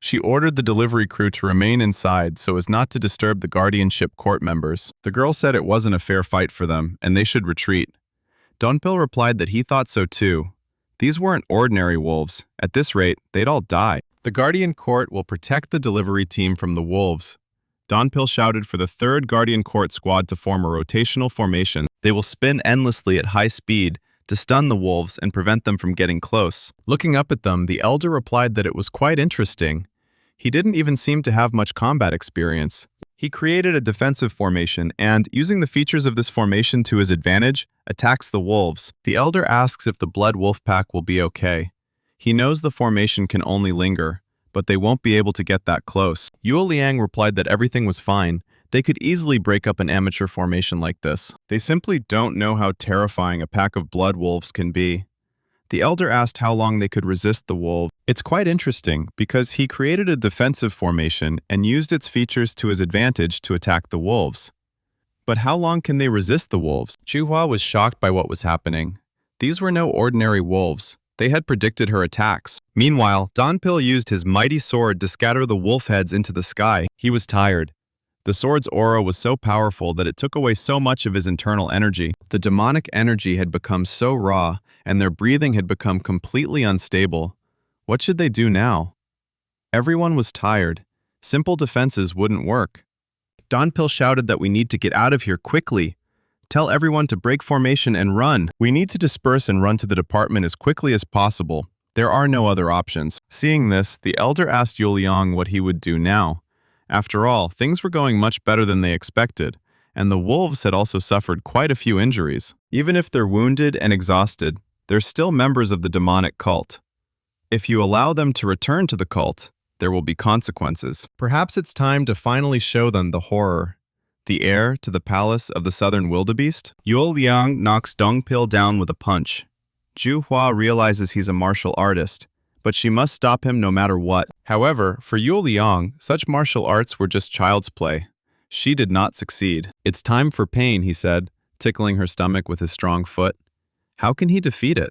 She ordered the delivery crew to remain inside so as not to disturb the guardianship court members. The girl said it wasn't a fair fight for them, and they should retreat. Donpil replied that he thought so too. These weren't ordinary wolves. At this rate, they'd all die. The Guardian Court will protect the delivery team from the wolves. Donpil shouted for the 3rd Guardian Court squad to form a rotational formation. They will spin endlessly at high speed to stun the wolves and prevent them from getting close. Looking up at them, the elder replied that it was quite interesting. He didn't even seem to have much combat experience. He created a defensive formation and, using the features of this formation to his advantage, attacks the wolves. The elder asks if the blood wolf pack will be okay. He knows the formation can only linger, but they won't be able to get that close. Yue Liang replied that everything was fine. They could easily break up an amateur formation like this. They simply don't know how terrifying a pack of blood wolves can be. The elder asked how long they could resist the wolves. It's quite interesting because he created a defensive formation and used its features to his advantage to attack the wolves. But how long can they resist the wolves? Juhua was shocked by what was happening. These were no ordinary wolves. They had predicted her attacks. Meanwhile, Donpil used his mighty sword to scatter the wolf heads into the sky. He was tired. The sword's aura was so powerful that it took away so much of his internal energy. The demonic energy had become so raw, and their breathing had become completely unstable. What should they do now? Everyone was tired. Simple defenses wouldn't work. Donpil shouted that we need to get out of here quickly. Tell everyone to break formation and run. We need to disperse and run to the department as quickly as possible. There are no other options. Seeing this, the elder asked Yue Liang what he would do now. After all, things were going much better than they expected, and the wolves had also suffered quite a few injuries. Even if they're wounded and exhausted, they're still members of the demonic cult. If you allow them to return to the cult, there will be consequences. Perhaps it's time to finally show them the horror. The heir to the palace of the southern wildebeest? Yue Liang knocks Donpil down with a punch. Juhua realizes he's a martial artist, but she must stop him no matter what. However, for Yue Liang, such martial arts were just child's play. She did not succeed. It's time for pain, he said, tickling her stomach with his strong foot. How can he defeat it?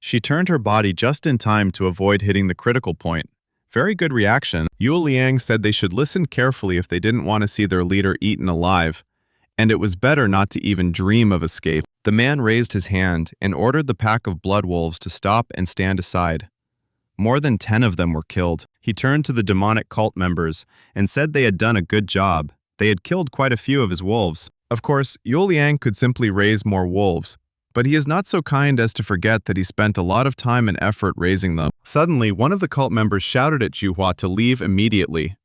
She turned her body just in time to avoid hitting the critical point. Very good reaction. Yue Liang said they should listen carefully if they didn't want to see their leader eaten alive, and it was better not to even dream of escape. The man raised his hand and ordered the pack of blood wolves to stop and stand aside. More than 10 of them were killed. He turned to the demonic cult members and said they had done a good job. They had killed quite a few of his wolves. Of course, Yue Liang could simply raise more wolves, but he is not so kind as to forget that he spent a lot of time and effort raising them. Suddenly, one of the cult members shouted at Juhua to leave immediately.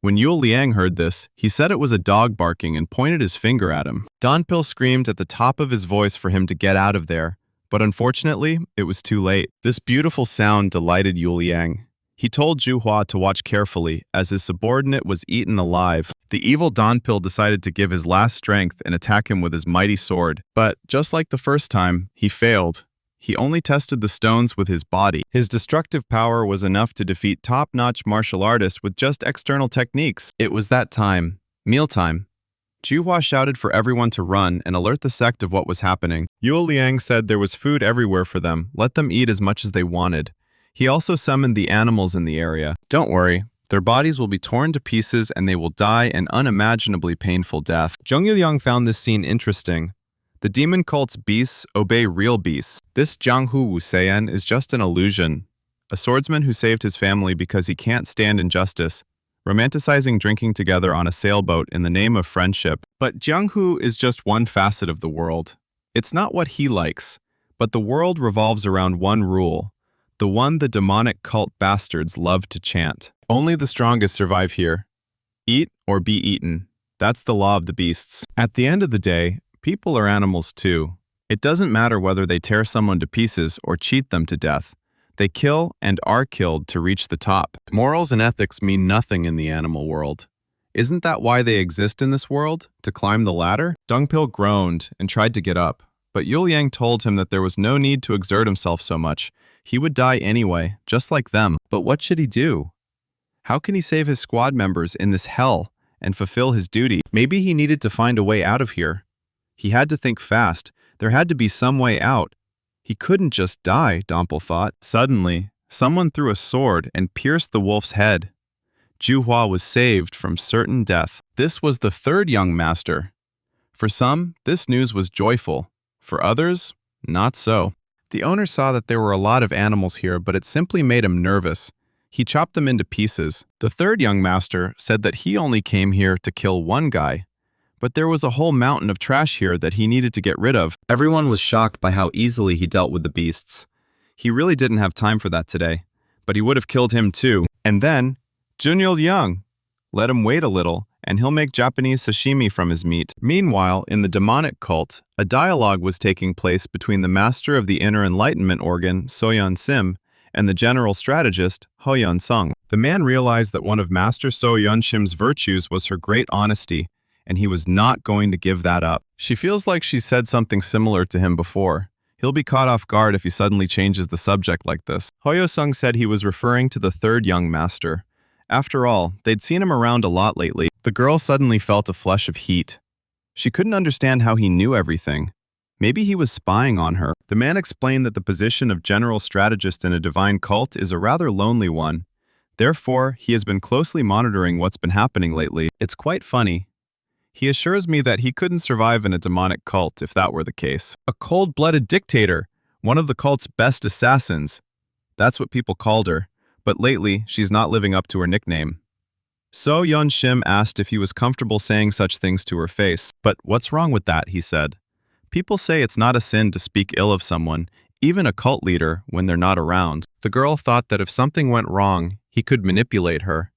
When Yue Liang heard this, he said it was a dog barking and pointed his finger at him. Donpil screamed at the top of his voice for him to get out of there. But unfortunately, it was too late. This beautiful sound delighted Yue Liang. He told Juhua to watch carefully, as his subordinate was eaten alive. The evil Donpil decided to give his last strength and attack him with his mighty sword. But, just like the first time, he failed. He only tested the stones with his body. His destructive power was enough to defeat top-notch martial artists with just external techniques. It was that time. Mealtime. Juhua shouted for everyone to run and alert the sect of what was happening. Yue Liang said there was food everywhere for them, let them eat as much as they wanted. He also summoned the animals in the area. Don't worry, their bodies will be torn to pieces and they will die an unimaginably painful death. Zheng Yuliang found this scene interesting. The demon cult's beasts obey real beasts. This Jianghu Wuseyan is just an illusion. A swordsman who saved his family because he can't stand injustice, romanticizing drinking together on a sailboat in the name of friendship. But Jianghu is just one facet of the world. It's not what he likes, but the world revolves around one rule, the one the demonic cult bastards love to chant. Only the strongest survive here. Eat or be eaten. That's the law of the beasts. At the end of the day, people are animals too. It doesn't matter whether they tear someone to pieces or cheat them to death. They kill and are killed to reach the top. Morals and ethics mean nothing in the animal world. Isn't that why they exist in this world? To climb the ladder? Donpil groaned and tried to get up, but Yue Liang told him that there was no need to exert himself so much. He would die anyway, just like them. But what should he do? How can he save his squad members in this hell and fulfill his duty? Maybe he needed to find a way out of here. He had to think fast. There had to be some way out. He couldn't just die, Donpil thought. Suddenly, Someone threw a sword and pierced the wolf's head. Juhua was saved from certain death. This was the third young master. For some, this news was joyful. For others, not so. The owner saw that there were a lot of animals here, but it simply made him nervous. He chopped them into pieces. The third young master said that he only came here to kill one guy, but there was a whole mountain of trash here that he needed to get rid of. Everyone was shocked by how easily he dealt with the beasts. He really didn't have time for that today, but he would have killed him too. And then, Junyul Young. Let him wait a little, and he'll make Japanese sashimi from his meat. Meanwhile, in the demonic cult, a dialogue was taking place between the master of the inner enlightenment organ, Soyeon Sim, and the general strategist, Hoyeon Sung. The man realized that one of Master Soyeon Shim's virtues was her great honesty, and he was not going to give that up. She feels like she said something similar to him before. He'll be caught off guard if he suddenly changes the subject like this. Hoyeon Sung said he was referring to the third young master. After all, they'd seen him around a lot lately. The girl suddenly felt a flush of heat. She couldn't understand how he knew everything. Maybe he was spying on her. The man explained that the position of general strategist in a divine cult is a rather lonely one. Therefore, he has been closely monitoring what's been happening lately. It's quite funny. He assures me that he couldn't survive in a demonic cult if that were the case. A cold-blooded dictator, one of the cult's best assassins. That's what people called her. But lately, she's not living up to her nickname. Soyeon Shim asked if he was comfortable saying such things to her face. But what's wrong with that, he said. People say it's not a sin to speak ill of someone, even a cult leader, when they're not around. The girl thought that if something went wrong, he could manipulate her.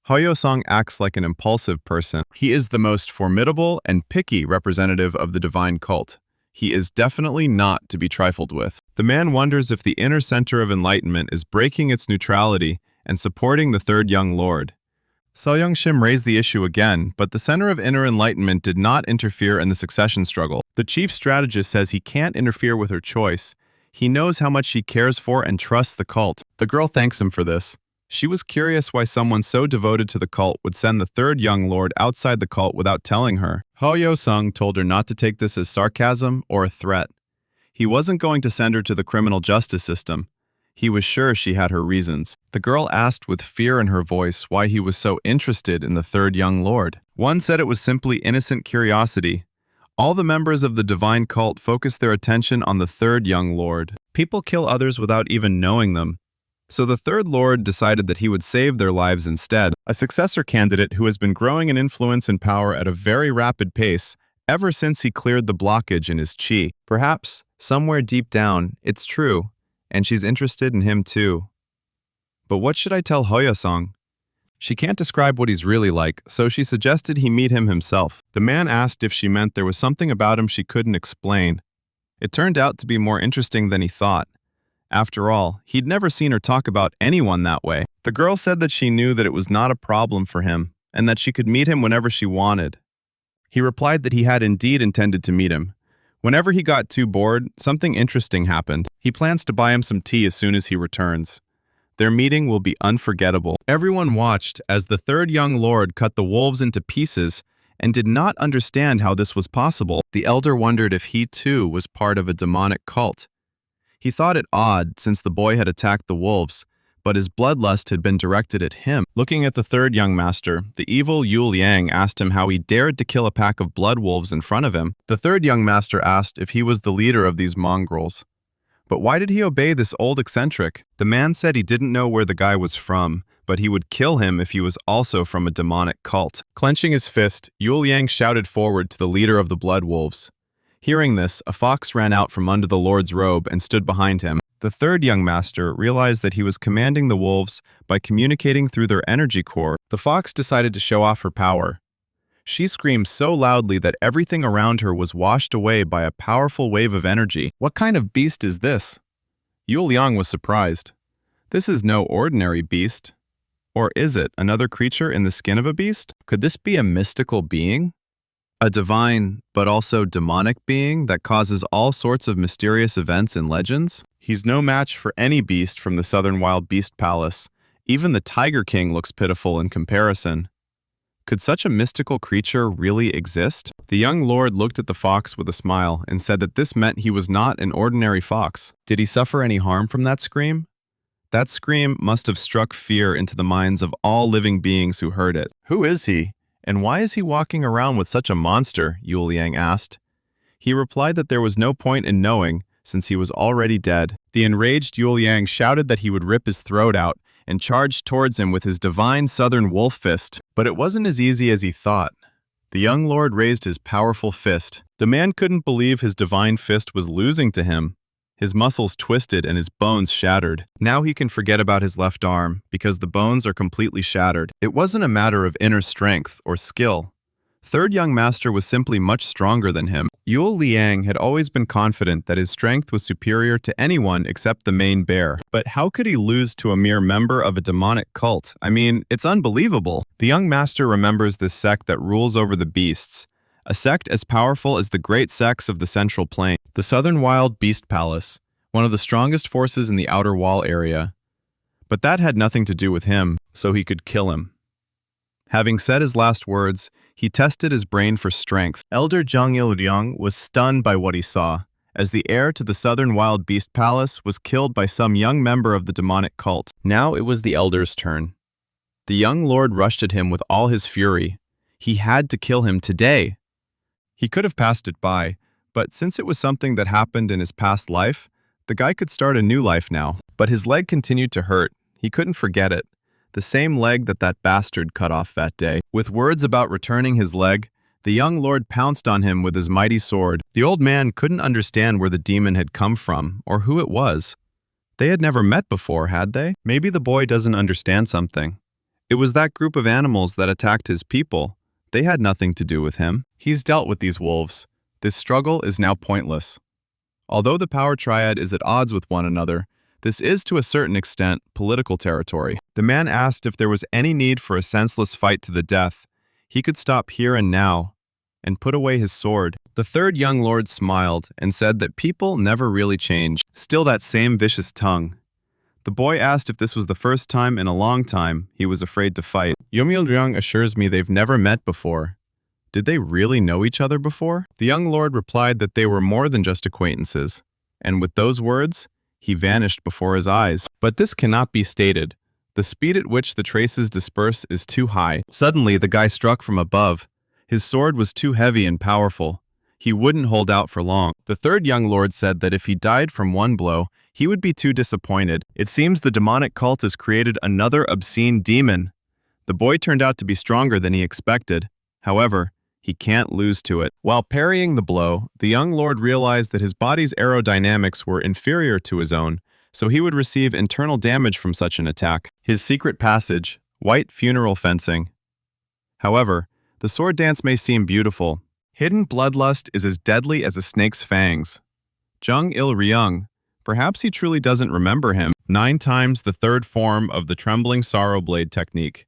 Hoyeon Sung acts like an impulsive person. He is the most formidable and picky representative of the divine cult. He is definitely not to be trifled with. The man wonders if the inner center of enlightenment is breaking its neutrality and supporting the third young lord. Soyeon Shim raised the issue again, but the center of inner enlightenment did not interfere in the succession struggle. The chief strategist says he can't interfere with her choice. He knows how much she cares for and trusts the cult. The girl thanks him for this. She was curious why someone so devoted to the cult would send the third young lord outside the cult without telling her. Hoyeon Sung told her not to take this as sarcasm or a threat. He wasn't going to send her to the criminal justice system. He was sure she had her reasons. The girl asked with fear in her voice why he was so interested in the third young lord. One said it was simply innocent curiosity. All the members of the divine cult focused their attention on the third young lord. People kill others without even knowing them. So the third lord decided that he would save their lives instead. A successor candidate who has been growing in influence and power at a very rapid pace ever since he cleared the blockage in his chi. Perhaps, somewhere deep down, it's true, and she's interested in him too. But what should I tell Hoyeon Sung? She can't describe what he's really like, so she suggested he meet him himself. The man asked if she meant there was something about him she couldn't explain. It turned out to be more interesting than he thought. After all, he'd never seen her talk about anyone that way. The girl said that she knew that it was not a problem for him, and that she could meet him whenever she wanted. He replied that he had indeed intended to meet him. Whenever he got too bored, something interesting happened. He plans to buy him some tea as soon as he returns. Their meeting will be unforgettable. Everyone watched as the third young lord cut the wolves into pieces and did not understand how this was possible. The elder wondered if he too was part of a demonic cult. He thought it odd since the boy had attacked the wolves, but his bloodlust had been directed at him. Looking at the third young master, the evil Yul Yang asked him how he dared to kill a pack of blood wolves in front of him. The third young master asked if he was the leader of these mongrels. But why did he obey this old eccentric? The man said he didn't know where the guy was from, but he would kill him if he was also from a demonic cult. Clenching his fist, Yul Yang shouted forward to the leader of the blood wolves. Hearing this, a fox ran out from under the lord's robe and stood behind him. The third young master realized that he was commanding the wolves by communicating through their energy core. The fox decided to show off her power. She screamed so loudly that everything around her was washed away by a powerful wave of energy. What kind of beast is this? Yul Yang was surprised. This is no ordinary beast. Or is it another creature in the skin of a beast? Could this be a mystical being? A divine, but also demonic being that causes all sorts of mysterious events and legends? He's no match for any beast from the Southern Wild Beast Palace. Even the Tiger King looks pitiful in comparison. Could such a mystical creature really exist? The young lord looked at the fox with a smile and said that this meant he was not an ordinary fox. Did he suffer any harm from that scream? That scream must have struck fear into the minds of all living beings who heard it. Who is he? And why is he walking around with such a monster? Yul Yang asked. He replied that there was no point in knowing, since he was already dead. The enraged Yul Yang shouted that he would rip his throat out and charged towards him with his divine southern wolf fist. But it wasn't as easy as he thought. The young lord raised his powerful fist. The man couldn't believe his divine fist was losing to him. His muscles twisted and his bones shattered. Now he can forget about his left arm because the bones are completely shattered. It wasn't a matter of inner strength or skill. Third young master was simply much stronger than him. Yul Liang had always been confident that his strength was superior to anyone except the main bear. But how could he lose to a mere member of a demonic cult? I mean, it's unbelievable. The young master remembers this sect that rules over the beasts, a sect as powerful as the great sects of the Central Plain. The Southern Wild Beast Palace, one of the strongest forces in the Outer Wall area. But that had nothing to do with him, so he could kill him. Having said his last words, he tested his brain for strength. Elder Zhang Yiliang was stunned by what he saw, as the heir to the Southern Wild Beast Palace was killed by some young member of the demonic cult. Now it was the elder's turn. The young lord rushed at him with all his fury. He had to kill him today. He could have passed it by, but since it was something that happened in his past life, the guy could start a new life now. But his leg continued to hurt. He couldn't forget it. The same leg that bastard cut off that day. With words about returning his leg, the young lord pounced on him with his mighty sword. The old man couldn't understand where the demon had come from or who it was. They had never met before, had they? Maybe the boy doesn't understand something. It was that group of animals that attacked his people. They had nothing to do with him. He's dealt with these wolves. This struggle is now pointless. Although the power triad is at odds with one another, this is, to a certain extent, political territory. The man asked if there was any need for a senseless fight to the death. He could stop here and now, and put away his sword. The third young lord smiled and said that people never really change. Still that same vicious tongue. The boy asked if this was the first time in a long time he was afraid to fight. Yumyul assures me they've never met before. Did they really know each other before? The young lord replied that they were more than just acquaintances. And with those words, he vanished before his eyes. But this cannot be stated. The speed at which the traces disperse is too high. Suddenly, the guy struck from above. His sword was too heavy and powerful. He wouldn't hold out for long. The third young lord said that if he died from one blow, he would be too disappointed. It seems the demonic cult has created another obscene demon. The boy turned out to be stronger than he expected. However, he can't lose to it. While parrying the blow, the young lord realized that his body's aerodynamics were inferior to his own, so he would receive internal damage from such an attack. His secret passage, white funeral fencing. However, the sword dance may seem beautiful. Hidden bloodlust is as deadly as a snake's fangs. Zhang Il-ryung, perhaps he truly doesn't remember him. 9 times the third form of the trembling sorrow blade technique.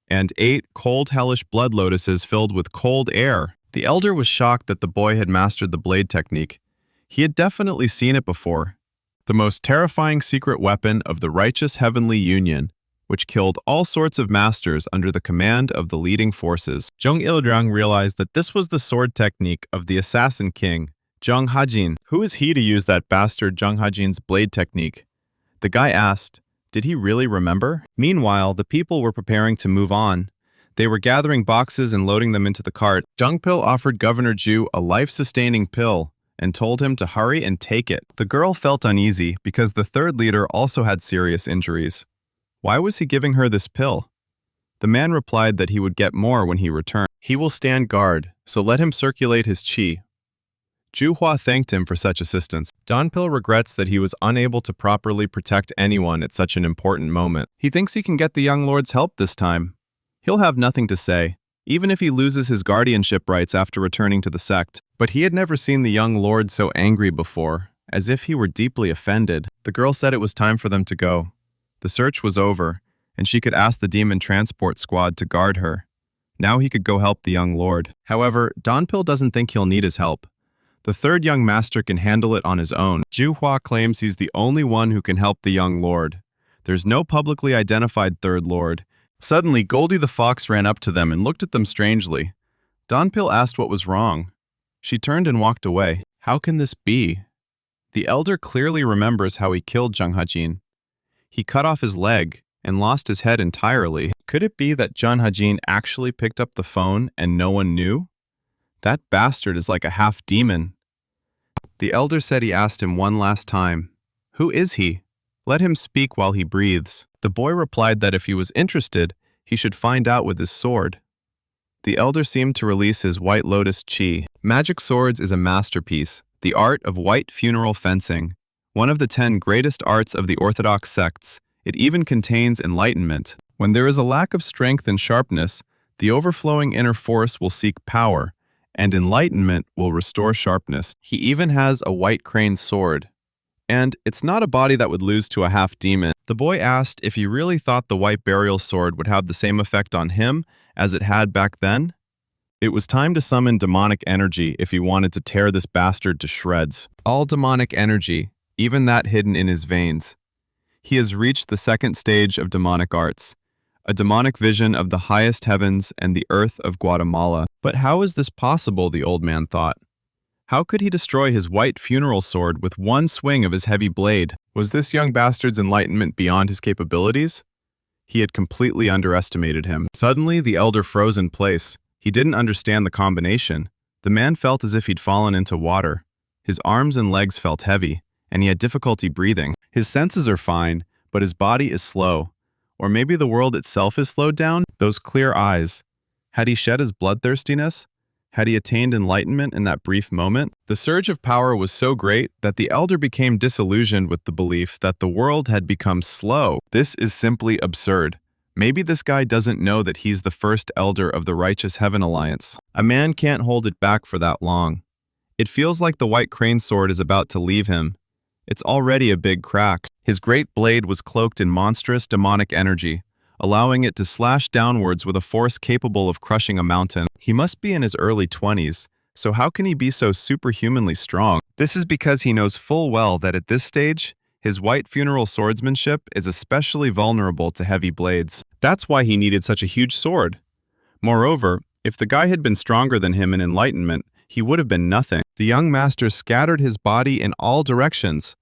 And 8 cold hellish blood lotuses filled with cold air. The elder was shocked that the boy had mastered the blade technique. He had definitely seen it before. The most terrifying secret weapon of the righteous heavenly union, which killed all sorts of masters under the command of the leading forces. Zhang Ildrang realized that this was the sword technique of the assassin king, Zhang Hajin. Who is he to use that bastard Zhang Hajin's blade technique? The guy asked. Did he really remember? Meanwhile, the people were preparing to move on. They were gathering boxes and loading them into the cart. Zhang Pil offered Governor Zhu a life-sustaining pill and told him to hurry and take it. The girl felt uneasy because the third leader also had serious injuries. Why was he giving her this pill? The man replied that he would get more when he returned. He will stand guard, so let him circulate his qi. Zhu Hua thanked him for such assistance. Donpil regrets that he was unable to properly protect anyone at such an important moment. He thinks he can get the young lord's help this time. He'll have nothing to say, even if he loses his guardianship rights after returning to the sect. But he had never seen the young lord so angry before, as if he were deeply offended. The girl said it was time for them to go. The search was over, and she could ask the demon transport squad to guard her. Now he could go help the young lord. However, Donpil doesn't think he'll need his help. The third young master can handle it on his own. Zhu Hua claims he's the only one who can help the young lord. There's no publicly identified third lord. Suddenly, Goldie the fox ran up to them and looked at them strangely. Donpil asked what was wrong. She turned and walked away. How can this be? The elder clearly remembers how he killed Zhang Hajin. He cut off his leg and lost his head entirely. Could it be that Jun Hajin actually picked up the phone and no one knew? That bastard is like a half-demon. The elder said he asked him one last time, "Who is he? Let him speak while he breathes." The boy replied that if he was interested, he should find out with his sword. The elder seemed to release his white lotus chi. Magic swords is a masterpiece, the art of white funeral fencing, one of the 10 greatest arts of the orthodox sects. It even contains enlightenment. When there is a lack of strength and sharpness, the overflowing inner force will seek power, and enlightenment will restore sharpness. He even has a white crane sword. And it's not a body that would lose to a half-demon. The boy asked if he really thought the white burial sword would have the same effect on him as it had back then. It was time to summon demonic energy if he wanted to tear this bastard to shreds. All demonic energy, even that hidden in his veins. He has reached the second stage of demonic arts, a demonic vision of the highest heavens and the earth of Guatemala. But how is this possible, the old man thought? How could he destroy his white funeral sword with one swing of his heavy blade? Was this young bastard's enlightenment beyond his capabilities? He had completely underestimated him. Suddenly, the elder froze in place. He didn't understand the combination. The man felt as if he'd fallen into water. His arms and legs felt heavy, and he had difficulty breathing. His senses are fine, but his body is slow. Or maybe the world itself is slowed down? Those clear eyes. Had he shed his bloodthirstiness? Had he attained enlightenment in that brief moment? The surge of power was so great that the elder became disillusioned with the belief that the world had become slow. This is simply absurd. Maybe this guy doesn't know that he's the first elder of the Righteous Heaven Alliance. A man can't hold it back for that long. It feels like the white crane sword is about to leave him. It's already a big crack. His great blade was cloaked in monstrous demonic energy, allowing it to slash downwards with a force capable of crushing a mountain. He must be in his early 20s, so how can he be so superhumanly strong? This is because he knows full well that at this stage, his white funeral swordsmanship is especially vulnerable to heavy blades. That's why he needed such a huge sword. Moreover, if the guy had been stronger than him in enlightenment, he would have been nothing. The young master scattered his body in all directions.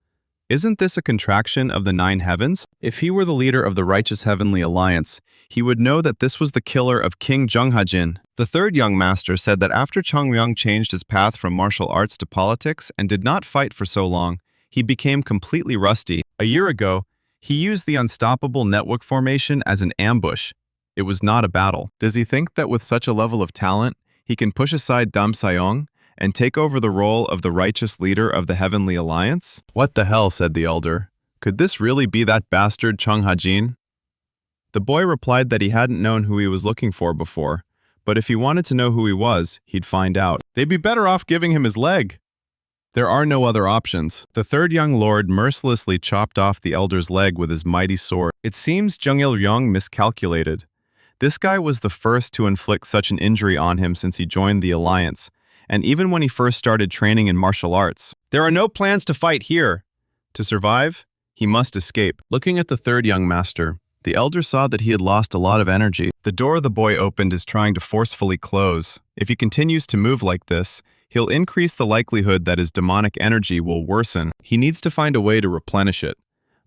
Isn't this a contraction of the 9 heavens? If he were the leader of the Righteous Heavenly Alliance, he would know that this was the killer of King Junghajin. The third young master said that after Chongyang changed his path from martial arts to politics and did not fight for so long, he became completely rusty. A year ago, he used the unstoppable network formation as an ambush. It was not a battle. Does he think that with such a level of talent, he can push aside Dam Sayong and take over the role of the righteous leader of the Heavenly Alliance? What the hell, said the elder. Could this really be that bastard Chung Hajin? The boy replied that he hadn't known who he was looking for before, but if he wanted to know who he was, he'd find out. They'd be better off giving him his leg. There are no other options. The third young lord mercilessly chopped off the elder's leg with his mighty sword. It seems Jung Il-ryong miscalculated. This guy was the first to inflict such an injury on him since he joined the Alliance, and even when he first started training in martial arts. There are no plans to fight here. To survive, he must escape. Looking at the third young master, the elder saw that he had lost a lot of energy. The door the boy opened is trying to forcefully close. If he continues to move like this, he'll increase the likelihood that his demonic energy will worsen. He needs to find a way to replenish it.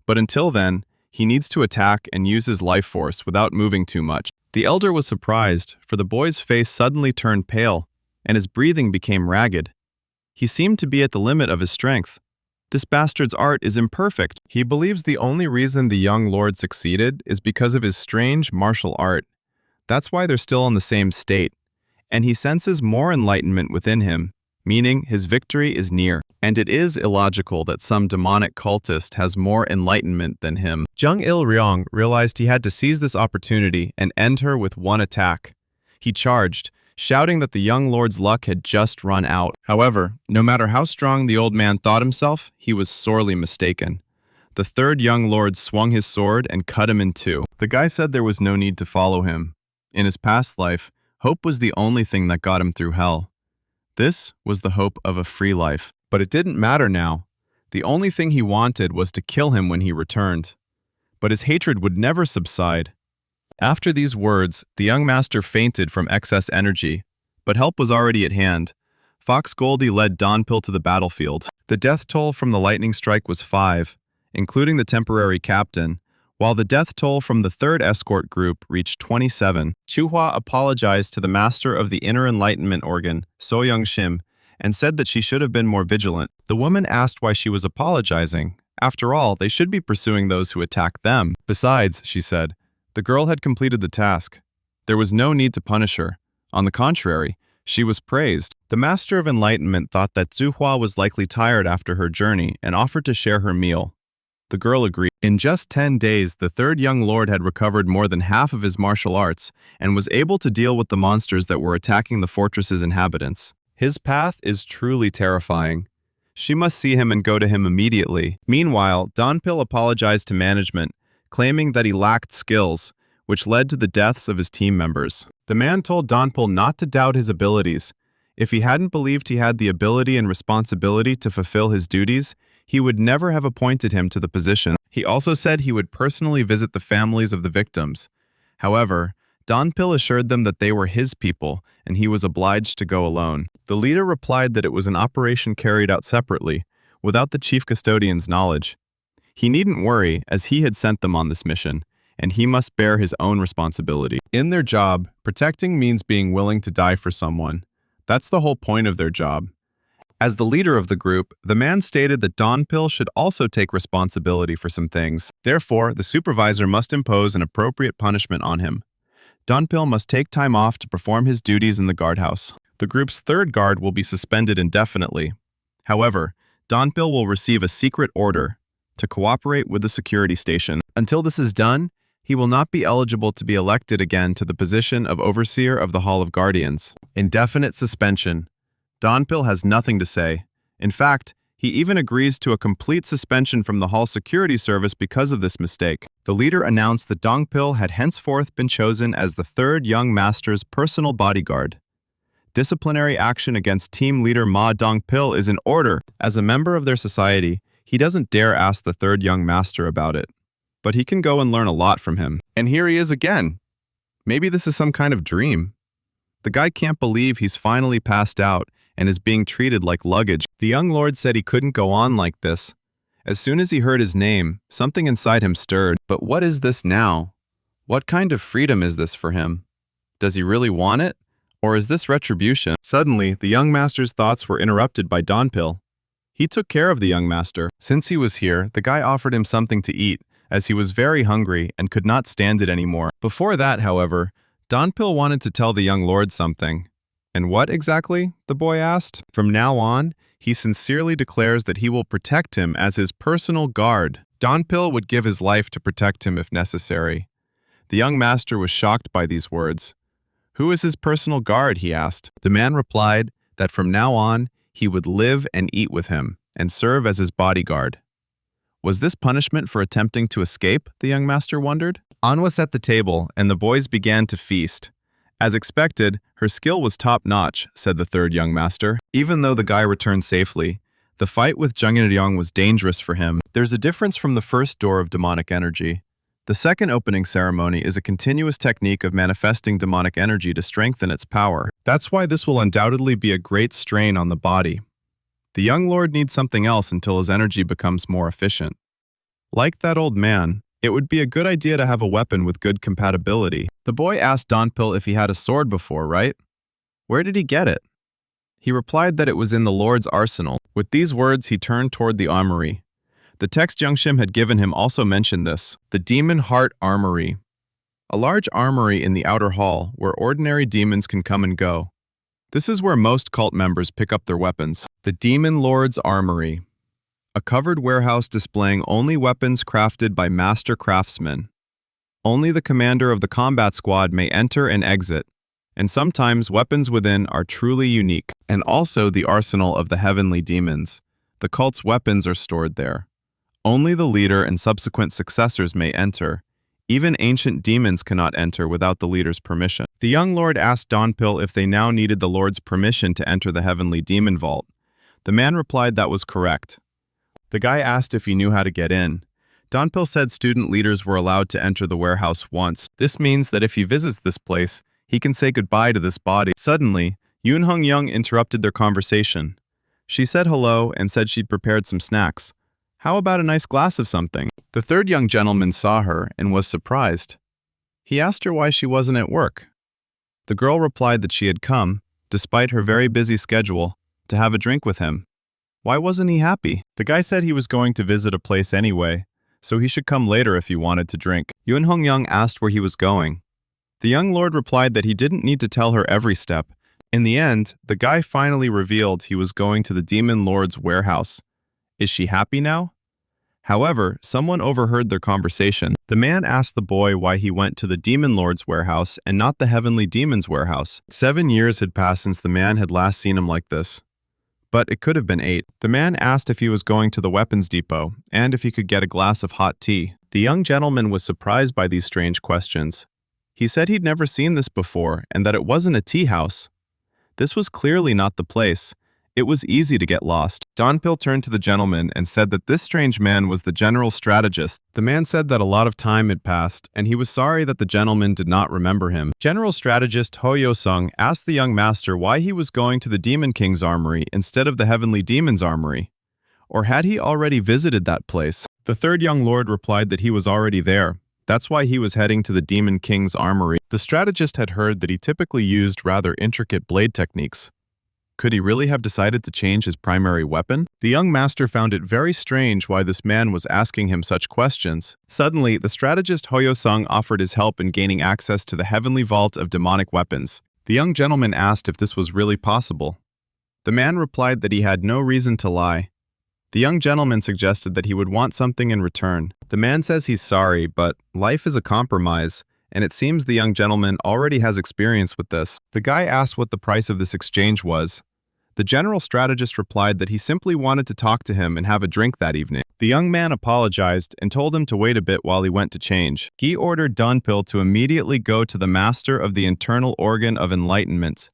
But until then, he needs to attack and use his life force without moving too much. The elder was surprised, for the boy's face suddenly turned pale, and his breathing became ragged. He seemed to be at the limit of his strength. This bastard's art is imperfect. He believes the only reason the young lord succeeded is because of his strange martial art. That's why they're still in the same state. And he senses more enlightenment within him, meaning his victory is near. And it is illogical that some demonic cultist has more enlightenment than him. Jung Il-ryong realized he had to seize this opportunity and end her with one attack. He charged, shouting that the young lord's luck had just run out. However, no matter how strong the old man thought himself, he was sorely mistaken. The third young lord swung his sword and cut him in two. The guy said there was no need to follow him. In his past life, hope was the only thing that got him through hell. This was the hope of a free life. But it didn't matter now. The only thing he wanted was to kill him when he returned. But his hatred would never subside. After these words, the young master fainted from excess energy, but help was already at hand. Fox Goldie led Donpil to the battlefield. The death toll from the lightning strike was 5, including the temporary captain, While the death toll from the third escort group reached 27, Chuhua apologized to the master of the inner enlightenment organ, So Young Shim, and said that she should have been more vigilant. The woman asked why she was apologizing. After all, they should be pursuing those who attack them. Besides, she said, the girl had completed the task. There was no need to punish her. On the contrary, she was praised. The Master of Enlightenment thought that Zuhua was likely tired after her journey and offered to share her meal. The girl agreed. In just 10 days, the third young lord had recovered more than half of his martial arts and was able to deal with the monsters that were attacking the fortress's inhabitants. His path is truly terrifying. She must see him and go to him immediately. Meanwhile, Donpil apologized to management, claiming that he lacked skills, which led to the deaths of his team members. The man told Donpil not to doubt his abilities. If he hadn't believed he had the ability and responsibility to fulfill his duties, he would never have appointed him to the position. He also said he would personally visit the families of the victims. However, Donpil assured them that they were his people, and he was obliged to go alone. The leader replied that it was an operation carried out separately, without the chief custodian's knowledge. He needn't worry, as he had sent them on this mission, and he must bear his own responsibility. In their job, protecting means being willing to die for someone. That's the whole point of their job. As the leader of the group, the man stated that Donpil should also take responsibility for some things. Therefore, the supervisor must impose an appropriate punishment on him. Donpil must take time off to perform his duties in the guardhouse. The group's third guard will be suspended indefinitely. However, Donpil will receive a secret order to cooperate with the security station. Until this is done, he will not be eligible to be elected again to the position of overseer of the Hall of Guardians. Indefinite suspension. Donpil has nothing to say. In fact, he even agrees to a complete suspension from the Hall Security Service because of this mistake. The leader announced that Donpil had henceforth been chosen as the third young master's personal bodyguard. Disciplinary action against team leader Ma Dongpil is in order. As a member of their society, he doesn't dare ask the third young master about it. But he can go and learn a lot from him. And here he is again. Maybe this is some kind of dream. The guy can't believe he's finally passed out and is being treated like luggage. The young lord said he couldn't go on like this. As soon as he heard his name, something inside him stirred. But what is this now? What kind of freedom is this for him? Does he really want it? Or is this retribution? Suddenly, the young master's thoughts were interrupted by Donpil. He took care of the young master. Since he was here, the guy offered him something to eat, as he was very hungry and could not stand it anymore. Before that, however, Donpil wanted to tell the young lord something. And what exactly? The boy asked. From now on, he sincerely declares that he will protect him as his personal guard. Donpil would give his life to protect him if necessary. The young master was shocked by these words. Who is his personal guard? He asked. The man replied that from now on, he would live and eat with him and serve as his bodyguard. Was this punishment for attempting to escape? The young master wondered. Anwa set the table, and the boys began to feast. As expected, her skill was top-notch, said the third young master. Even though the guy returned safely, the fight with Jung Il-young was dangerous for him. There's a difference from the first door of demonic energy. The second opening ceremony is a continuous technique of manifesting demonic energy to strengthen its power. That's why this will undoubtedly be a great strain on the body. The young lord needs something else until his energy becomes more efficient. Like that old man, it would be a good idea to have a weapon with good compatibility. The boy asked Donpil if he had a sword before, right? Where did he get it? He replied that it was in the lord's arsenal. With these words, he turned toward the armory. The text Jungshim had given him also mentioned this. The Demon Heart Armory. A large armory in the outer hall where ordinary demons can come and go. This is where most cult members pick up their weapons. The Demon Lord's Armory. A covered warehouse displaying only weapons crafted by master craftsmen. Only the commander of the combat squad may enter and exit, and sometimes weapons within are truly unique. And also the arsenal of the heavenly demons. The cult's weapons are stored there. Only the leader and subsequent successors may enter. Even ancient demons cannot enter without the leader's permission. The young lord asked Donpil if they now needed the lord's permission to enter the heavenly demon vault. The man replied that was correct. The guy asked if he knew how to get in. Donpil said student leaders were allowed to enter the warehouse once. This means that if he visits this place, he can say goodbye to this body. Suddenly, Yoon Hung Young interrupted their conversation. She said hello and said she'd prepared some snacks. How about a nice glass of something? The third young gentleman saw her and was surprised. He asked her why she wasn't at work. The girl replied that she had come, despite her very busy schedule, to have a drink with him. Why wasn't he happy? The guy said he was going to visit a place anyway, so he should come later if he wanted to drink. Yoon Hong Young asked where he was going. The young lord replied that he didn't need to tell her every step. In the end, the guy finally revealed he was going to the demon lord's warehouse. Is she happy now? However, someone overheard their conversation. The man asked the boy why he went to the demon lord's warehouse and not the heavenly demon's warehouse. 7 years had passed since the man had last seen him like this. But it could have been 8. The man asked if he was going to the weapons depot and if he could get a glass of hot tea. The young gentleman was surprised by these strange questions. He said he'd never seen this before and that it wasn't a tea house. This was clearly not the place. It was easy to get lost. Donpil turned to the gentleman and said that this strange man was the general strategist. The man said that a lot of time had passed, and he was sorry that the gentleman did not remember him. General strategist Ho Yo-sung asked the young master why he was going to the Demon King's armory instead of the Heavenly Demon's armory. Or had he already visited that place? The third young lord replied that he was already there. That's why he was heading to the Demon King's armory. The strategist had heard that he typically used rather intricate blade techniques. Could he really have decided to change his primary weapon? The young master found it very strange why this man was asking him such questions. Suddenly, the strategist Ho Yo-sung offered his help in gaining access to the heavenly vault of demonic weapons. The young gentleman asked if this was really possible. The man replied that he had no reason to lie. The young gentleman suggested that he would want something in return. The man says he's sorry, but life is a compromise, and it seems the young gentleman already has experience with this. The guy asked what the price of this exchange was. The general strategist replied that he simply wanted to talk to him and have a drink that evening. The young man apologized and told him to wait a bit while he went to change. He ordered Donpil to immediately go to the master of the internal organ of enlightenment.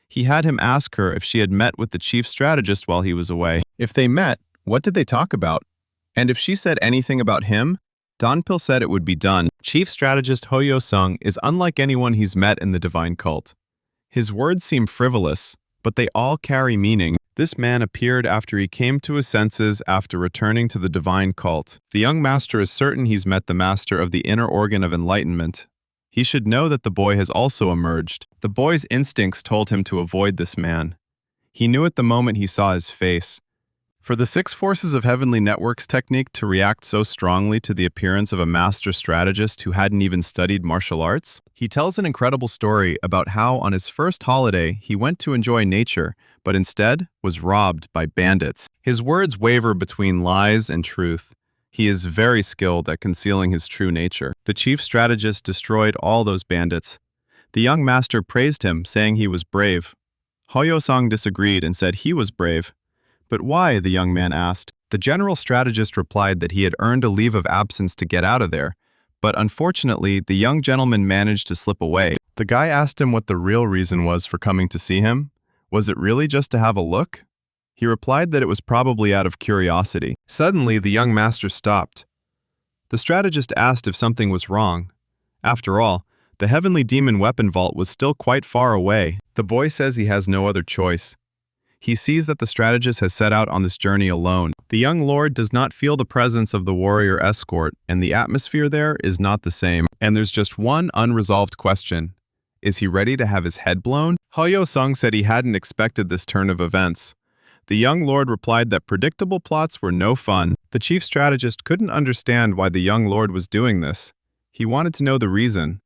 He had him ask her if she had met with the chief strategist while he was away. If they met, what did they talk about? And if she said anything about him, Donpil said it would be done. Chief strategist Ho Yo-sung is unlike anyone he's met in the divine cult. His words seem frivolous, but they all carry meaning. This man appeared after he came to his senses after returning to the divine cult. The young master is certain he's met the master of the inner organ of enlightenment. He should know that the boy has also emerged. The boy's instincts told him to avoid this man. He knew it the moment he saw his face. For the 6 forces of heavenly networks technique to react so strongly to the appearance of a master strategist who hadn't even studied martial arts, he tells an incredible story about how on his first holiday he went to enjoy nature, but instead was robbed by bandits. His words waver between lies and truth. He is very skilled at concealing his true nature. The chief strategist destroyed all those bandits. The young master praised him, saying he was brave. Ho Yo-sung disagreed and said he was brave. But why, the young man asked. The general strategist replied that he had earned a leave of absence to get out of there, but unfortunately, the young gentleman managed to slip away. The guy asked him what the real reason was for coming to see him. Was it really just to have a look? He replied that it was probably out of curiosity. Suddenly, the young master stopped. The strategist asked if something was wrong. After all, the heavenly demon weapon vault was still quite far away. The boy says he has no other choice. He sees that the strategist has set out on this journey alone. The young lord does not feel the presence of the warrior escort, and the atmosphere there is not the same. And there's just one unresolved question. Is he ready to have his head blown? Ho Yo-sung said he hadn't expected this turn of events. The young lord replied that predictable plots were no fun. The chief strategist couldn't understand why the young lord was doing this. He wanted to know the reason.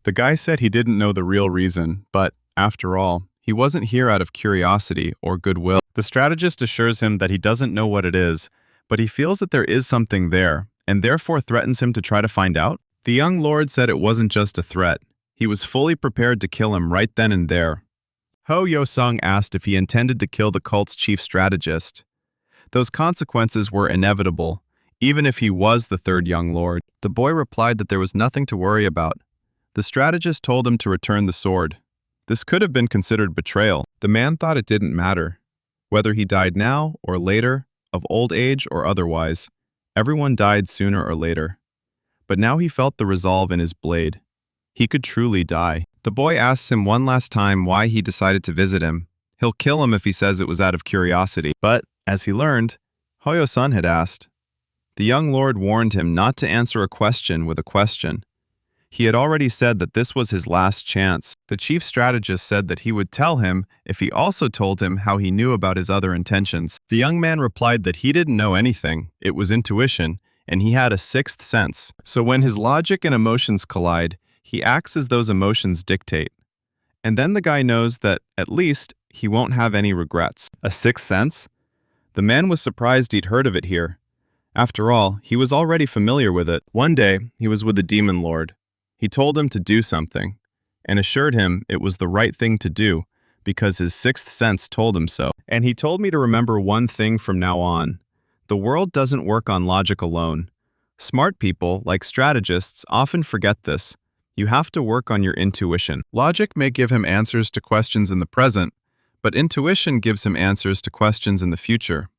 The guy said he didn't know the real reason, but, after all, he wasn't here out of curiosity or goodwill. The strategist assures him that he doesn't know what it is, but he feels that there is something there, and therefore threatens him to try to find out. The young lord said it wasn't just a threat. He was fully prepared to kill him right then and there. Ho Yo-sung asked if he intended to kill the cult's chief strategist. Those consequences were inevitable, even if he was the third young lord. The boy replied that there was nothing to worry about. The strategist told him to return the sword. This could have been considered betrayal. The man thought it didn't matter. Whether he died now or later, of old age or otherwise, everyone died sooner or later. But now he felt the resolve in his blade. He could truly die. The boy asks him one last time why he decided to visit him. He'll kill him if he says it was out of curiosity. But, as he learned, Ho Yo-sun had asked. The young lord warned him not to answer a question with a question. He had already said that this was his last chance. The chief strategist said that he would tell him if he also told him how he knew about his other intentions. The young man replied that he didn't know anything, it was intuition, and he had a sixth sense. So when his logic and emotions collide, he acts as those emotions dictate. And then the guy knows that, at least, he won't have any regrets. A sixth sense? The man was surprised he'd heard of it here. After all, he was already familiar with it. One day, he was with the demon lord. He told him to do something, and assured him it was the right thing to do, because his sixth sense told him so. And he told me to remember one thing from now on. The world doesn't work on logic alone. Smart people, like strategists, often forget this. You have to work on your intuition. Logic may give him answers to questions in the present, but intuition gives him answers to questions in the future.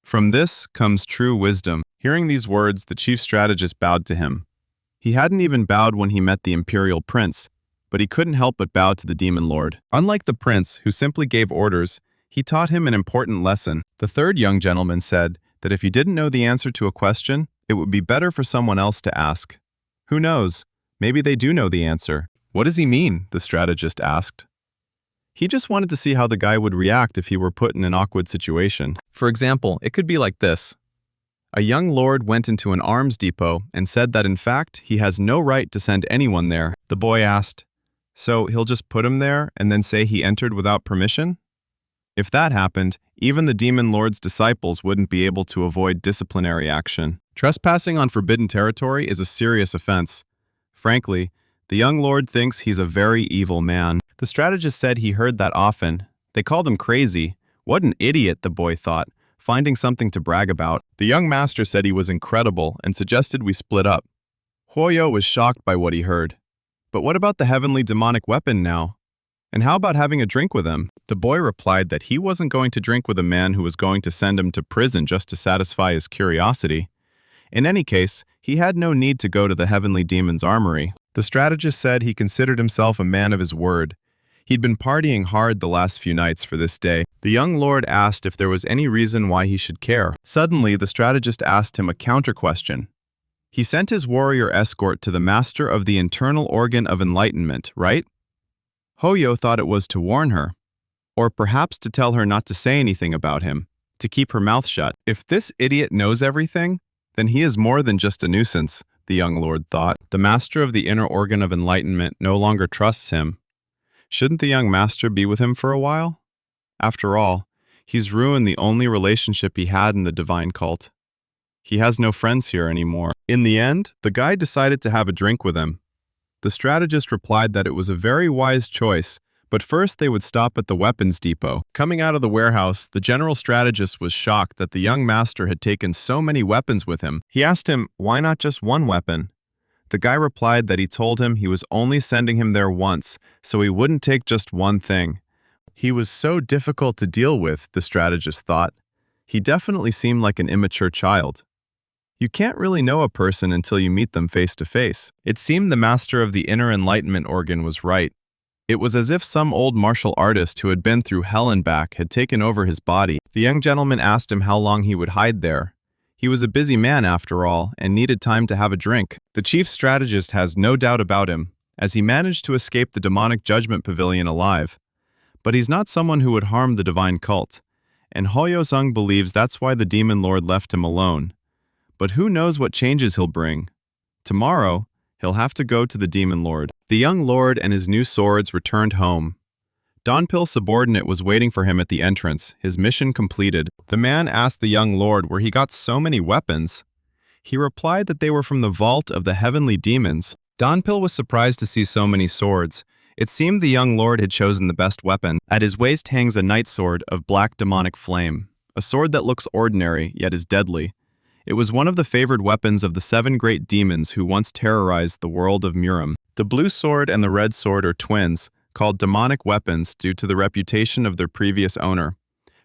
From this comes true wisdom. Hearing these words, the chief strategist bowed to him. He hadn't even bowed when he met the imperial prince, but he couldn't help but bow to the demon lord. Unlike the prince, who simply gave orders, he taught him an important lesson. The third young gentleman said that if you didn't know the answer to a question, it would be better for someone else to ask. Who knows? Maybe they do know the answer. What does he mean? The strategist asked. He just wanted to see how the guy would react if he were put in an awkward situation. For example, it could be like this. A young lord went into an arms depot and said that in fact he has no right to send anyone there. The boy asked, so he'll just put him there and then say he entered without permission? If that happened, even the demon lord's disciples wouldn't be able to avoid disciplinary action. Trespassing on forbidden territory is a serious offense. Frankly, the young lord thinks he's a very evil man. The strategist said he heard that often. They called him crazy. What an idiot, the boy thought, finding something to brag about. The young master said he was incredible and suggested we split up. Hoyo was shocked by what he heard. But what about the heavenly demonic weapon now? And how about having a drink with him? The boy replied that he wasn't going to drink with a man who was going to send him to prison just to satisfy his curiosity. In any case, he had no need to go to the heavenly demon's armory. The strategist said he considered himself a man of his word. He'd been partying hard the last few nights for this day. The young lord asked if there was any reason why he should care. Suddenly, the strategist asked him a counter-question. He sent his warrior escort to the master of the internal organ of enlightenment, right? Hoyo thought it was to warn her, or perhaps to tell her not to say anything about him, to keep her mouth shut. If this idiot knows everything, then he is more than just a nuisance, the young lord thought. The master of the inner organ of enlightenment no longer trusts him. Shouldn't the young master be with him for a while? After all, he's ruined the only relationship he had in the divine cult. He has no friends here anymore. In the end, the guy decided to have a drink with him. The strategist replied that it was a very wise choice, but first they would stop at the weapons depot. Coming out of the warehouse, the general strategist was shocked that the young master had taken so many weapons with him. He asked him, why not just one weapon? The guy replied that he told him he was only sending him there once, so he wouldn't take just one thing. He was so difficult to deal with, the strategist thought. He definitely seemed like an immature child. You can't really know a person until you meet them face to face. It seemed the master of the inner enlightenment organ was right. It was as if some old martial artist who had been through hell and back had taken over his body. The young gentleman asked him how long he would hide there. He was a busy man after all, and needed time to have a drink. The chief strategist has no doubt about him, as he managed to escape the demonic judgment pavilion alive. But he's not someone who would harm the divine cult, and Hoyo-sung believes that's why the demon lord left him alone. But who knows what changes he'll bring? Tomorrow, he'll have to go to the demon lord. The young lord and his new swords returned home. Donpil's subordinate was waiting for him at the entrance, his mission completed. The man asked the young lord where he got so many weapons. He replied that they were from the vault of the heavenly demons. Donpil was surprised to see so many swords. It seemed the young lord had chosen the best weapon. At his waist hangs a night sword of black demonic flame, a sword that looks ordinary, yet is deadly. It was one of the favored weapons of the 7 great demons who once terrorized the world of Murim. The blue sword and the red sword are twins, called demonic weapons due to the reputation of their previous owner.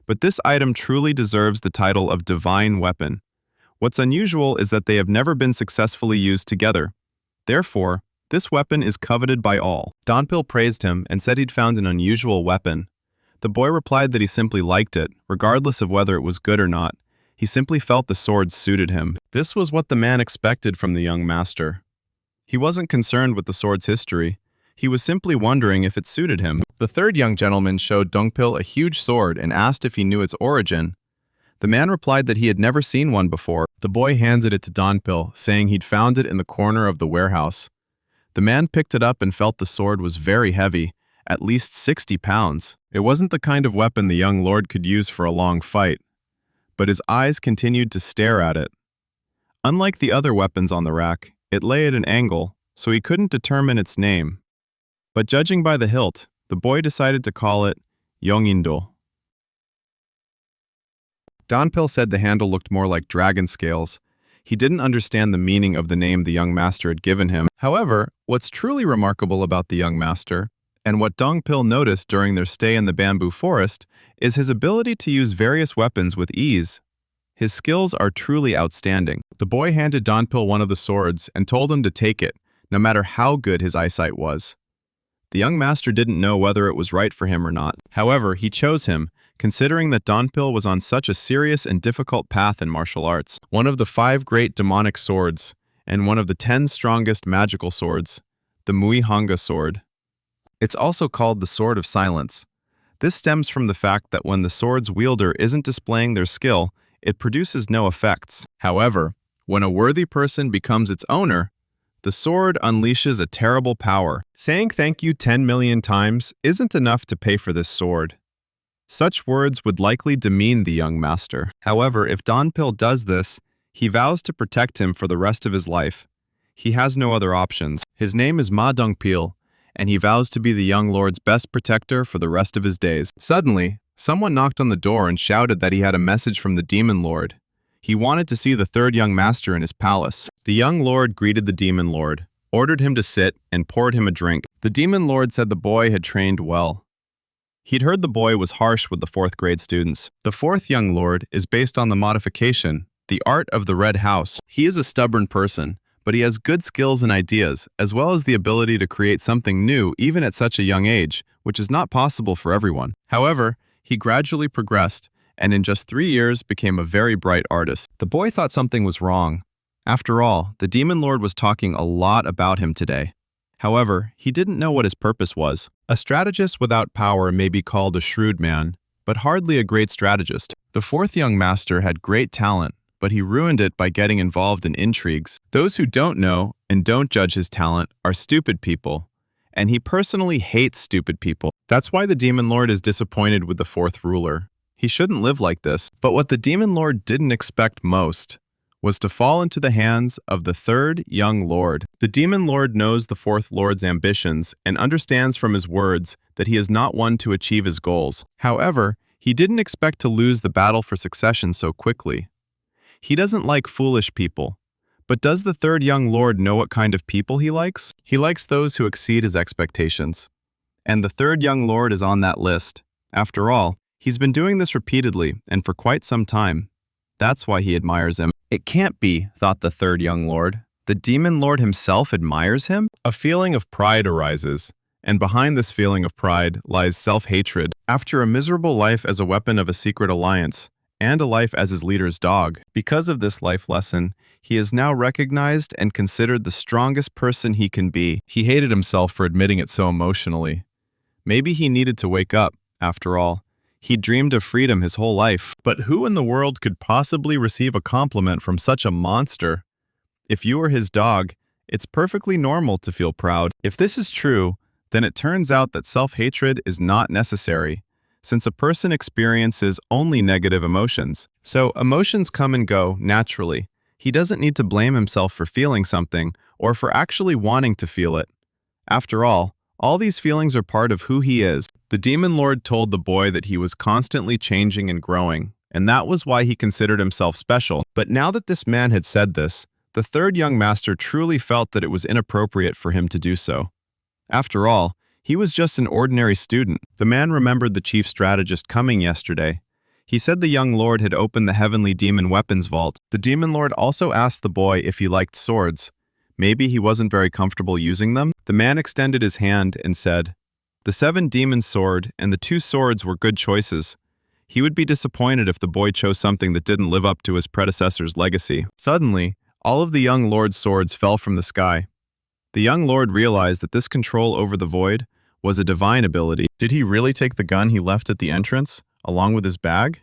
But this item truly deserves the title of divine weapon. What's unusual is that they have never been successfully used together. Therefore, this weapon is coveted by all. Donpil praised him and said he'd found an unusual weapon. The boy replied that he simply liked it, regardless of whether it was good or not. He simply felt the sword suited him. This was what the man expected from the young master. He wasn't concerned with the sword's history. He was simply wondering if it suited him. The third young gentleman showed Dongpil a huge sword and asked if he knew its origin. The man replied that he had never seen one before. The boy handed it to Dongpil, saying he'd found it in the corner of the warehouse. The man picked it up and felt the sword was very heavy, at least 60 pounds. It wasn't the kind of weapon the young lord could use for a long fight, but his eyes continued to stare at it. Unlike the other weapons on the rack, it lay at an angle, so he couldn't determine its name. But judging by the hilt, the boy decided to call it Yongindo. Dongpil said the handle looked more like dragon scales. He didn't understand the meaning of the name the young master had given him. However, what's truly remarkable about the young master, and what Dongpil noticed during their stay in the bamboo forest, is his ability to use various weapons with ease. His skills are truly outstanding. The boy handed Dongpil one of the swords and told him to take it, no matter how good his eyesight was. The young master didn't know whether it was right for him or not. However, he chose him, considering that Dongpil was on such a serious and difficult path in martial arts. One of the 5 great demonic swords, and one of the 10 strongest magical swords, the Muihanga sword. It's also called the Sword of Silence. This stems from the fact that when the sword's wielder isn't displaying their skill, it produces no effects. However, when a worthy person becomes its owner, the sword unleashes a terrible power. Saying thank you 10 million times isn't enough to pay for this sword. Such words would likely demean the young master. However, if Dongpil does this, he vows to protect him for the rest of his life. He has no other options. His name is Ma Dongpil, and he vows to be the young lord's best protector for the rest of his days. Suddenly, someone knocked on the door and shouted that he had a message from the demon lord. He wanted to see the third young master in his palace. The young lord greeted the demon lord, ordered him to sit, and poured him a drink. The demon lord said the boy had trained well. He'd heard the boy was harsh with the 4th grade students. The 4th young lord is based on the modification, the art of the Red House. He is a stubborn person, but he has good skills and ideas, as well as the ability to create something new even at such a young age, which is not possible for everyone. However, he gradually progressed, and in just 3 years became a very bright artist. The boy thought something was wrong. After all, the demon lord was talking a lot about him today. However, he didn't know what his purpose was. A strategist without power may be called a shrewd man, but hardly a great strategist. The 4th young master had great talent, but he ruined it by getting involved in intrigues. Those who don't know and don't judge his talent are stupid people, and he personally hates stupid people. That's why the demon lord is disappointed with the 4th ruler. He shouldn't live like this. But what the demon lord didn't expect most was to fall into the hands of the 3rd young lord. The demon lord knows the 4th lord's ambitions and understands from his words that he is not one to achieve his goals. However, he didn't expect to lose the battle for succession so quickly. He doesn't like foolish people. But does the 3rd young lord know what kind of people he likes? He likes those who exceed his expectations. And the 3rd young lord is on that list. After all, he's been doing this repeatedly and for quite some time. That's why he admires him. It can't be, thought the 3rd young lord. The demon lord himself admires him? A feeling of pride arises, and behind this feeling of pride lies self-hatred. After a miserable life as a weapon of a secret alliance, and a life as his leader's dog, because of this life lesson, he is now recognized and considered the strongest person he can be. He hated himself for admitting it so emotionally. Maybe he needed to wake up, after all. He dreamed of freedom his whole life. But who in the world could possibly receive a compliment from such a monster? If you were his dog, it's perfectly normal to feel proud. If this is true, then it turns out that self-hatred is not necessary, since a person experiences only negative emotions. So emotions come and go naturally. He doesn't need to blame himself for feeling something or for actually wanting to feel it. After all these feelings are part of who he is. The demon lord told the boy that he was constantly changing and growing, and that was why he considered himself special. But now that this man had said this, the 3rd young master truly felt that it was inappropriate for him to do so. After all, he was just an ordinary student. The man remembered the chief strategist coming yesterday. He said the young lord had opened the heavenly demon weapons vault. The demon lord also asked the boy if he liked swords. Maybe he wasn't very comfortable using them? The man extended his hand and said, "The 7 demon sword and the 2 swords were good choices. He would be disappointed if the boy chose something that didn't live up to his predecessor's legacy. Suddenly, all of the young lord's swords fell from the sky. The young lord realized that this control over the void was a divine ability. Did he really take the gun he left at the entrance, along with his bag?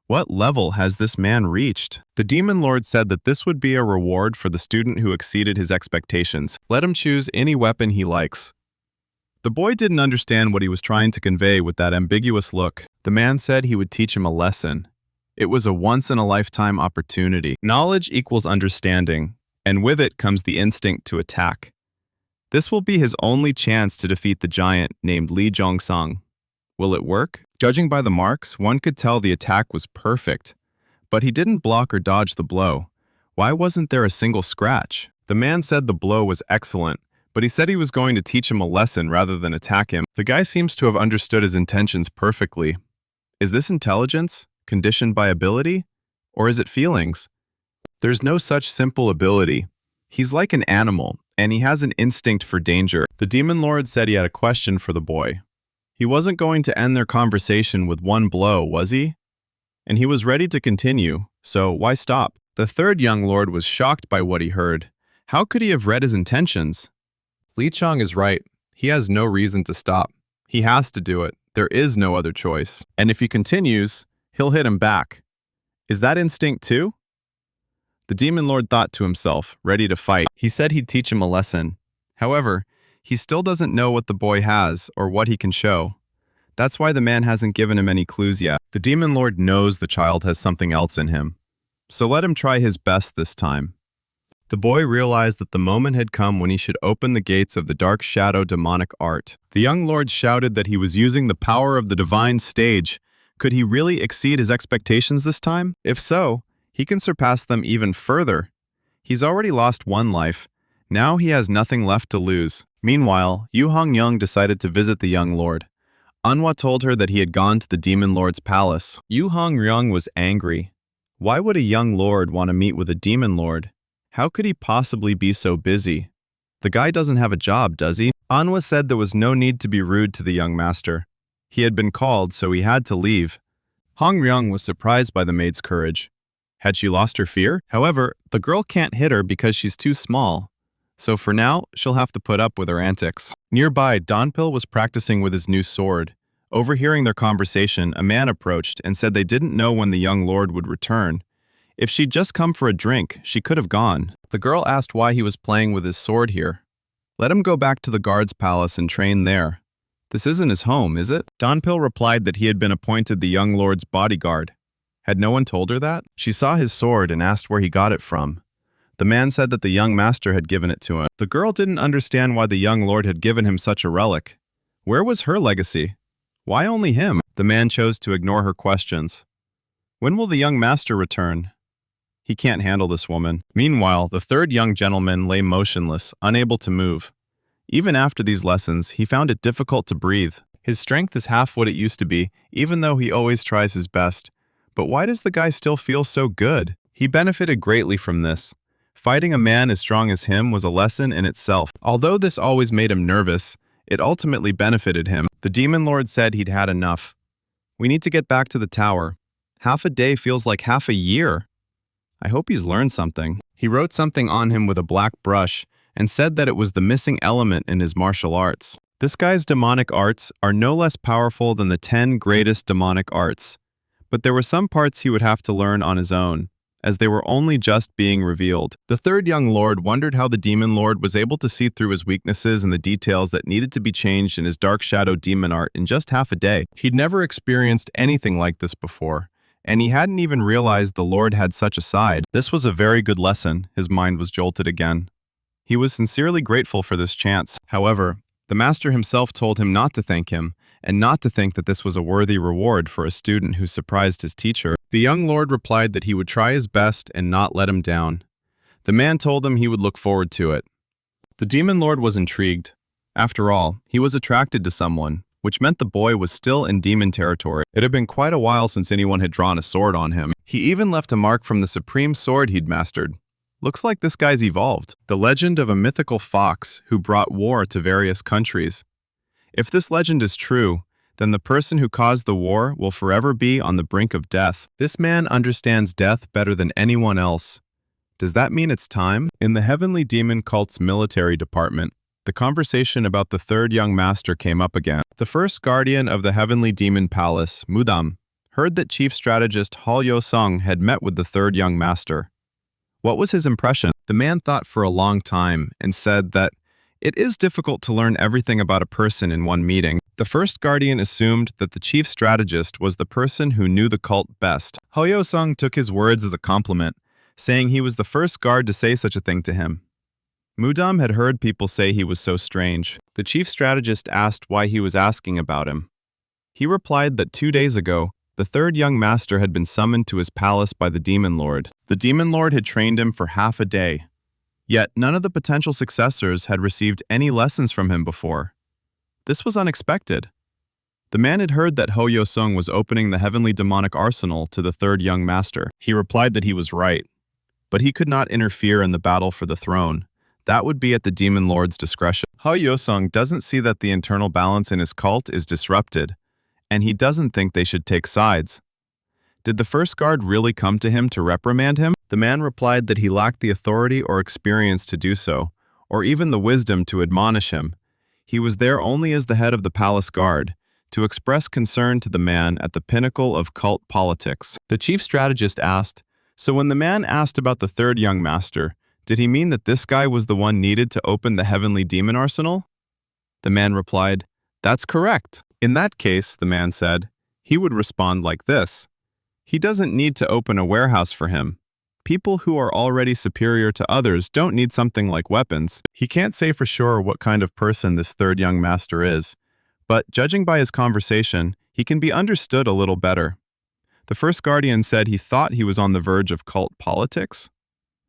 What level has this man reached? The demon lord said that this would be a reward for the student who exceeded his expectations. Let him choose any weapon he likes. The boy didn't understand what he was trying to convey with that ambiguous look. The man said he would teach him a lesson. It was a once-in-a-lifetime opportunity. Knowledge equals understanding, and with it comes the instinct to attack. This will be his only chance to defeat the giant named Li Zhongsang. Will it work? Judging by the marks, one could tell the attack was perfect. But he didn't block or dodge the blow. Why wasn't there a single scratch? The man said the blow was excellent, but he said he was going to teach him a lesson rather than attack him. The guy seems to have understood his intentions perfectly. Is this intelligence, conditioned by ability? Or is it feelings? There's no such simple ability. He's like an animal, and he has an instinct for danger. The demon lord said he had a question for the boy. He wasn't going to end their conversation with one blow, was he? And he was ready to continue, so why stop? The third young lord was shocked by what he heard. How could he have read his intentions? Li Chang is right. He has no reason to stop. He has to do it. There is no other choice. And if he continues, he'll hit him back. Is that instinct too? The demon lord thought to himself, ready to fight. He said he'd teach him a lesson. However, he still doesn't know what the boy has or what he can show. That's why the man hasn't given him any clues yet. The demon lord knows the child has something else in him. So let him try his best this time. The boy realized that the moment had come when he should open the gates of the dark shadow demonic art. The young lord shouted that he was using the power of the divine stage. Could he really exceed his expectations this time? If so, he can surpass them even further. He's already lost one life. Now he has nothing left to lose. Meanwhile, Yu Hongyoung decided to visit the young lord. Anhwa told her that he had gone to the demon lord's palace. Yu Hongyoung was angry. Why would a young lord want to meet with a demon lord? How could he possibly be so busy? The guy doesn't have a job, does he? Anhwa said there was no need to be rude to the young master. He had been called, so he had to leave. Hongryung was surprised by the maid's courage. Had she lost her fear? However, the girl can't hit her because she's too small. So for now, she'll have to put up with her antics. Nearby, Donpil was practicing with his new sword. Overhearing their conversation, a man approached and said they didn't know when the young lord would return. If she'd just come for a drink, she could have gone. The girl asked why he was playing with his sword here. Let him go back to the guard's palace and train there. This isn't his home, is it? Donpil replied that he had been appointed the young lord's bodyguard. Had no one told her that? She saw his sword and asked where he got it from. The man said that the young master had given it to him. The girl didn't understand why the young lord had given him such a relic. Where was her legacy? Why only him? The man chose to ignore her questions. When will the young master return? He can't handle this woman. Meanwhile, the third young gentleman lay motionless, unable to move. Even after these lessons, he found it difficult to breathe. His strength is half what it used to be, even though he always tries his best. But why does the guy still feel so good? He benefited greatly from this. Fighting a man as strong as him was a lesson in itself. Although this always made him nervous, it ultimately benefited him. The demon lord said he'd had enough. We need to get back to the tower. Half a day feels like half a year. I hope he's learned something. He wrote something on him with a black brush and said that it was the missing element in his martial arts. This guy's demonic arts are no less powerful than the 10 greatest demonic arts. But there were some parts he would have to learn on his own, as they were only just being revealed. The third young lord wondered how the demon lord was able to see through his weaknesses and the details that needed to be changed in his dark shadow demon art in just half a day. He'd never experienced anything like this before, and he hadn't even realized the lord had such a side. This was a very good lesson. His mind was jolted again. He was sincerely grateful for this chance. However, the master himself told him not to thank him, and not to think that this was a worthy reward for a student who surprised his teacher. The young lord replied that he would try his best and not let him down. The man told him he would look forward to it. The demon lord was intrigued. After all, he was attracted to someone, which meant the boy was still in demon territory. It had been quite a while since anyone had drawn a sword on him. He even left a mark from the supreme sword he'd mastered. Looks like this guy's evolved. The legend of a mythical fox who brought war to various countries. If this legend is true, then the person who caused the war will forever be on the brink of death. This man understands death better than anyone else. Does that mean it's time? In the Heavenly Demon Cult's military department, the conversation about the third young master came up again. The first guardian of the Heavenly Demon Palace, Mudam, heard that Chief Strategist Hall Yo-sung had met with the third young master. What was his impression? The man thought for a long time and said that it is difficult to learn everything about a person in one meeting. The first guardian assumed that the chief strategist was the person who knew the cult best. Hall Yo-sung took his words as a compliment, saying he was the first guard to say such a thing to him. Mudam had heard people say he was so strange. The chief strategist asked why he was asking about him. He replied that 2 days ago, the third young master had been summoned to his palace by the Demon Lord. The Demon Lord had trained him for half a day. Yet none of the potential successors had received any lessons from him before. This was unexpected. The man had heard that Ho Yo-sung was opening the heavenly demonic arsenal to the third young master. He replied that he was right, but he could not interfere in the battle for the throne. That would be at the Demon Lord's discretion. Ho Yo-sung doesn't see that the internal balance in his cult is disrupted, and he doesn't think they should take sides. Did the first guard really come to him to reprimand him? The man replied that he lacked the authority or experience to do so, or even the wisdom to admonish him. He was there only as the head of the palace guard, to express concern to the man at the pinnacle of cult politics. The chief strategist asked, so when the man asked about the third young master, did he mean that this guy was the one needed to open the heavenly demon arsenal? The man replied, that's correct. In that case, the man said, he would respond like this. He doesn't need to open a warehouse for him. People who are already superior to others don't need something like weapons. He can't say for sure what kind of person this third young master is, but judging by his conversation, he can be understood a little better. The first guardian said he thought he was on the verge of cult politics.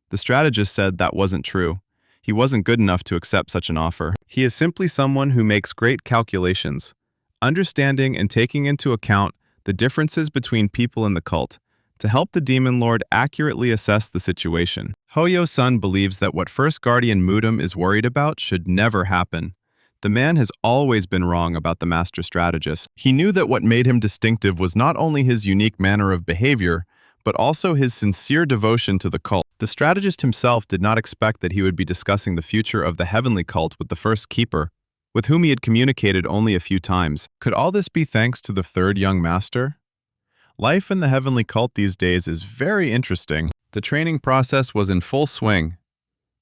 The strategist said that wasn't true. He wasn't good enough to accept such an offer. He is simply someone who makes great calculations, understanding and taking into account the differences between people in the cult, to help the Demon Lord accurately assess the situation. Ho Yo-sun believes that what First Guardian Mudam is worried about should never happen. The man has always been wrong about the Master Strategist. He knew that what made him distinctive was not only his unique manner of behavior, but also his sincere devotion to the cult. The strategist himself did not expect that he would be discussing the future of the heavenly cult with the first keeper, with whom he had communicated only a few times. Could all this be thanks to the third young master? Life in the heavenly cult these days is very interesting. The training process was in full swing.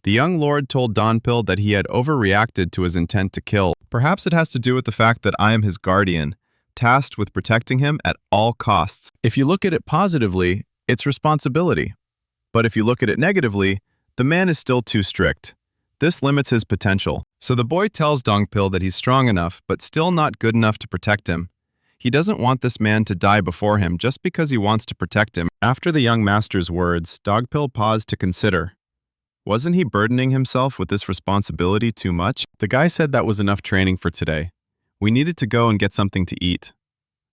The young lord told Donpil that he had overreacted to his intent to kill. Perhaps it has to do with the fact that I am his guardian, tasked with protecting him at all costs. If you look at it positively, it's responsibility. But if you look at it negatively, the man is still too strict. This limits his potential. So the boy tells Dongpil that he's strong enough, but still not good enough to protect him. He doesn't want this man to die before him just because he wants to protect him. After the young master's words, Dogpil paused to consider. Wasn't he burdening himself with this responsibility too much? The guy said that was enough training for today. We needed to go and get something to eat.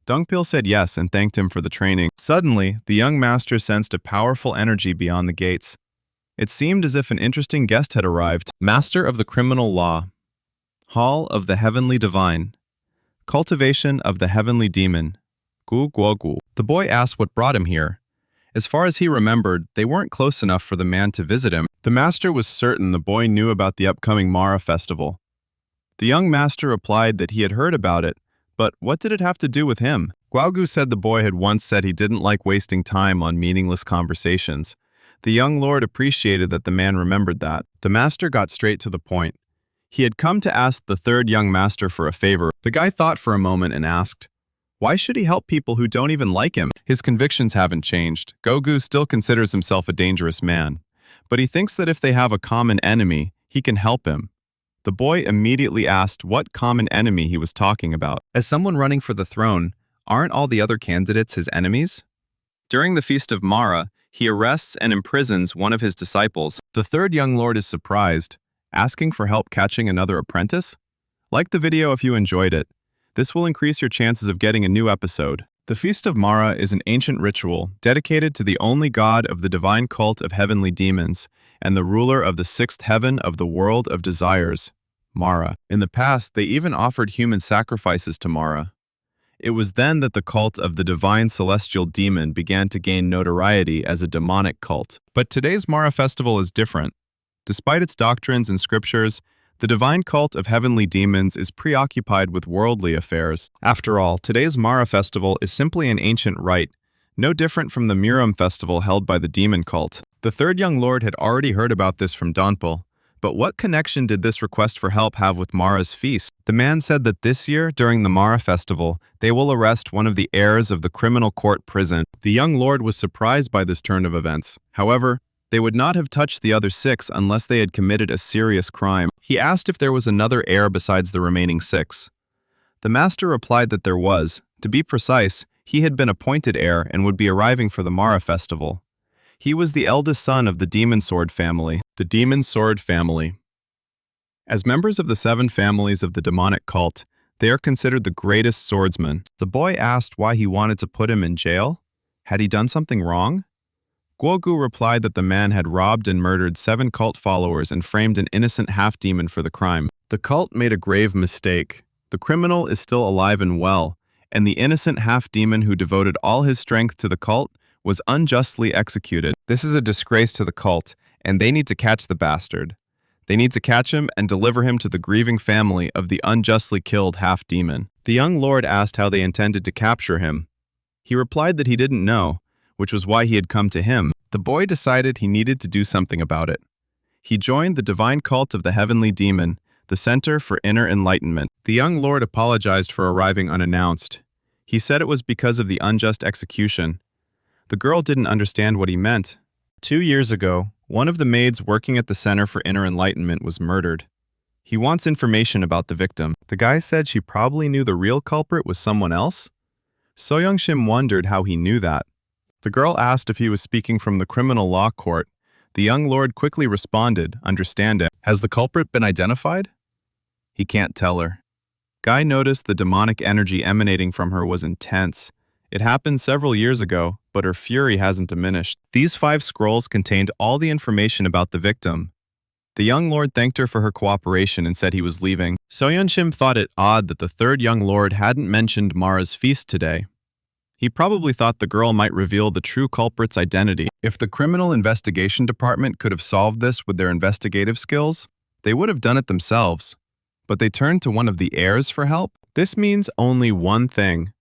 Dongpil said yes and thanked him for the training. Suddenly, the young master sensed a powerful energy beyond the gates. It seemed as if an interesting guest had arrived. Master of the Criminal Law, Hall of the Heavenly Divine, Cultivation of the Heavenly Demon, Gu Guo Gu. The boy asked what brought him here. As far as he remembered, they weren't close enough for the man to visit him. The master was certain the boy knew about the upcoming Mara festival. The young master replied that he had heard about it, but what did it have to do with him? Guogu said the boy had once said he didn't like wasting time on meaningless conversations. The young lord appreciated that the man remembered that. The master got straight to the point. He had come to ask the third young master for a favor. The guy thought for a moment and asked, why should he help people who don't even like him? His convictions haven't changed. Gogu still considers himself a dangerous man, but he thinks that if they have a common enemy, he can help him. The boy immediately asked what common enemy he was talking about. As someone running for the throne, aren't all the other candidates his enemies? During the Feast of Mara, he arrests and imprisons one of his disciples. The third young lord is surprised, asking for help catching another apprentice? Like the video if you enjoyed it. This will increase your chances of getting a new episode. The Feast of Mara is an ancient ritual dedicated to the only god of the divine cult of heavenly demons and the ruler of the sixth heaven of the world of desires, Mara. In the past, they even offered human sacrifices to Mara. It was then that the cult of the divine celestial demon began to gain notoriety as a demonic cult. But today's Mara festival is different. Despite its doctrines and scriptures, the divine cult of heavenly demons is preoccupied with worldly affairs. After all, today's Mara festival is simply an ancient rite, no different from the Miram festival held by the demon cult. The third young lord had already heard about this from Donpil, but what connection did this request for help have with Mara's feast? The man said that this year, during the Mara festival, they will arrest one of the heirs of the criminal court prison. The young lord was surprised by this turn of events. However, they would not have touched the other 6 unless they had committed a serious crime. He asked if there was another heir besides the remaining 6. The master replied that there was. To be precise, he had been appointed heir and would be arriving for the Mara festival. He was the eldest son of the Demon Sword family. The Demon Sword family. As members of the 7 families of the demonic cult, they are considered the greatest swordsmen. The boy asked why he wanted to put him in jail. Had he done something wrong? Guogu replied that the man had robbed and murdered 7 cult followers and framed an innocent half-demon for the crime. The cult made a grave mistake. The criminal is still alive and well, and the innocent half-demon who devoted all his strength to the cult was unjustly executed. This is a disgrace to the cult, and they need to catch the bastard. They need to catch him and deliver him to the grieving family of the unjustly killed half-demon. The young lord asked how they intended to capture him. He replied that he didn't know, which was why he had come to him. The boy decided he needed to do something about it. He joined the divine cult of the heavenly demon, the Center for Inner Enlightenment. The young lord apologized for arriving unannounced. He said it was because of the unjust execution. The girl didn't understand what he meant. 2 years ago, one of the maids working at the Center for Inner Enlightenment was murdered. He wants information about the victim. The guy said she probably knew the real culprit was someone else. So Young-shim wondered how he knew that. The girl asked if he was speaking from the criminal law court. The young lord quickly responded, understanding. Has the culprit been identified? He can't tell her. Guy noticed the demonic energy emanating from her was intense. It happened several years ago, but her fury hasn't diminished. These 5 scrolls contained all the information about the victim. The young lord thanked her for her cooperation and said he was leaving. Soyeon-shim thought it odd that the third young lord hadn't mentioned Mara's feast today. He probably thought the girl might reveal the true culprit's identity. If the Criminal Investigation Department could have solved this with their investigative skills, they would have done it themselves. But they turned to one of the heirs for help? This means only one thing.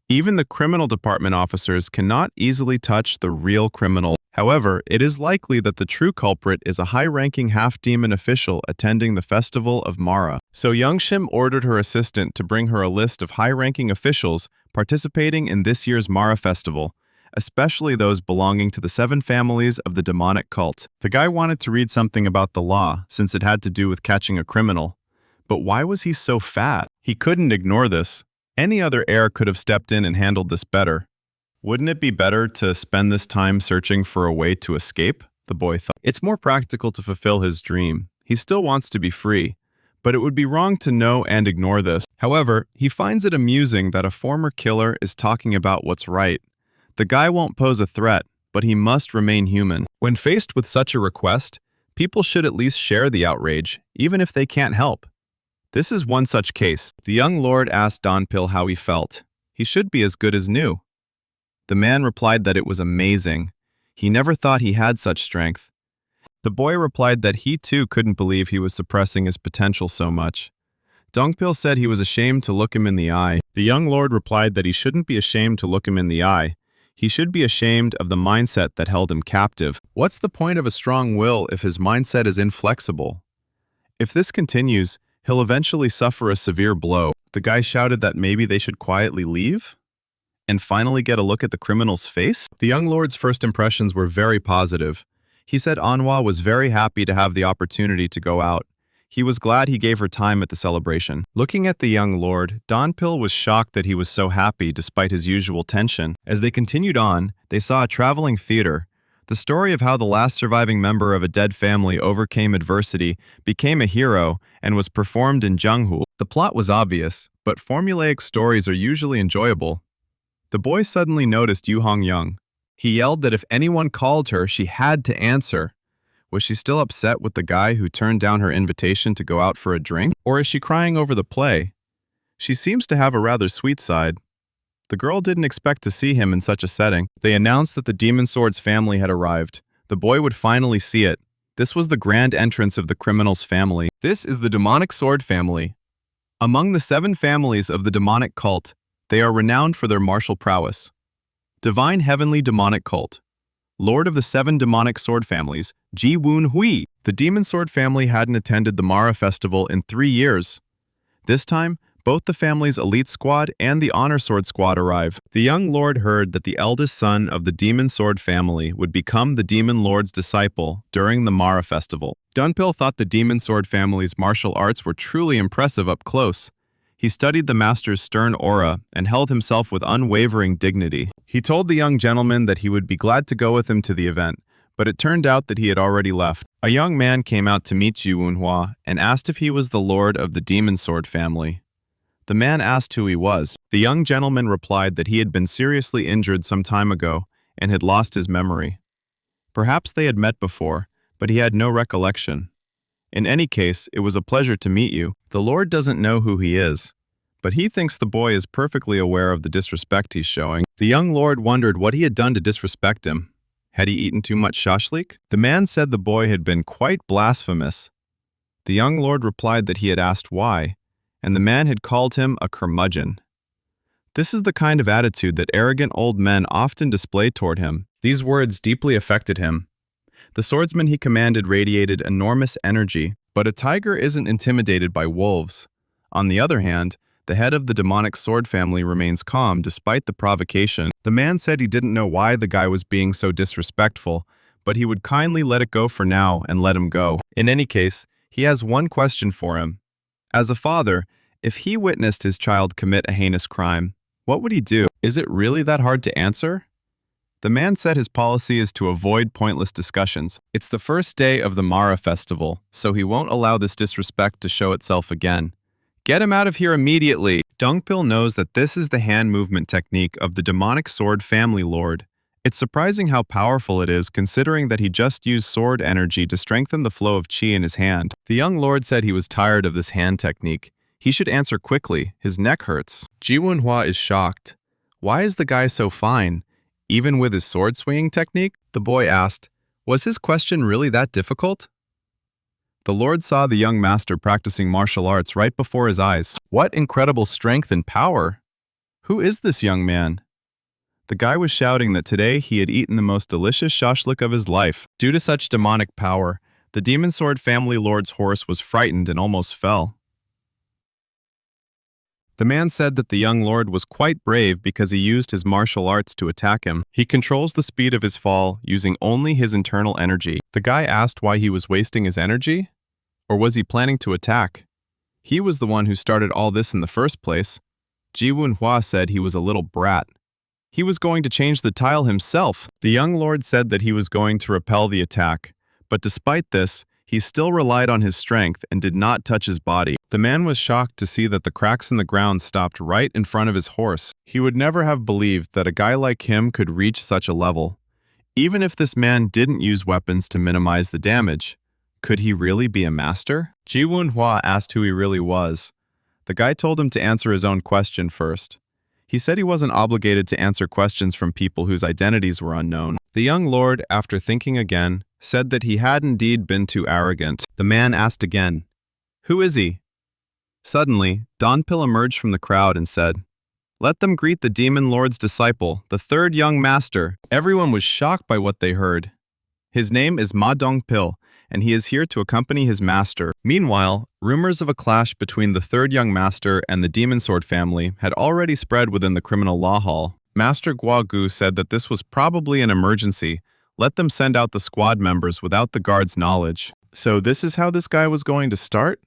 Even the criminal department officers cannot easily touch the real criminal. However, it is likely that the true culprit is a high-ranking half-demon official attending the Festival of Mara. So Young-shim ordered her assistant to bring her a list of high-ranking officials participating in this year's Mara festival, especially those belonging to the 7 families of the demonic cult. The guy wanted to read something about the law, since it had to do with catching a criminal. But why was he so fat? He couldn't ignore this. Any other heir could have stepped in and handled this better. Wouldn't it be better to spend this time searching for a way to escape? The boy thought. It's more practical to fulfill his dream. He still wants to be free, but it would be wrong to know and ignore this. However, he finds it amusing that a former killer is talking about what's right. The guy won't pose a threat, but he must remain human. When faced with such a request, people should at least share the outrage, even if they can't help. This is one such case. The young lord asked Donpil how he felt. He should be as good as new. The man replied that it was amazing. He never thought he had such strength. The boy replied that he too couldn't believe he was suppressing his potential so much. Dongpil said he was ashamed to look him in the eye. The young lord replied that he shouldn't be ashamed to look him in the eye. He should be ashamed of the mindset that held him captive. What's the point of a strong will if his mindset is inflexible? If this continues, he'll eventually suffer a severe blow. The guy shouted that maybe they should quietly leave and finally get a look at the criminal's face. The young lord's first impressions were very positive. He said Anhwa was very happy to have the opportunity to go out. He was glad he gave her time at the celebration. Looking at the young lord, Donpil was shocked that he was so happy despite his usual tension. As they continued on, they saw a traveling theater. The story of how the last surviving member of a dead family overcame adversity, became a hero, and was performed in Jungho. The plot was obvious, but formulaic stories are usually enjoyable. The boy suddenly noticed Yu Hong-young. He yelled that if anyone called her, she had to answer. Was she still upset with the guy who turned down her invitation to go out for a drink? Or is she crying over the play? She seems to have a rather sweet side. The girl didn't expect to see him in such a setting. They announced that the Demon Sword's family had arrived. The boy would finally see it. This was the grand entrance of the criminal's family. This is the demonic sword family. Among the 7 families of the demonic cult, they are renowned for their martial prowess. Divine Heavenly Demonic Cult. Lord of the 7 demonic sword families, Ji Woon Hui. The Demon Sword family hadn't attended the Mara festival in 3 years. This time, both the family's elite squad and the honor sword squad arrive. The young lord heard that the eldest son of the Demon Sword family would become the Demon Lord's disciple during the Mara festival. Dunpil thought the Demon Sword family's martial arts were truly impressive up close. He studied the master's stern aura and held himself with unwavering dignity. He told the young gentleman that he would be glad to go with him to the event, but it turned out that he had already left. A young man came out to meet Ji Woonhua and asked if he was the lord of the Demon Sword family. The man asked who he was. The young gentleman replied that he had been seriously injured some time ago and had lost his memory. Perhaps they had met before, but he had no recollection. In any case, it was a pleasure to meet you. The Lord doesn't know who he is, but he thinks the boy is perfectly aware of the disrespect he's showing. The young lord wondered what he had done to disrespect him. Had he eaten too much shashlik? The man said the boy had been quite blasphemous. The young lord replied that he had asked why, and the man had called him a curmudgeon. This is the kind of attitude that arrogant old men often display toward him. These words deeply affected him. The swordsman he commanded radiated enormous energy, but a tiger isn't intimidated by wolves. On the other hand, the head of the demonic sword family remains calm despite the provocation. The man said he didn't know why the guy was being so disrespectful, but he would kindly let it go for now and let him go. In any case, he has one question for him. As a father, if he witnessed his child commit a heinous crime, what would he do? Is it really that hard to answer? The man said his policy is to avoid pointless discussions. It's the first day of the Mara festival, so he won't allow this disrespect to show itself again. Get him out of here immediately! Dongpil knows that this is the hand movement technique of the demonic sword family lord. It's surprising how powerful it is considering that he just used sword energy to strengthen the flow of chi in his hand. The young lord said he was tired of this hand technique. He should answer quickly. His neck hurts. Ji Woonhua is shocked. Why is the guy so fine? Even with his sword swinging technique? The boy asked. Was his question really that difficult? The lord saw the young master practicing martial arts right before his eyes. What incredible strength and power! Who is this young man? The guy was shouting that today he had eaten the most delicious shashlik of his life. Due to such demonic power, the Demon Sword family lord's horse was frightened and almost fell. The man said that the young lord was quite brave because he used his martial arts to attack him. He controls the speed of his fall using only his internal energy. The guy asked why he was wasting his energy? Or was he planning to attack? He was the one who started all this in the first place. Ji Woonhua said he was a little brat. He was going to change the tile himself. The young lord said that he was going to repel the attack, but despite this, he still relied on his strength and did not touch his body. The man was shocked to see that the cracks in the ground stopped right in front of his horse. He would never have believed that a guy like him could reach such a level. Even if this man didn't use weapons to minimize the damage, could he really be a master? Ji Woonhua asked who he really was. The guy told him to answer his own question first. He said he wasn't obligated to answer questions from people whose identities were unknown. The young lord, after thinking again, said that he had indeed been too arrogant. The man asked again, "Who is he?" Suddenly, Donpil emerged from the crowd and said, "Let them greet the Demon Lord's disciple, the third young master." Everyone was shocked by what they heard. His name is Ma Dongpil, and he is here to accompany his master. Meanwhile, rumors of a clash between the third young master and the Demon Sword family had already spread within the criminal law hall. Master Guagu said that this was probably an emergency. Let them send out the squad members without the guard's knowledge. So this is how this guy was going to start?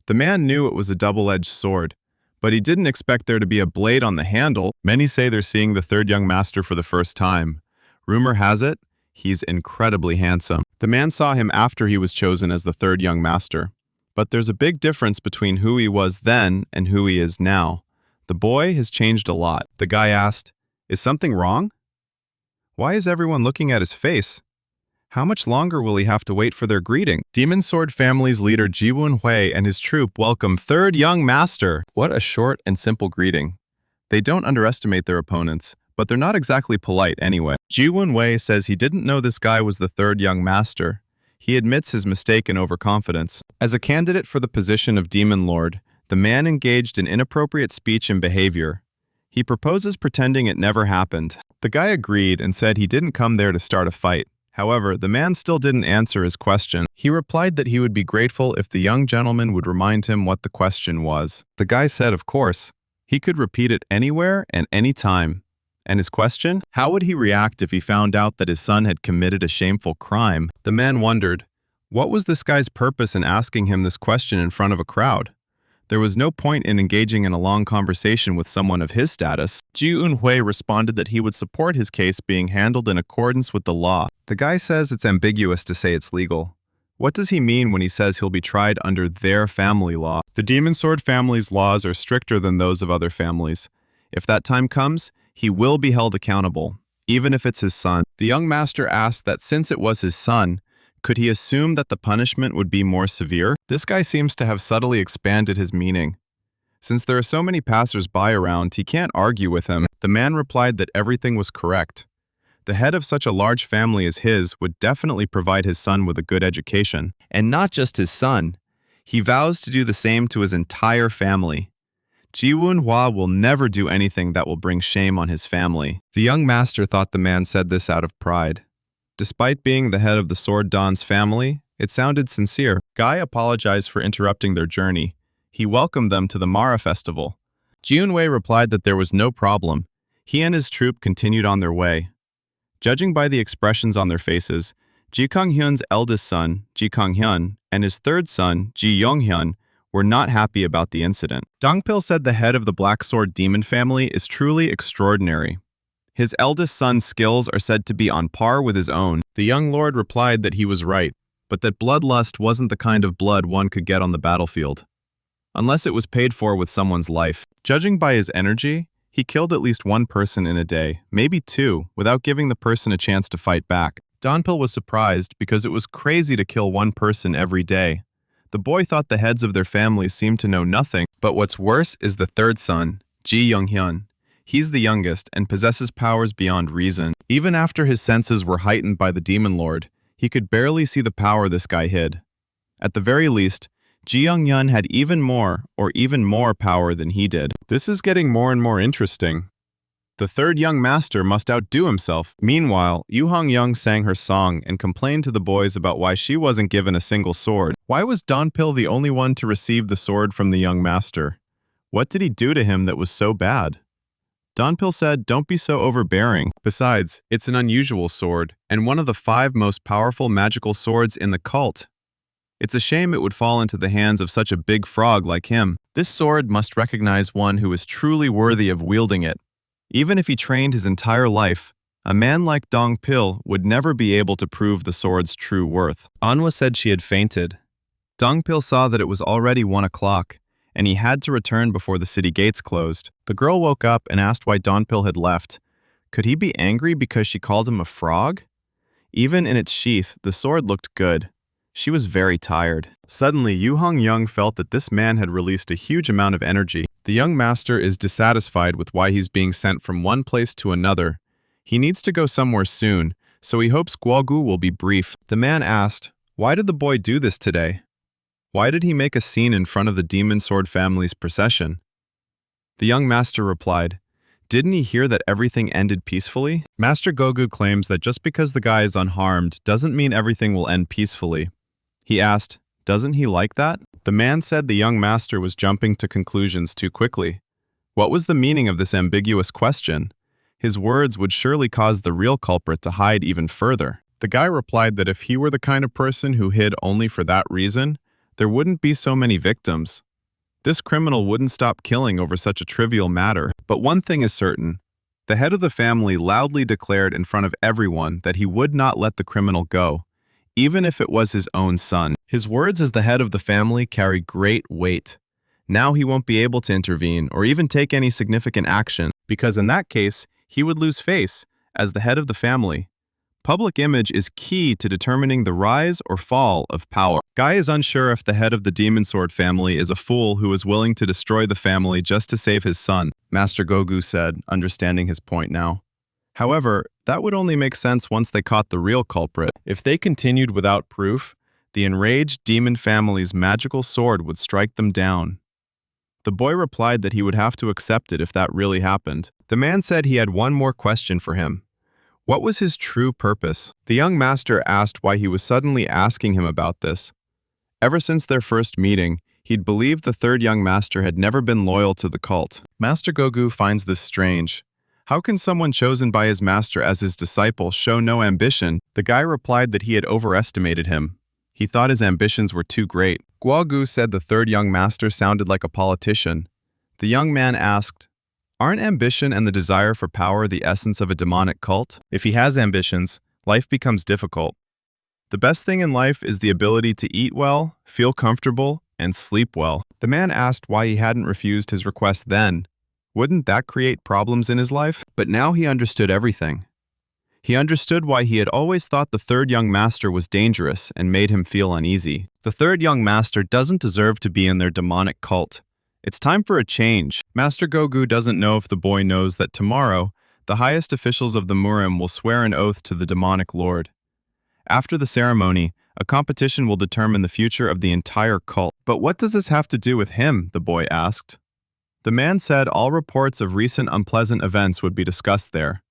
The man knew it was a double-edged sword, but he didn't expect there to be a blade on the handle. Many say they're seeing the third young master for the first time. Rumor has it, he's incredibly handsome. The man saw him after he was chosen as the third young master. But there's a big difference between who he was then and who he is now. The boy has changed a lot. The guy asked, "Is something wrong? Why is everyone looking at his face? How much longer will he have to wait for their greeting?" Demon Sword family's leader Ji Woonhui and his troop welcome third young master. What a short and simple greeting. They don't underestimate their opponents, but they're not exactly polite anyway. Ji Wei says he didn't know this guy was the third young master. He admits his mistake and overconfidence. As a candidate for the position of Demon Lord, the man engaged in inappropriate speech and behavior. He proposes pretending it never happened. The guy agreed and said he didn't come there to start a fight. However, the man still didn't answer his question. He replied that he would be grateful if the young gentleman would remind him what the question was. The guy said, of course. He could repeat it anywhere and any time. And his question? How would he react if he found out that his son had committed a shameful crime? The man wondered, what was this guy's purpose in asking him this question in front of a crowd? There was no point in engaging in a long conversation with someone of his status. Ji Wei responded that he would support his case being handled in accordance with the law. The guy says it's ambiguous to say it's legal. What does he mean when he says he'll be tried under their family law? The Demon Sword family's laws are stricter than those of other families. If that time comes, he will be held accountable, even if it's his son. The young master asked that since it was his son, could he assume that the punishment would be more severe? This guy seems to have subtly expanded his meaning. Since there are so many passers-by around, he can't argue with him. The man replied that everything was correct. The head of such a large family as his would definitely provide his son with a good education. And not just his son. He vows to do the same to his entire family. Ji Wei will never do anything that will bring shame on his family. The young master thought the man said this out of pride. Despite being the head of the Sword Don's family, it sounded sincere. Guy apologized for interrupting their journey. He welcomed them to the Mara festival. Ji Wei replied that there was no problem. He and his troop continued on their way. Judging by the expressions on their faces, Ji Kong-hyun's eldest son, Ji Kong-hyun, and his third son, Ji Yong-hyun, were not happy about the incident. Dongpil said the head of the Black Sword Demon family is truly extraordinary. His eldest son's skills are said to be on par with his own. The young lord replied that he was right, but that bloodlust wasn't the kind of blood one could get on the battlefield, unless it was paid for with someone's life. Judging by his energy, he killed at least one person in a day, maybe two, without giving the person a chance to fight back. Donpil was surprised because it was crazy to kill one person every day. The boy thought the heads of their families seemed to know nothing, but what's worse is the third son, Ji Yong-hyun. He's the youngest and possesses powers beyond reason. Even after his senses were heightened by the Demon Lord, he could barely see the power this guy hid. At the very least, Ji Yong-hyun had even more power than he did. This is getting more and more interesting. The third young master must outdo himself. Meanwhile, Yu Hong-young sang her song and complained to the boys about why she wasn't given a single sword. Why was Donpil the only one to receive the sword from the young master? What did he do to him that was so bad? Donpil said, don't be so overbearing. Besides, it's an unusual sword, and one of the 5 most powerful magical swords in the cult. It's a shame it would fall into the hands of such a big frog like him. This sword must recognize one who is truly worthy of wielding it. Even if he trained his entire life, a man like Dongpil would never be able to prove the sword's true worth. Anhwa said she had fainted. Dongpil saw that it was already 1 o'clock, and he had to return before the city gates closed. The girl woke up and asked why Donpil had left. Could he be angry because she called him a frog? Even in its sheath, the sword looked good. She was very tired. Suddenly, Yu Hong-young felt that this man had released a huge amount of energy. The young master is dissatisfied with why he's being sent from one place to another. He needs to go somewhere soon, so he hopes Guogu will be brief. The man asked, why did the boy do this today? Why did he make a scene in front of the Demon Sword family's procession? The young master replied, didn't he hear that everything ended peacefully? Master Gogu claims that just because the guy is unharmed doesn't mean everything will end peacefully. He asked, doesn't he like that? The man said the young master was jumping to conclusions too quickly. What was the meaning of this ambiguous question? His words would surely cause the real culprit to hide even further. The guy replied that if he were the kind of person who hid only for that reason, there wouldn't be so many victims. This criminal wouldn't stop killing over such a trivial matter. But one thing is certain. The head of the family loudly declared in front of everyone that he would not let the criminal go, even if it was his own son. His words as the head of the family carry great weight. Now he won't be able to intervene or even take any significant action, because in that case, he would lose face as the head of the family. Public image is key to determining the rise or fall of power. Guy is unsure if the head of the Demon Sword family is a fool who is willing to destroy the family just to save his son. Master Gogu said, understanding his point now. However, that would only make sense once they caught the real culprit. If they continued without proof, the enraged demon family's magical sword would strike them down. The boy replied that he would have to accept it if that really happened. The man said he had one more question for him. What was his true purpose? The young master asked why he was suddenly asking him about this. Ever since their first meeting, he'd believed the third young master had never been loyal to the cult. Master Gogu finds this strange. How can someone chosen by his master as his disciple show no ambition? The guy replied that he had overestimated him. He thought his ambitions were too great. Guogu said the third young master sounded like a politician. The young man asked, "Aren't ambition and the desire for power the essence of a demonic cult? If he has ambitions, life becomes difficult. The best thing in life is the ability to eat well, feel comfortable, and sleep well." The man asked why he hadn't refused his request then. Wouldn't that create problems in his life? But now he understood everything. He understood why he had always thought the third young master was dangerous and made him feel uneasy. The third young master doesn't deserve to be in their demonic cult. It's time for a change. Master Gogu doesn't know if the boy knows that tomorrow, the highest officials of the Murim will swear an oath to the demonic lord. After the ceremony, a competition will determine the future of the entire cult. But what does this have to do with him? The boy asked. The man said all reports of recent unpleasant events would be discussed there.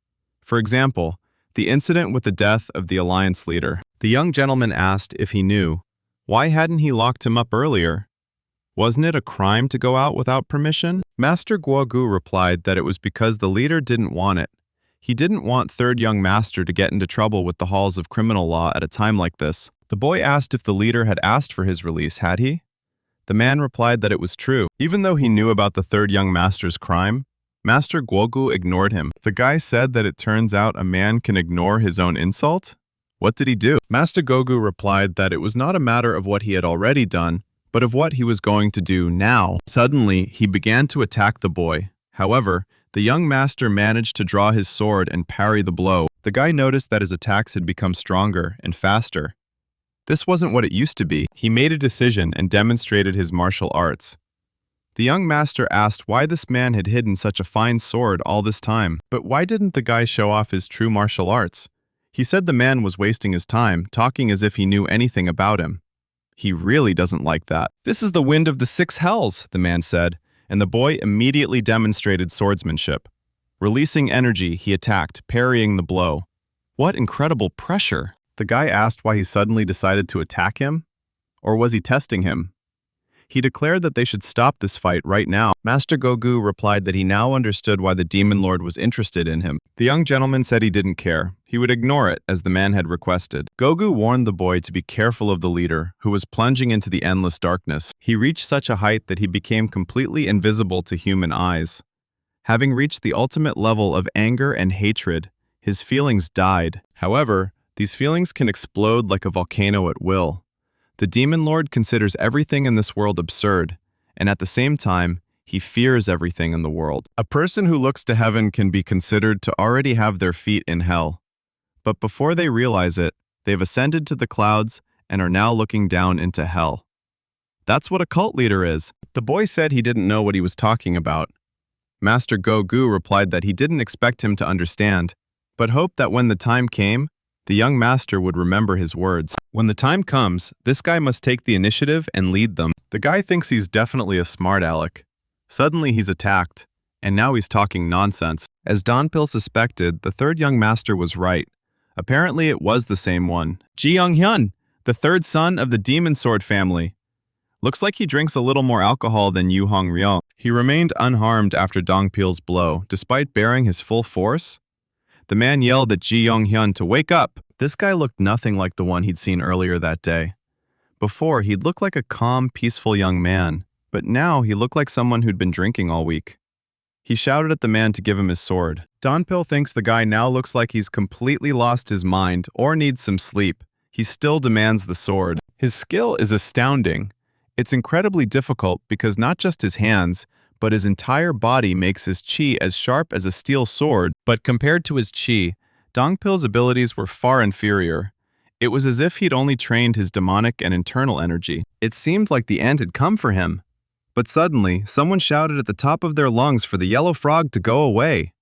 For example, the incident with the death of the alliance leader. The young gentleman asked if he knew. Why hadn't he locked him up earlier? Wasn't it a crime to go out without permission? Master Guogu replied that it was because the leader didn't want it. He didn't want third young master to get into trouble with the halls of criminal law at a time like this. The boy asked if the leader had asked for his release, had he? The man replied that it was true. Even though he knew about the third young master's crime, Master Guogu ignored him. The guy said that it turns out a man can ignore his own insult? What did he do? Master Gogu replied that it was not a matter of what he had already done, but of what he was going to do now. Suddenly, he began to attack the boy. However, the young master managed to draw his sword and parry the blow. The guy noticed that his attacks had become stronger and faster. This wasn't what it used to be. He made a decision and demonstrated his martial arts. The young master asked why this man had hidden such a fine sword all this time. But why didn't the guy show off his true martial arts? He said the man was wasting his time, talking as if he knew anything about him. He really doesn't like that. "This is the wind of the six hells," the man said, and the boy immediately demonstrated swordsmanship. Releasing energy, he attacked, parrying the blow. What incredible pressure! The guy asked why he suddenly decided to attack him? Or was he testing him? He declared that they should stop this fight right now. Master Gogu replied that he now understood why the demon lord was interested in him. The young gentleman said he didn't care. He would ignore it, as the man had requested. Gogu warned the boy to be careful of the leader, who was plunging into the endless darkness. He reached such a height that he became completely invisible to human eyes. Having reached the ultimate level of anger and hatred, his feelings died. However, these feelings can explode like a volcano at will. The demon lord considers everything in this world absurd, and at the same time, he fears everything in the world. A person who looks to heaven can be considered to already have their feet in hell. But before they realize it, they've ascended to the clouds and are now looking down into hell. That's what a cult leader is. The boy said he didn't know what he was talking about. Master Gogu replied that he didn't expect him to understand, but hoped that when the time came, the young master would remember his words. When the time comes, this guy must take the initiative and lead them. The guy thinks he's definitely a smart aleck. Suddenly he's attacked, and now he's talking nonsense. As Donpil suspected, the third young master was right. Apparently it was the same one. Ji Young-hyun, the third son of the Demon Sword family. Looks like he drinks a little more alcohol than Yu Hong-ryong. He remained unharmed after Dongpil's blow, despite bearing his full force. The man yelled at Ji Young-hyun to wake up. This guy looked nothing like the one he'd seen earlier that day. Before, he'd looked like a calm, peaceful young man, but now he looked like someone who'd been drinking all week. He shouted at the man to give him his sword. Donpil thinks the guy now looks like he's completely lost his mind or needs some sleep. He still demands the sword. His skill is astounding. It's incredibly difficult because not just his hands, but his entire body makes his chi as sharp as a steel sword. But compared to his chi, Dongpil's abilities were far inferior. It was as if he'd only trained his demonic and internal energy. It seemed like the end had come for him. But suddenly, someone shouted at the top of their lungs for the yellow frog to go away.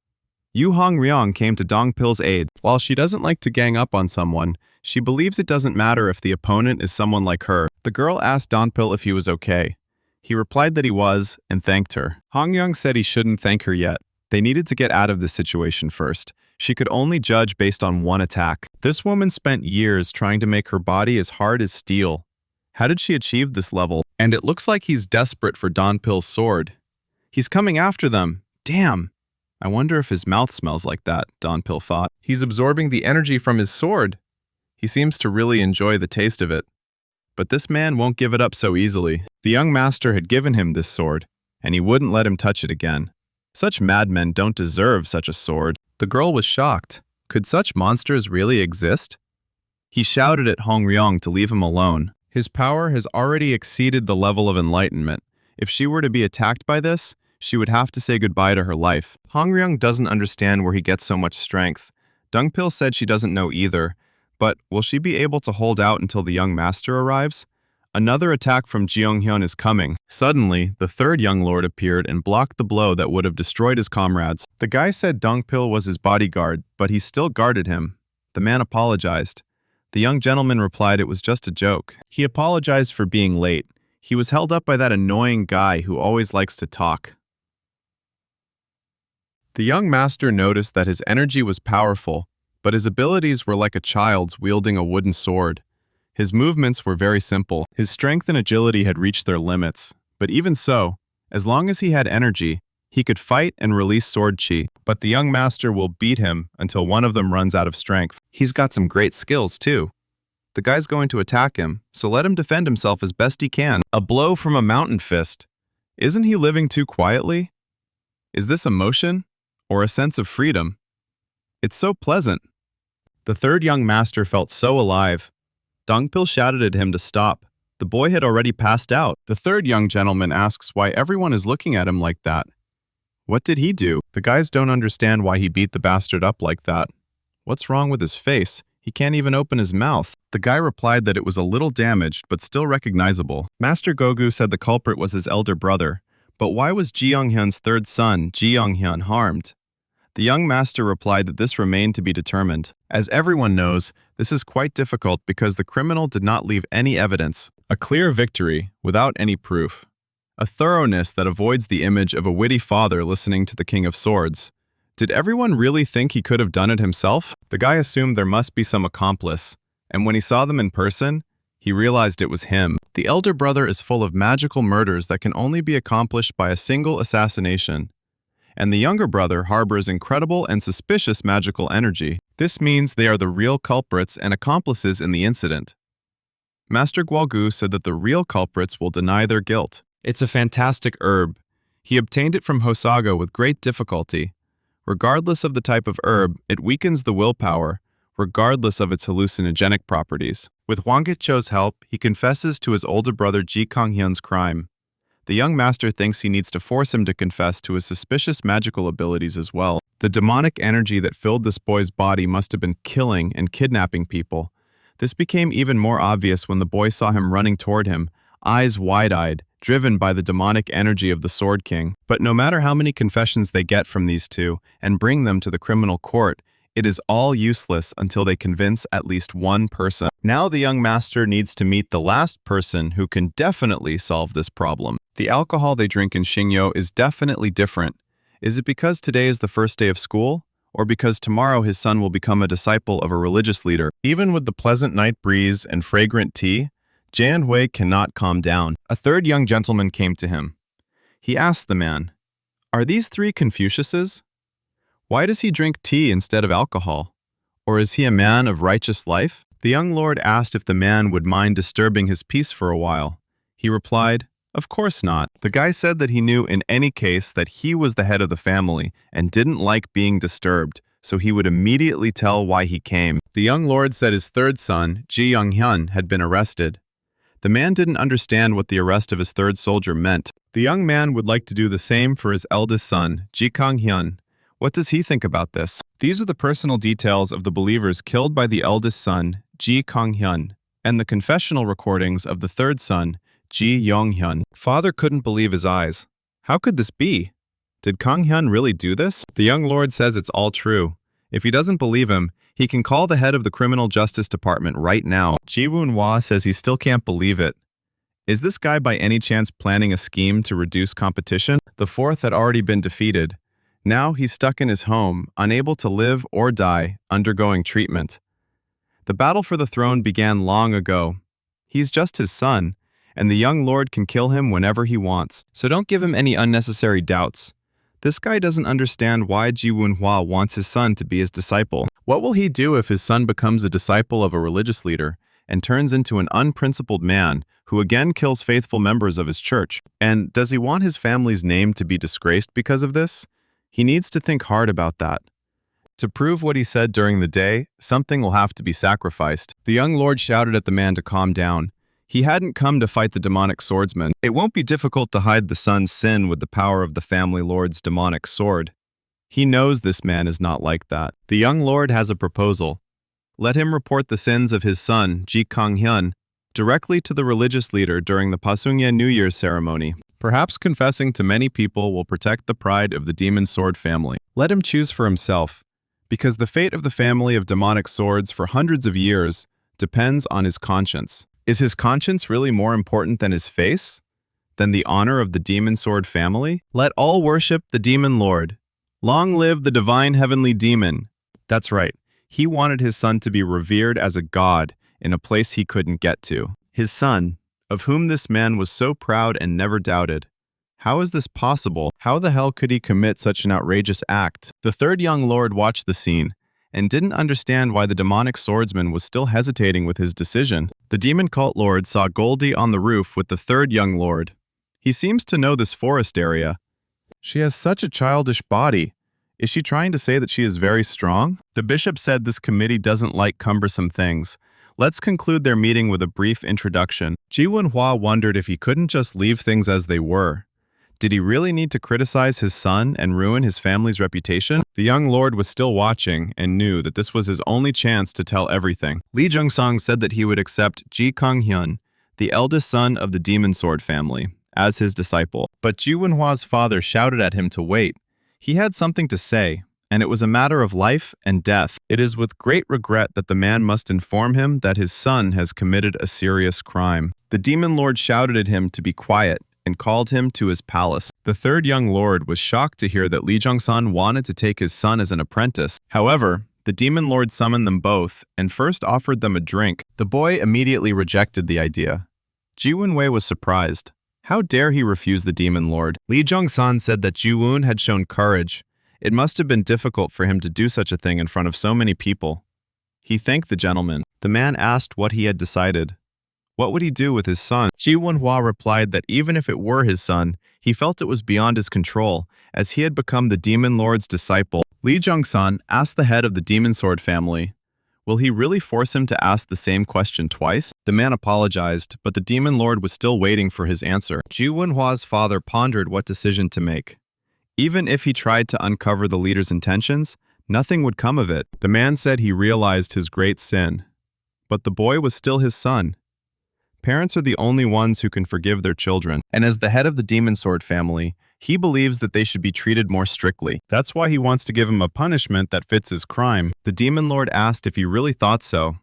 Yu Hongryong came to Dongpil's aid. While she doesn't like to gang up on someone, she believes it doesn't matter if the opponent is someone like her. The girl asked Dongpil if he was okay. He replied that he was, and thanked her. Hongyong said he shouldn't thank her yet. They needed to get out of this situation first. She could only judge based on one attack. This woman spent years trying to make her body as hard as steel. How did she achieve this level? And it looks like he's desperate for Dongpil's sword. He's coming after them. Damn! I wonder if his mouth smells like that, Dongpil thought. He's absorbing the energy from his sword. He seems to really enjoy the taste of it. But this man won't give it up so easily. The young master had given him this sword, and he wouldn't let him touch it again. Such madmen don't deserve such a sword. The girl was shocked. Could such monsters really exist? He shouted at Hongryong to leave him alone. His power has already exceeded the level of enlightenment. If she were to be attacked by this, she would have to say goodbye to her life. Hongryong doesn't understand where he gets so much strength. Dongpil said she doesn't know either, but will she be able to hold out until the young master arrives? Another attack from Jeonghyun is coming. Suddenly, the third young lord appeared and blocked the blow that would have destroyed his comrades. The guy said Dongpil was his bodyguard, but he still guarded him. The man apologized. The young gentleman replied it was just a joke. He apologized for being late. He was held up by that annoying guy who always likes to talk. The young master noticed that his energy was powerful, but his abilities were like a child's wielding a wooden sword. His movements were very simple. His strength and agility had reached their limits. But even so, as long as he had energy, he could fight and release sword chi. But the young master will beat him until one of them runs out of strength. He's got some great skills, too. The guy's going to attack him, so let him defend himself as best he can. A blow from a mountain fist. Isn't he living too quietly? Is this emotion? Or a sense of freedom? It's so pleasant. The third young master felt so alive. Dongpil shouted at him to stop. The boy had already passed out. The third young gentleman asks why everyone is looking at him like that. What did he do? The guys don't understand why he beat the bastard up like that. What's wrong with his face? He can't even open his mouth. The guy replied that it was a little damaged, but still recognizable. Master Gogu said the culprit was his elder brother. But why was Jeonghyun's third son, Jeonghyun, harmed? The young master replied that this remained to be determined. As everyone knows, this is quite difficult because the criminal did not leave any evidence. A clear victory, without any proof. A thoroughness that avoids the image of a witty father listening to the King of Swords. Did everyone really think he could have done it himself? The guy assumed there must be some accomplice, and when he saw them in person, he realized it was him. The elder brother is full of magical murders that can only be accomplished by a single assassination. And the younger brother harbors incredible and suspicious magical energy. This means they are the real culprits and accomplices in the incident. Master Guogu said that the real culprits will deny their guilt. It's a fantastic herb. He obtained it from Hosoga with great difficulty. Regardless of the type of herb, it weakens the willpower, regardless of its hallucinogenic properties. With Hwang Cho's help, he confesses to his older brother Ji Konghyun's crime. The young master thinks he needs to force him to confess to his suspicious magical abilities as well. The demonic energy that filled this boy's body must have been killing and kidnapping people. This became even more obvious when the boy saw him running toward him, eyes wide-eyed, driven by the demonic energy of the Sword King. But no matter how many confessions they get from these two and bring them to the criminal court, it is all useless until they convince at least one person. Now the young master needs to meet the last person who can definitely solve this problem. The alcohol they drink in Xingyo is definitely different. Is it because today is the first day of school? Or because tomorrow his son will become a disciple of a religious leader? Even with the pleasant night breeze and fragrant tea, Jan Hui cannot calm down. A third young gentleman came to him. He asked the man, "Are these three Confuciuses? Why does he drink tea instead of alcohol? Or is he a man of righteous life?" The young lord asked if the man would mind disturbing his peace for a while. He replied, "Of course not." The guy said that he knew in any case that he was the head of the family and didn't like being disturbed, so he would immediately tell why he came. The young lord said his third son, Ji Younghyun, had been arrested. The man didn't understand what the arrest of his third soldier meant. The young man would like to do the same for his eldest son, Ji Konghyun. What does he think about this? These are the personal details of the believers killed by the eldest son, Ji Konghyun, and the confessional recordings of the third son, Ji Yonghyun. Father couldn't believe his eyes. How could this be? Did Kang-hyun really do this? The young lord says it's all true. If he doesn't believe him, he can call the head of the Criminal Justice Department right now. Ji Woon-hwa says he still can't believe it. Is this guy by any chance planning a scheme to reduce competition? The fourth had already been defeated. Now he's stuck in his home, unable to live or die, undergoing treatment. The battle for the throne began long ago. He's just his son, and the young lord can kill him whenever he wants. So don't give him any unnecessary doubts. This guy doesn't understand why Ji Woon-hwa wants his son to be his disciple. What will he do if his son becomes a disciple of a religious leader and turns into an unprincipled man who again kills faithful members of his church? And does he want his family's name to be disgraced because of this? He needs to think hard about that. To prove what he said during the day, something will have to be sacrificed. The young lord shouted at the man to calm down. He hadn't come to fight the demonic swordsman. It won't be difficult to hide the son's sin with the power of the family lord's demonic sword. He knows this man is not like that. The young lord has a proposal. Let him report the sins of his son, Ji Kang-hyun, directly to the religious leader during the Pasungye New Year's ceremony. Perhaps confessing to many people will protect the pride of the demon sword family. Let him choose for himself, because the fate of the family of demonic swords for hundreds of years depends on his conscience. Is his conscience really more important than his face? Than the honor of the demon sword family? Let all worship the demon lord. Long live the divine heavenly demon. That's right. He wanted his son to be revered as a god in a place he couldn't get to. His son, of whom this man was so proud and never doubted. How is this possible? How the hell could he commit such an outrageous act? The third young lord watched the scene and didn't understand why the demonic swordsman was still hesitating with his decision. The demon cult lord saw Goldie on the roof with the third young lord. He seems to know this forest area. She has such a childish body. Is she trying to say that she is very strong? The bishop said this committee doesn't like cumbersome things. Let's conclude their meeting with a brief introduction. Ji Woon-hwa wondered if he couldn't just leave things as they were. Did he really need to criticize his son and ruin his family's reputation? The young lord was still watching and knew that this was his only chance to tell everything. Lee Jung-sung said that he would accept Ji Kang-hyun, the eldest son of the demon sword family, as his disciple. But Ji Woon-hwa's father shouted at him to wait. He had something to say, and it was a matter of life and death. It is with great regret that the man must inform him that his son has committed a serious crime. The demon lord shouted at him to be quiet and called him to his palace. The third young lord was shocked to hear that Lee Jung-sun wanted to take his son as an apprentice. However, the demon lord summoned them both and first offered them a drink. The boy immediately rejected the idea. Ji Woon-wei was surprised. How dare he refuse the demon lord? Lee Jung-sun said that Ji-woon had shown courage. It must have been difficult for him to do such a thing in front of so many people. He thanked the gentleman. The man asked what he had decided. What would he do with his son? Ji Woon-hwa replied that even if it were his son, he felt it was beyond his control, as he had become the demon lord's disciple. Lee Jung-sun asked the head of the demon sword family, will he really force him to ask the same question twice? The man apologized, but the demon lord was still waiting for his answer. Ji Woon-hwa's father pondered what decision to make. Even if he tried to uncover the leader's intentions, nothing would come of it. The man said he realized his great sin. But the boy was still his son. Parents are the only ones who can forgive their children. And as the head of the demon sword family, he believes that they should be treated more strictly. That's why he wants to give him a punishment that fits his crime. The demon lord asked if he really thought so.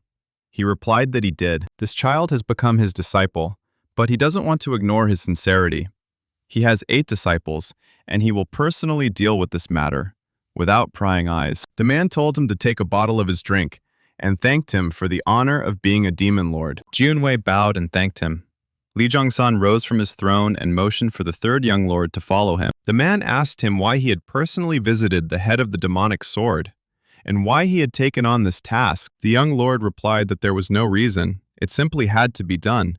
He replied that he did. This child has become his disciple, but he doesn't want to ignore his sincerity. He has 8 disciples, and he will personally deal with this matter, without prying eyes. The man told him to take a bottle of his drink, and thanked him for the honor of being a demon lord. Ji Woon-wei bowed and thanked him. Lee Jung-sun rose from his throne and motioned for the third young lord to follow him. The man asked him why he had personally visited the head of the demonic sword, and why he had taken on this task. The young lord replied that there was no reason, it simply had to be done.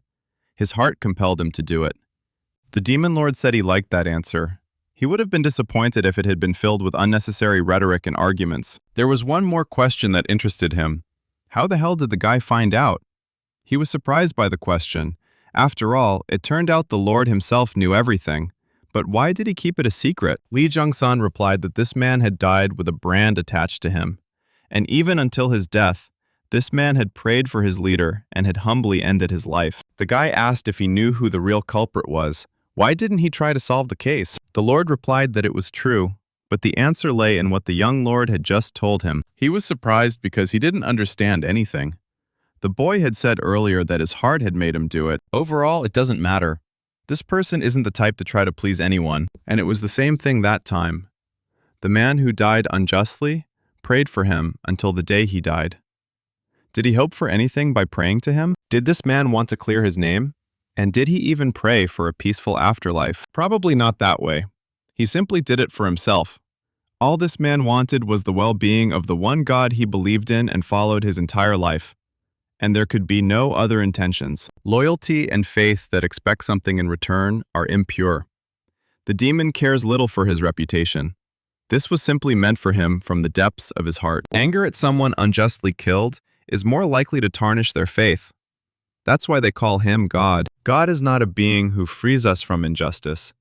His heart compelled him to do it. The demon lord said he liked that answer. He would have been disappointed if it had been filled with unnecessary rhetoric and arguments. There was one more question that interested him. How the hell did the guy find out? He was surprised by the question. After all, it turned out the Lord himself knew everything. But why did he keep it a secret? Lee Jung-sun replied that this man had died with a brand attached to him. And even until his death, This man had prayed for his leader and had humbly ended his life. The guy asked if he knew who the real culprit was. Why didn't he try to solve the case? The Lord replied that it was true, but the answer lay in what the young lord had just told him. He was surprised because he didn't understand anything. The boy had said earlier that his heart had made him do it. Overall, it doesn't matter. This person isn't the type to try to please anyone, and it was the same thing that time. The man who died unjustly prayed for him until the day he died. Did he hope for anything by praying to him? Did this man want to clear his name? And did he even pray for a peaceful afterlife? Probably not that way. He simply did it for himself. All this man wanted was the well-being of the one God he believed in and followed his entire life. And there could be no other intentions. Loyalty and faith that expect something in return are impure. The demon cares little for his reputation. This was simply meant for him from the depths of his heart. Anger at someone unjustly killed is more likely to tarnish their faith. That's why they call him God. God is not a being who frees us from injustice.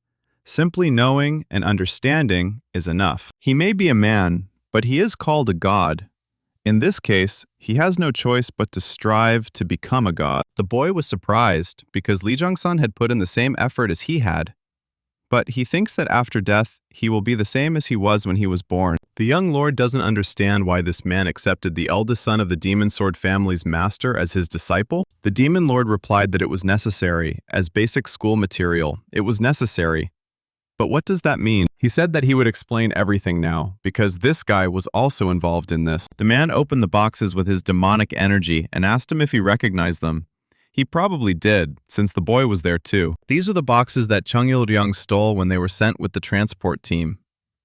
Simply knowing and understanding is enough. He may be a man, but he is called a God. In this case, he has no choice but to strive to become a god. The boy was surprised because Lee Jung-sun had put in the same effort as he had. But he thinks that after death, he will be the same as he was when he was born. The young lord doesn't understand why this man accepted the eldest son of the demon sword family's master as his disciple. The demon lord replied that it was necessary, as basic school material. It was necessary. But what does that mean? He said that he would explain everything now, because this guy was also involved in this. The man opened the boxes with his demonic energy and asked him if he recognized them. He probably did, since the boy was there too. These are the boxes that Chung Il-ryung stole when they were sent with the transport team.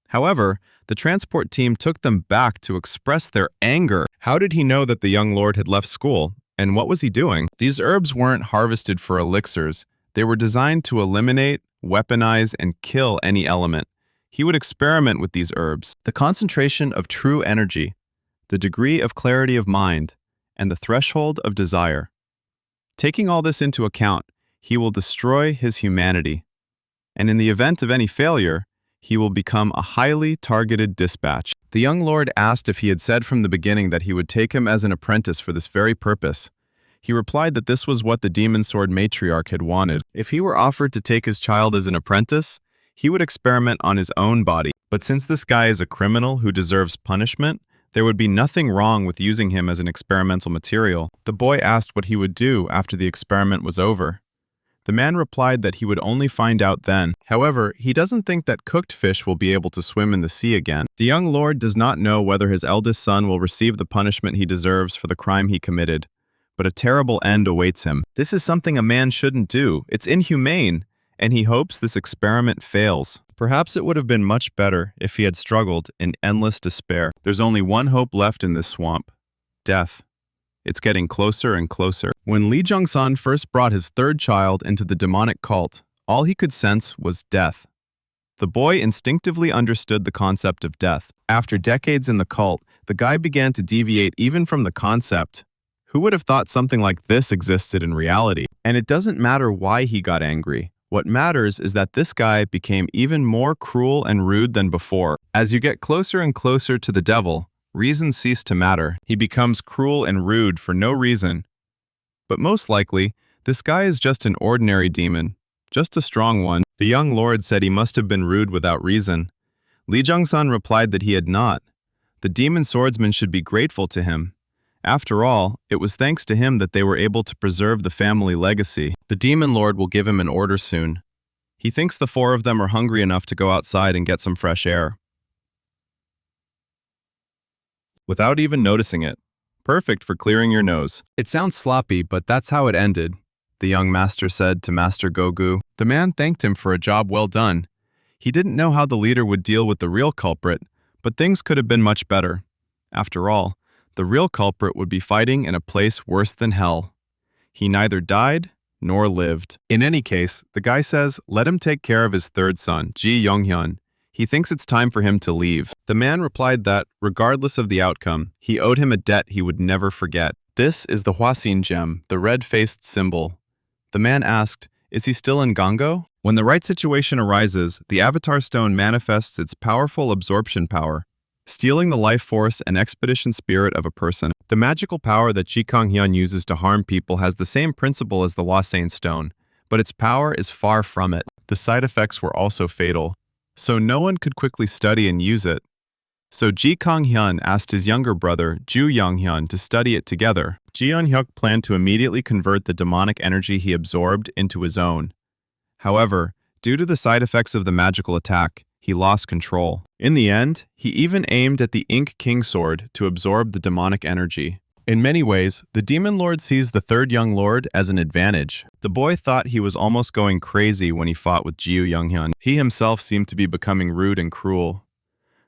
However, the transport team took them back to express their anger. How did he know that the young lord had left school? And what was he doing? These herbs weren't harvested for elixirs. They were designed to eliminate, weaponize, and kill any element. He would experiment with these herbs. The concentration of true energy, the degree of clarity of mind, and the threshold of desire. Taking all this into account, he will destroy his humanity. And in the event of any failure, he will become a highly targeted dispatch. The young lord asked if he had said from the beginning that he would take him as an apprentice for this very purpose. He replied that this was what the demon sword matriarch had wanted. If he were offered to take his child as an apprentice, he would experiment on his own body. But since this guy is a criminal who deserves punishment, there would be nothing wrong with using him as an experimental material. The boy asked what he would do after the experiment was over. The man replied that he would only find out then. However, he doesn't think that cooked fish will be able to swim in the sea again. The young lord does not know whether his eldest son will receive the punishment he deserves for the crime he committed. But a terrible end awaits him. This is something a man shouldn't do. It's inhumane, and he hopes this experiment fails. Perhaps it would have been much better if he had struggled in endless despair. There's only one hope left in this swamp: death. It's getting closer and closer. When Lee Jung-sun first brought his third child into the demonic cult, all he could sense was death. The boy instinctively understood the concept of death. After decades in the cult, the guy began to deviate even from the concept. Who would have thought something like this existed in reality? And it doesn't matter why he got angry. What matters is that this guy became even more cruel and rude than before. As you get closer and closer to the devil, reason cease to matter. He becomes cruel and rude for no reason. But most likely, this guy is just an ordinary demon, just a strong one. The young lord said he must have been rude without reason. Lee Jung-sun replied that he had not. The demon swordsman should be grateful to him. After all, it was thanks to him that they were able to preserve the family legacy. The demon lord will give him an order soon. He thinks the four of them are hungry enough to go outside and get some fresh air. Without even noticing it. Perfect for clearing your nose. It sounds sloppy, but that's how it ended, the young master said to Master Gogu. The man thanked him for a job well done. He didn't know how the leader would deal with the real culprit, but things could have been much better. After all, the real culprit would be fighting in a place worse than hell. He neither died nor lived. In any case, the guy says, let him take care of his third son, Ji Yong-hyun. He thinks it's time for him to leave. The man replied that, regardless of the outcome, he owed him a debt he would never forget. This is the Hwasin gem, the red-faced symbol. The man asked, is he still in Gango? When the right situation arises, the Avatar Stone manifests its powerful absorption power. stealing the life force and expedition spirit of a person. The magical power that Ji Kang-hyun uses to harm people has the same principle as the Losain Stone, but its power is far from it. The side effects were also fatal, so no one could quickly study and use it. So Ji Kang-hyun asked his younger brother, Ju Young-hyun, to study it together. Ji Yeon-hyuk planned to immediately convert the demonic energy he absorbed into his own. However, due to the side effects of the magical attack, he lost control. In the end, he even aimed at the Ink King sword to absorb the demonic energy. In many ways, the Demon Lord sees the third young lord as an advantage. The boy thought he was almost going crazy when he fought with Ji Young-hyun. He himself seemed to be becoming rude and cruel.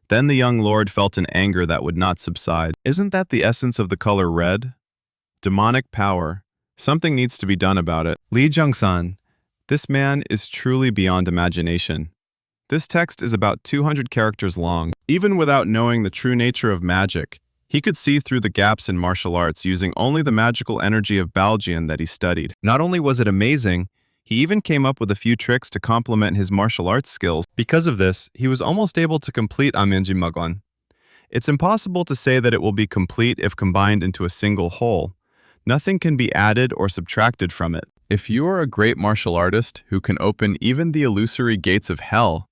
Then the young lord felt an anger that would not subside. Isn't that the essence of the color red? Demonic power. Something needs to be done about it. Lee Jung-san. This man is truly beyond imagination. This text is about 200 characters long. Even without knowing the true nature of magic, he could see through the gaps in martial arts using only the magical energy of Baljian that he studied. Not only was it amazing, he even came up with a few tricks to complement his martial arts skills. Because of this, he was almost able to complete Amenji Magon. It's impossible to say that it will be complete if combined into a single whole. Nothing can be added or subtracted from it. If you are a great martial artist who can open even the illusory gates of hell,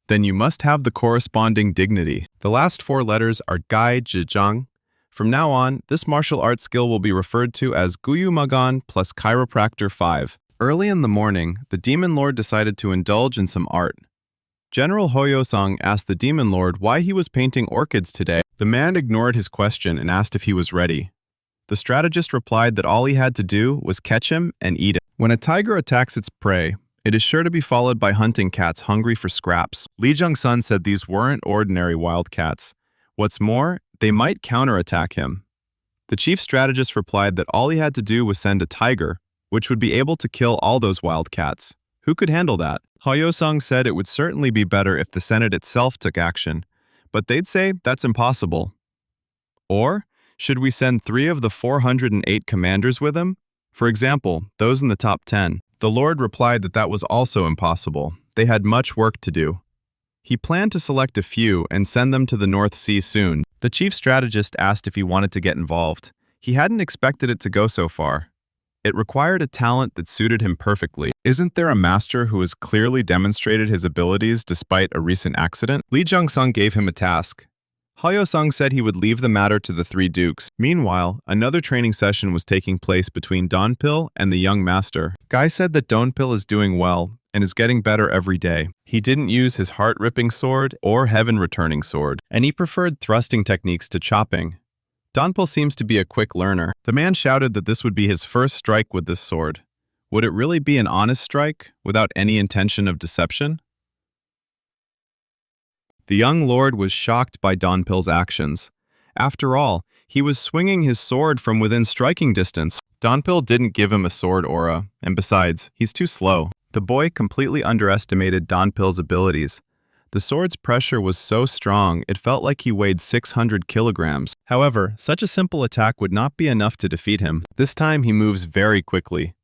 then you must have the corresponding dignity. The last 4 letters are Gai Zhejiang. From now on, this martial arts skill will be referred to as Guyu Magon plus Chiropractor 5. Early in the morning, the Demon Lord decided to indulge in some art. General Hoyo-sang asked the Demon Lord why he was painting orchids today. The man ignored his question and asked if he was ready. The strategist replied that all he had to do was catch him and eat him. When a tiger attacks its prey, it is sure to be followed by hunting cats hungry for scraps. Lee Jung-sun said these weren't ordinary wild cats. What's more, they might counterattack him. The chief strategist replied that all he had to do was send a tiger, which would be able to kill all those wild cats. Who could handle that? Hoyo-sang said it would certainly be better if the Senate itself took action, but they'd say that's impossible. Or, should we send 3 of the 408 commanders with him? For example, those in the top 10. The Lord replied that that was also impossible. They had much work to do. He planned to select a few and send them to the North Sea soon. The chief strategist asked if he wanted to get involved. He hadn't expected it to go so far. It required a talent that suited him perfectly. Isn't there a master who has clearly demonstrated his abilities despite a recent accident? Lee Jung-sung gave him a task. Hoyo-sung said he would leave the matter to the 3 dukes. Meanwhile, another training session was taking place between Donpil and the young master. Guy said that Donpil is doing well and is getting better every day. He didn't use his heart-ripping sword or heaven-returning sword, and he preferred thrusting techniques to chopping. Donpil seems to be a quick learner. The man shouted that this would be his first strike with this sword. Would it really be an honest strike, without any intention of deception? The young lord was shocked by Donpil's actions. After all, he was swinging his sword from within striking distance. Donpil didn't give him a sword aura, and besides, he's too slow. The boy completely underestimated Donpil's abilities. The sword's pressure was so strong, it felt like he weighed 600 kilograms. However, such a simple attack would not be enough to defeat him. This time he moves very quickly.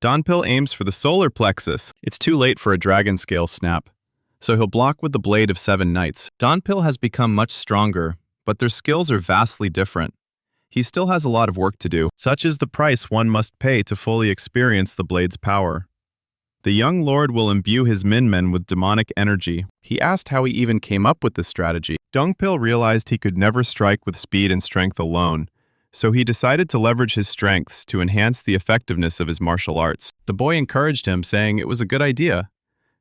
Donpil aims for the solar plexus. It's too late for a dragon scale snap, so he'll block with the blade of 7 knights. Donpil has become much stronger, but their skills are vastly different. He still has a lot of work to do. Such is the price one must pay to fully experience the blade's power. The young lord will imbue his minmen with demonic energy. He asked how he even came up with this strategy. Donpil realized he could never strike with speed and strength alone, so he decided to leverage his strengths to enhance the effectiveness of his martial arts. The boy encouraged him, saying it was a good idea.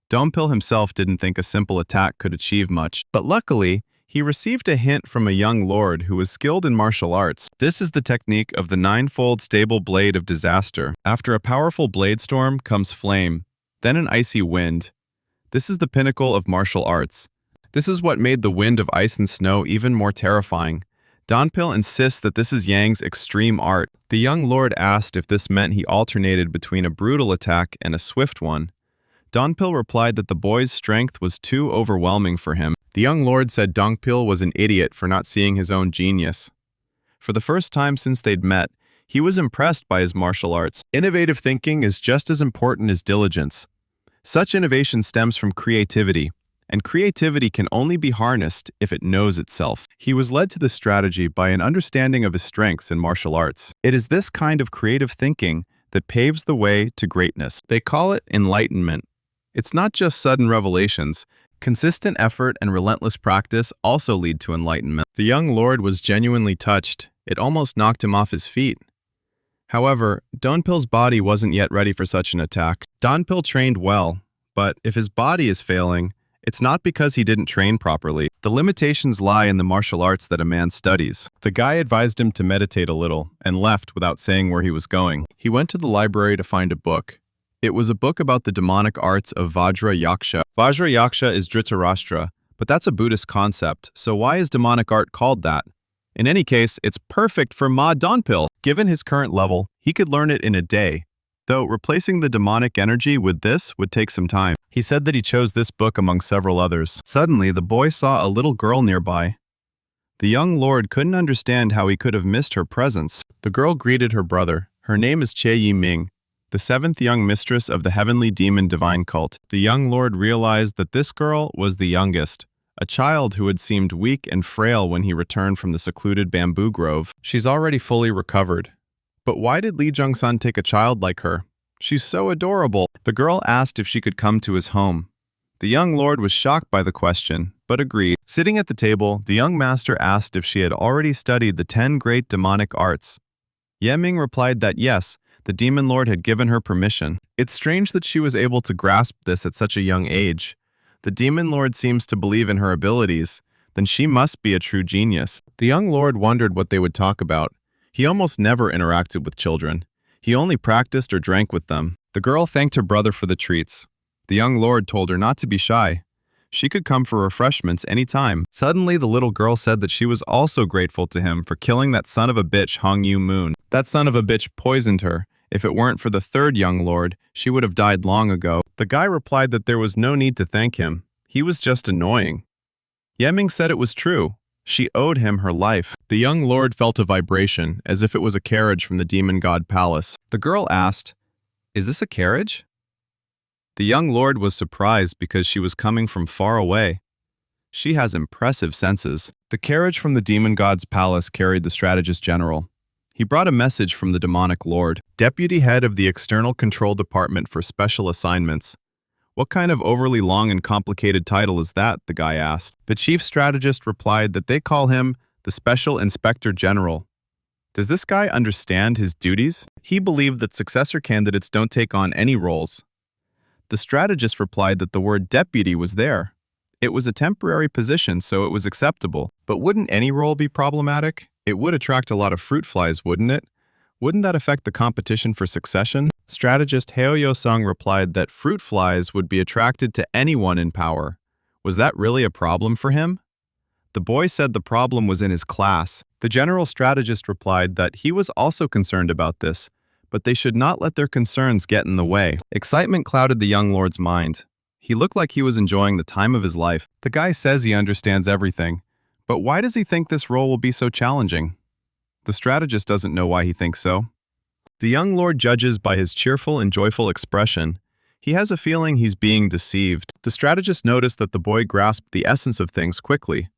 Donpil himself didn't think a simple attack could achieve much, but luckily, he received a hint from a young lord who was skilled in martial arts. This is the technique of the 9-fold stable blade of disaster. After a powerful blade storm comes flame, then an icy wind. This is the pinnacle of martial arts. This is what made the wind of ice and snow even more terrifying. Donpil insists that this is Yang's extreme art. The young lord asked if this meant he alternated between a brutal attack and a swift one. Donpil replied that the boy's strength was too overwhelming for him. The young lord said Donpil was an idiot for not seeing his own genius. For the first time since they'd met, he was impressed by his martial arts. Innovative thinking is just as important as diligence. Such innovation stems from creativity, and creativity can only be harnessed if it knows itself. He was led to this strategy by an understanding of his strengths in martial arts. It is this kind of creative thinking that paves the way to greatness. They call it enlightenment. It's not just sudden revelations. Consistent effort and relentless practice also lead to enlightenment. The young lord was genuinely touched. It almost knocked him off his feet. However, Donpil's body wasn't yet ready for such an attack. Donpil trained well, but if his body is failing, it's not because he didn't train properly. The limitations lie in the martial arts that a man studies. The guy advised him to meditate a little and left without saying where he was going. He went to the library to find a book. It was a book about the demonic arts of Vajra Yaksha. Vajra Yaksha is Dhritarashtra, but that's a Buddhist concept, so why is demonic art called that? In any case, it's perfect for Ma Donpil. Given his current level, he could learn it in a day, though replacing the demonic energy with this would take some time. He said that he chose this book among several others. Suddenly, the boy saw a little girl nearby. The young lord couldn't understand how he could have missed her presence. The girl greeted her brother. Her name is Che Yi Ming, the seventh young mistress of the heavenly demon divine cult. The young lord realized that this girl was the youngest, a child who had seemed weak and frail when he returned from the secluded bamboo grove. She's already fully recovered. But why did Li Jung-san take a child like her? She's so adorable. The girl asked if she could come to his home. The young lord was shocked by the question, but agreed. Sitting at the table, the young master asked if she had already studied the 10 great demonic arts. Ye Ming replied that yes, the demon lord had given her permission. It's strange that she was able to grasp this at such a young age. The demon lord seems to believe in her abilities, then she must be a true genius. The young lord wondered what they would talk about. He almost never interacted with children. He only practiced or drank with them. The girl thanked her brother for the treats. The young lord told her not to be shy. She could come for refreshments any time. Suddenly, the little girl said that she was also grateful to him for killing that son of a bitch Hong Yu Moon. That son of a bitch poisoned her. If it weren't for the third young lord, she would have died long ago. The guy replied that there was no need to thank him. He was just annoying. Ye Ming said it was true. She owed him her life. The young lord felt a vibration, as if it was a carriage from the demon god palace. The girl asked, "Is this a carriage?" The young lord was surprised because she was coming from far away. She has impressive senses. The carriage from the demon god's palace carried the strategist general. He brought a message from the demonic lord, deputy head of the external control department for special assignments. What kind of overly long and complicated title is that? The guy asked. The chief strategist replied that they call him the Special Inspector General. Does this guy understand his duties? He believed that successor candidates don't take on any roles. The strategist replied that the word deputy was there. It was a temporary position, so it was acceptable. But wouldn't any role be problematic? It would attract a lot of fruit flies, wouldn't it? Wouldn't that affect the competition for succession? Strategist Heo Yo-sung replied that fruit flies would be attracted to anyone in power. Was that really a problem for him? The boy said the problem was in his class. The general strategist replied that he was also concerned about this, but they should not let their concerns get in the way. Excitement clouded the young lord's mind. He looked like he was enjoying the time of his life. The guy says he understands everything, but why does he think this role will be so challenging? The strategist doesn't know why he thinks so. The young lord judges by his cheerful and joyful expression. He has a feeling he's being deceived. The strategist noticed that the boy grasped the essence of things quickly.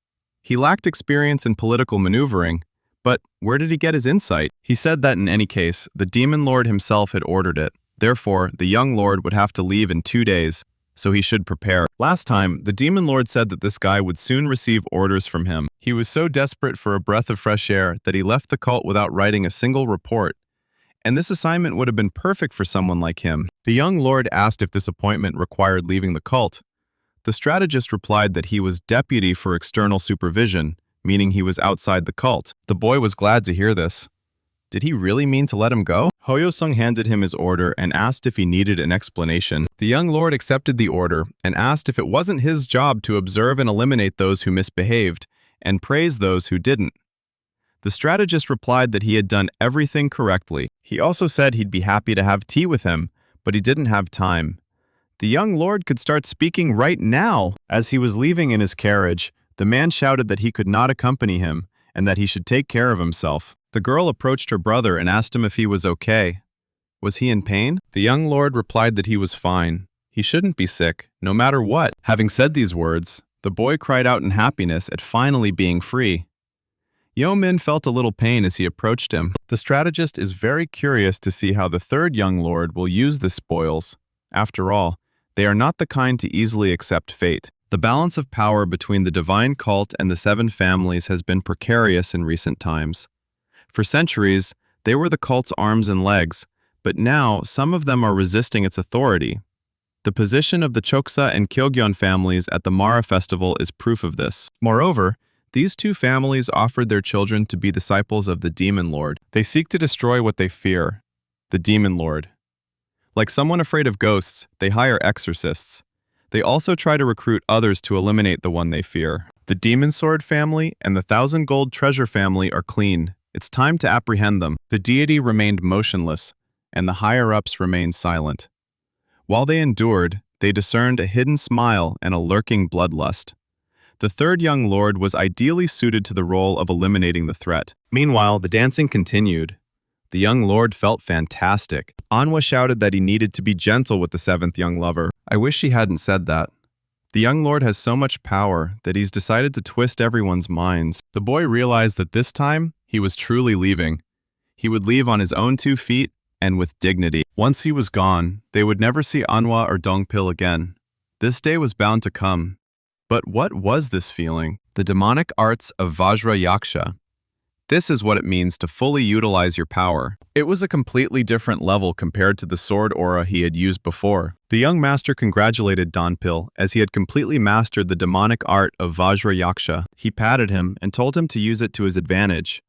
He lacked experience in political maneuvering, but where did he get his insight? He said that in any case, the demon lord himself had ordered it. Therefore, the young lord would have to leave in 2 days, so he should prepare. Last time, the demon lord said that this guy would soon receive orders from him. He was so desperate for a breath of fresh air that he left the cult without writing a single report. And this assignment would have been perfect for someone like him. The young lord asked if this appointment required leaving the cult. The strategist replied that he was deputy for external supervision, meaning he was outside the cult. The boy was glad to hear this. Did he really mean to let him go? Hoyo-sung handed him his order and asked if he needed an explanation. The young lord accepted the order and asked if it wasn't his job to observe and eliminate those who misbehaved and praise those who didn't. The strategist replied that he had done everything correctly. He also said he'd be happy to have tea with him, but he didn't have time. The young lord could start speaking right now. As he was leaving in his carriage, the man shouted that he could not accompany him and that he should take care of himself. The girl approached her brother and asked him if he was okay. Was he in pain? The young lord replied that he was fine. He shouldn't be sick, no matter what. Having said these words, the boy cried out in happiness at finally being free. Yeomin felt a little pain as he approached him. The strategist is very curious to see how the third young lord will use the spoils. After all, they are not the kind to easily accept fate. The balance of power between the divine cult and the seven families has been precarious in recent times. For centuries, they were the cult's arms and legs, but now some of them are resisting its authority. The position of the Choksa and Kyogyeon families at the Mara festival is proof of this. Moreover, these two families offered their children to be disciples of the Demon Lord. They seek to destroy what they fear, the Demon Lord. Like someone afraid of ghosts, they hire exorcists. They also try to recruit others to eliminate the one they fear. The Demon Sword family and the Thousand Gold Treasure family are clean. It's time to apprehend them. The deity remained motionless, and the higher-ups remained silent. While they endured, they discerned a hidden smile and a lurking bloodlust. The third young lord was ideally suited to the role of eliminating the threat. Meanwhile, the dancing continued. The young lord felt fantastic. Anhwa shouted that he needed to be gentle with the seventh young lover. I wish she hadn't said that. The young lord has so much power that he's decided to twist everyone's minds. The boy realized that this time, he was truly leaving. He would leave on his own 2 feet and with dignity. Once he was gone, they would never see Anhwa or Dongpil again. This day was bound to come. But what was this feeling? The demonic arts of Vajra Yaksha. This is what it means to fully utilize your power. It was a completely different level compared to the sword aura he had used before. The young master congratulated Dongpil as he had completely mastered the demonic art of Vajra Yaksha. He patted him and told him to use it to his advantage.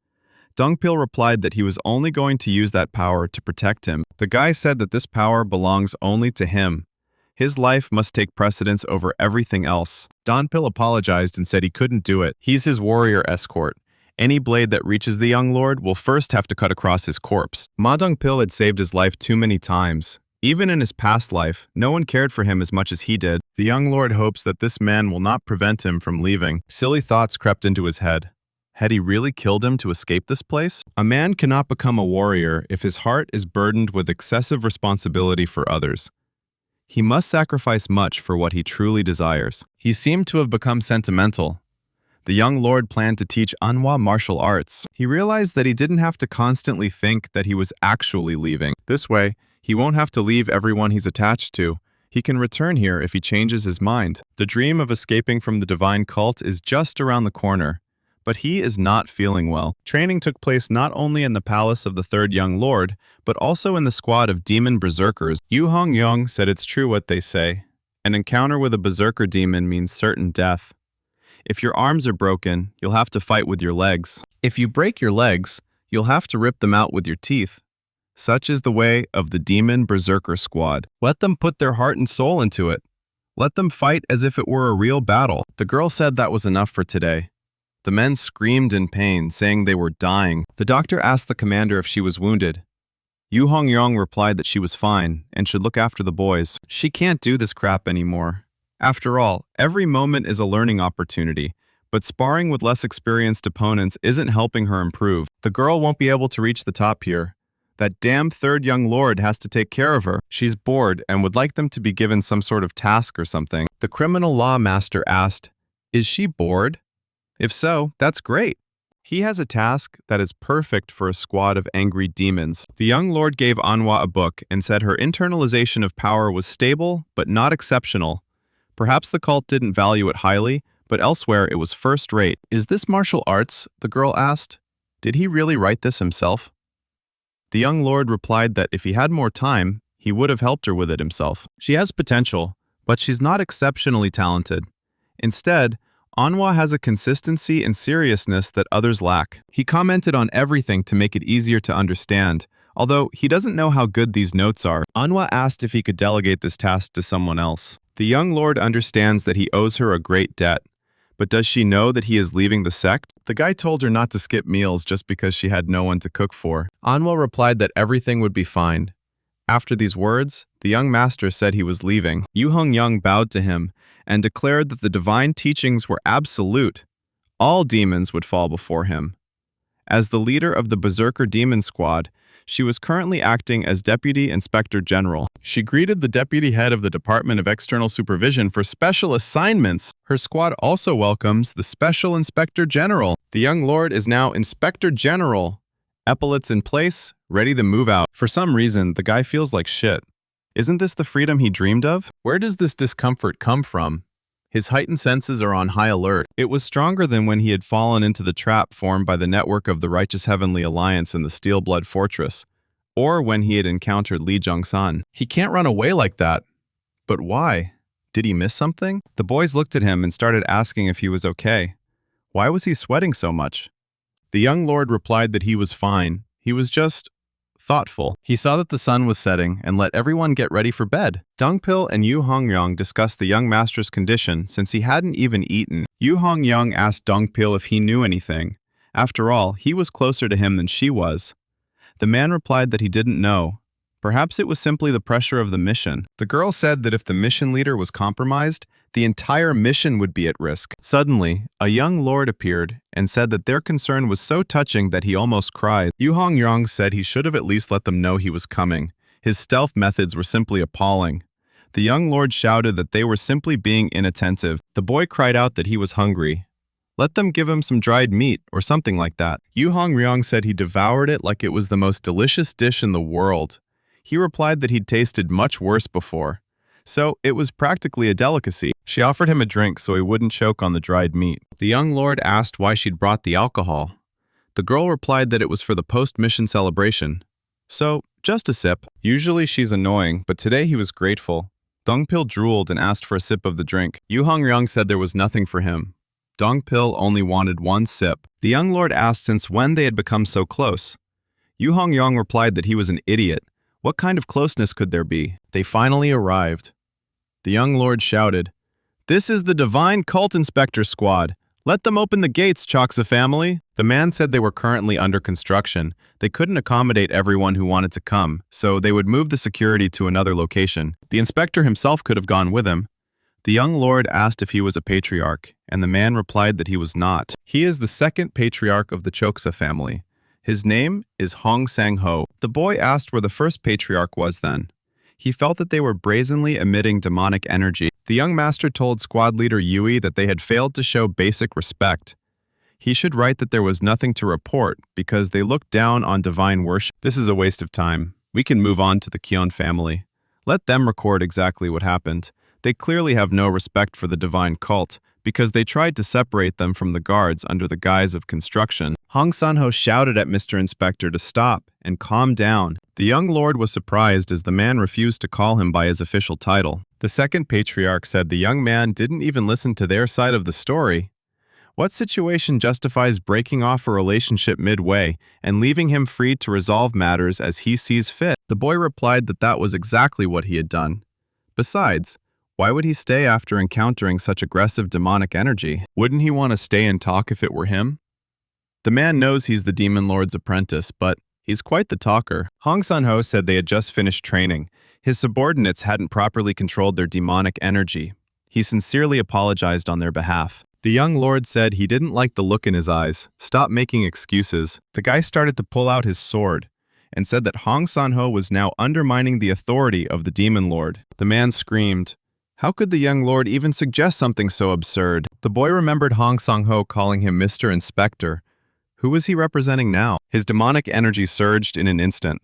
Dongpil replied that he was only going to use that power to protect him. The guy said that this power belongs only to him. His life must take precedence over everything else. Dongpil apologized and said he couldn't do it. He's his warrior escort. Any blade that reaches the young lord will first have to cut across his corpse. Ma Dongpil had saved his life too many times. Even in his past life, no one cared for him as much as he did. The young lord hopes that this man will not prevent him from leaving. Silly thoughts crept into his head. Had he really killed him to escape this place? A man cannot become a warrior if his heart is burdened with excessive responsibility for others. He must sacrifice much for what he truly desires. He seemed to have become sentimental. The young lord planned to teach Anhwa martial arts. He realized that he didn't have to constantly think that he was actually leaving. This way, he won't have to leave everyone he's attached to. He can return here if he changes his mind. The dream of escaping from the divine cult is just around the corner. But he is not feeling well. Training took place not only in the palace of the third young lord, but also in the squad of demon berserkers. Yu Hongyong said it's true what they say. An encounter with a berserker demon means certain death. If your arms are broken, you'll have to fight with your legs. If you break your legs, you'll have to rip them out with your teeth. Such is the way of the demon berserker squad. Let them put their heart and soul into it. Let them fight as if it were a real battle. The girl said that was enough for today. The men screamed in pain, saying they were dying. The doctor asked the commander if she was wounded. Yu Hongyong replied that she was fine and should look after the boys. She can't do this crap anymore. After all, every moment is a learning opportunity, but sparring with less experienced opponents isn't helping her improve. The girl won't be able to reach the top here. That damn third young lord has to take care of her. She's bored and would like them to be given some sort of task or something. The criminal law master asked, "Is she bored?" If so, that's great. He has a task that is perfect for a squad of angry demons. The young lord gave Anhwa a book and said her internalization of power was stable, but not exceptional. Perhaps the cult didn't value it highly, but elsewhere it was first-rate. Is this martial arts? The girl asked. Did he really write this himself? The young lord replied that if he had more time, he would have helped her with it himself. She has potential, but she's not exceptionally talented. Instead, Anhwa has a consistency and seriousness that others lack. He commented on everything to make it easier to understand, although he doesn't know how good these notes are. Anhwa asked if he could delegate this task to someone else. The young lord understands that he owes her a great debt, but does she know that he is leaving the sect? The guy told her not to skip meals just because she had no one to cook for. Anhwa replied that everything would be fine. After these words, the young master said he was leaving. Yu Hongyong bowed to him and declared that the divine teachings were absolute. All demons would fall before him. As the leader of the Berserker Demon Squad, She was currently acting as Deputy Inspector General. She greeted the Deputy Head of the Department of External Supervision for special assignments. Her squad also welcomes the Special Inspector General. The young lord is now Inspector General. Epaulets in place, ready to move out. For some reason, the guy feels like shit. Isn't this the freedom he dreamed of? Where does this discomfort come from? His heightened senses are on high alert. It was stronger than when he had fallen into the trap formed by the network of the Righteous Heavenly Alliance in the Steel Blood Fortress, or when he had encountered Li Jungsan. He can't run away like that. But why? Did he miss something? The boys looked at him and started asking if he was okay. Why was he sweating so much? The young lord replied that he was fine. He was just thoughtful. He saw that the sun was setting and let everyone get ready for bed. Dongpil and Yu Hongyang discussed the young master's condition since he hadn't even eaten. Yu Hongyang asked Dongpil if he knew anything. After all, he was closer to him than she was. The man replied that he didn't know. Perhaps it was simply the pressure of the mission. The girl said that if the mission leader was compromised, the entire mission would be at risk. Suddenly, a young lord appeared and said that their concern was so touching that he almost cried. Yu Hongyang said he should have at least let them know he was coming. His stealth methods were simply appalling. The young lord shouted that they were simply being inattentive. The boy cried out that he was hungry. Let them give him some dried meat or something like that. Yu Hongyang said he devoured it like it was the most delicious dish in the world. He replied that he'd tasted much worse before. So it was practically a delicacy. She offered him a drink so he wouldn't choke on the dried meat. The young lord asked why she'd brought the alcohol. The girl replied that it was for the post-mission celebration. So, just a sip. Usually she's annoying, but today he was grateful. Dongpil drooled and asked for a sip of the drink. Yu Hongyang said there was nothing for him. Dongpil only wanted one sip. The young lord asked since when they had become so close. Yu Hongyang replied that he was an idiot. What kind of closeness could there be? They finally arrived. The young lord shouted, "This is the Divine Cult Inspector Squad. Let them open the gates, Choksa family." The man said they were currently under construction. They couldn't accommodate everyone who wanted to come, so they would move the security to another location. The inspector himself could have gone with him. The young lord asked if he was a patriarch, and the man replied that he was not. He is the second patriarch of the Choksa family. His name is Hong Sang-ho. The boy asked where the first patriarch was then. He felt that they were brazenly emitting demonic energy. The young master told squad leader Yui that they had failed to show basic respect. He should write that there was nothing to report because they looked down on divine worship. This is a waste of time. We can move on to the Kyon family. Let them record exactly what happened. They clearly have no respect for the divine cult because they tried to separate them from the guards under the guise of construction. Hong San-ho shouted at Mr. Inspector to stop and calm down. The young lord was surprised as the man refused to call him by his official title. The second patriarch said the young man didn't even listen to their side of the story. What situation justifies breaking off a relationship midway and leaving him free to resolve matters as he sees fit? The boy replied that that was exactly what he had done. Besides, why would he stay after encountering such aggressive demonic energy? Wouldn't he want to stay and talk if it were him? The man knows he's the Demon Lord's apprentice, but he's quite the talker. Hong San-ho said they had just finished training. His subordinates hadn't properly controlled their demonic energy. He sincerely apologized on their behalf. The young lord said he didn't like the look in his eyes. Stop making excuses. The guy started to pull out his sword and said that Hong San-ho was now undermining the authority of the Demon Lord. The man screamed, "How could the young lord even suggest something so absurd?" The boy remembered Hong Sang-ho calling him Mr. Inspector. Who was he representing now? His demonic energy surged in an instant.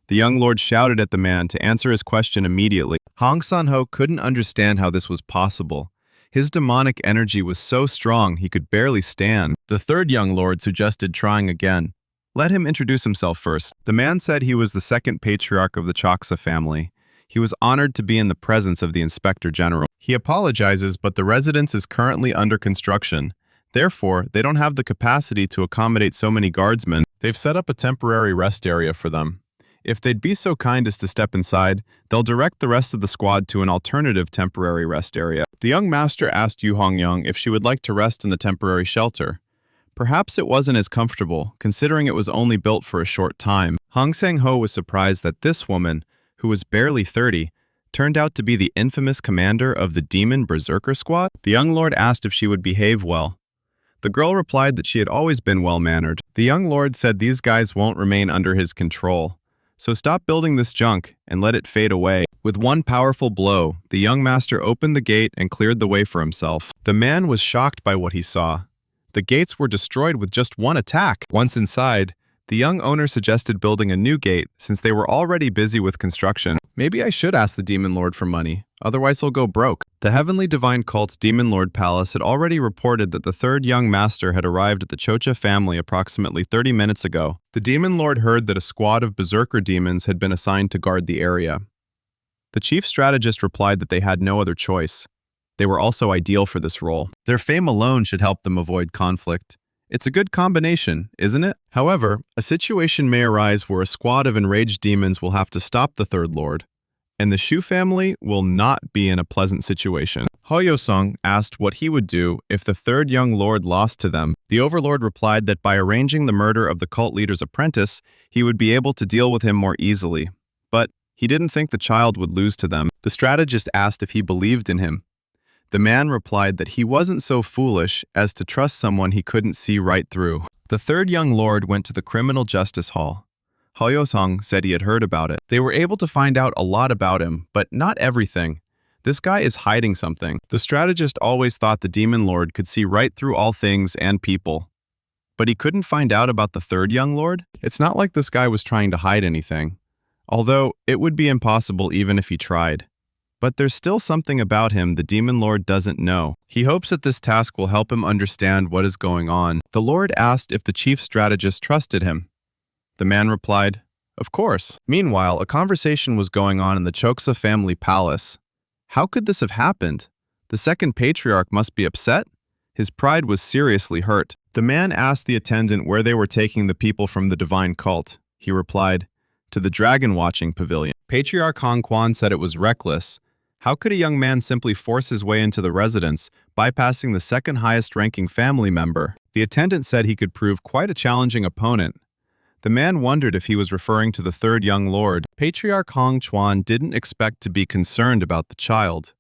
The young lord shouted at the man to answer his question immediately. Hong San-ho couldn't understand how this was possible. His demonic energy was so strong he could barely stand. The third young lord suggested trying again. Let him introduce himself first. The man said he was the second patriarch of the Choksa family. He was honored to be in the presence of the Inspector General. He apologizes, but the residence is currently under construction. Therefore, they don't have the capacity to accommodate so many guardsmen. They've set up a temporary rest area for them. If they'd be so kind as to step inside, they'll direct the rest of the squad to an alternative temporary rest area. The young master asked Yu Hongyang if she would like to rest in the temporary shelter. Perhaps it wasn't as comfortable, considering it was only built for a short time. Hong Sang-ho was surprised that this woman, who was barely 30, turned out to be the infamous commander of the Demon Berserker Squad. The young lord asked if she would behave well. The girl replied that she had always been well-mannered. The young lord said these guys won't remain under his control. So stop building this junk and let it fade away. With one powerful blow, the young master opened the gate and cleared the way for himself. The man was shocked by what he saw. The gates were destroyed with just one attack. Once inside, the young owner suggested building a new gate since they were already busy with construction. Maybe I should ask the Demon Lord for money, otherwise he'll go broke. The Heavenly Divine Cult's Demon Lord Palace had already reported that the third young master had arrived at the Chocha family approximately 30 minutes ago. The Demon Lord heard that a squad of berserker demons had been assigned to guard the area. The chief strategist replied that they had no other choice. They were also ideal for this role. Their fame alone should help them avoid conflict. It's a good combination, isn't it? However, a situation may arise where a squad of enraged demons will have to stop the Third Lord, and the Shu family will not be in a pleasant situation. Hoyo-sung asked what he would do if the third young lord lost to them. The overlord replied that by arranging the murder of the cult leader's apprentice, he would be able to deal with him more easily. But he didn't think the child would lose to them. The strategist asked if he believed in him. The man replied that he wasn't so foolish as to trust someone he couldn't see right through. The third young lord went to the criminal justice hall. Hoyo-sung said he had heard about it. They were able to find out a lot about him, but not everything. This guy is hiding something. The strategist always thought the demon lord could see right through all things and people. But he couldn't find out about the third young lord? It's not like this guy was trying to hide anything. Although, it would be impossible even if he tried. But there's still something about him the Demon Lord doesn't know. He hopes that this task will help him understand what is going on. The Lord asked if the chief strategist trusted him. The man replied, "Of course." Meanwhile, a conversation was going on in the Choksa family palace. How could this have happened? The second patriarch must be upset? His pride was seriously hurt. The man asked the attendant where they were taking the people from the divine cult. He replied, "To the dragon-watching pavilion." Patriarch Hong Quan said it was reckless. How could a young man simply force his way into the residence, bypassing the second highest-ranking family member? The attendant said he could prove quite a challenging opponent. The man wondered if he was referring to the third young lord. Patriarch Hong Chuan didn't expect to be concerned about the child.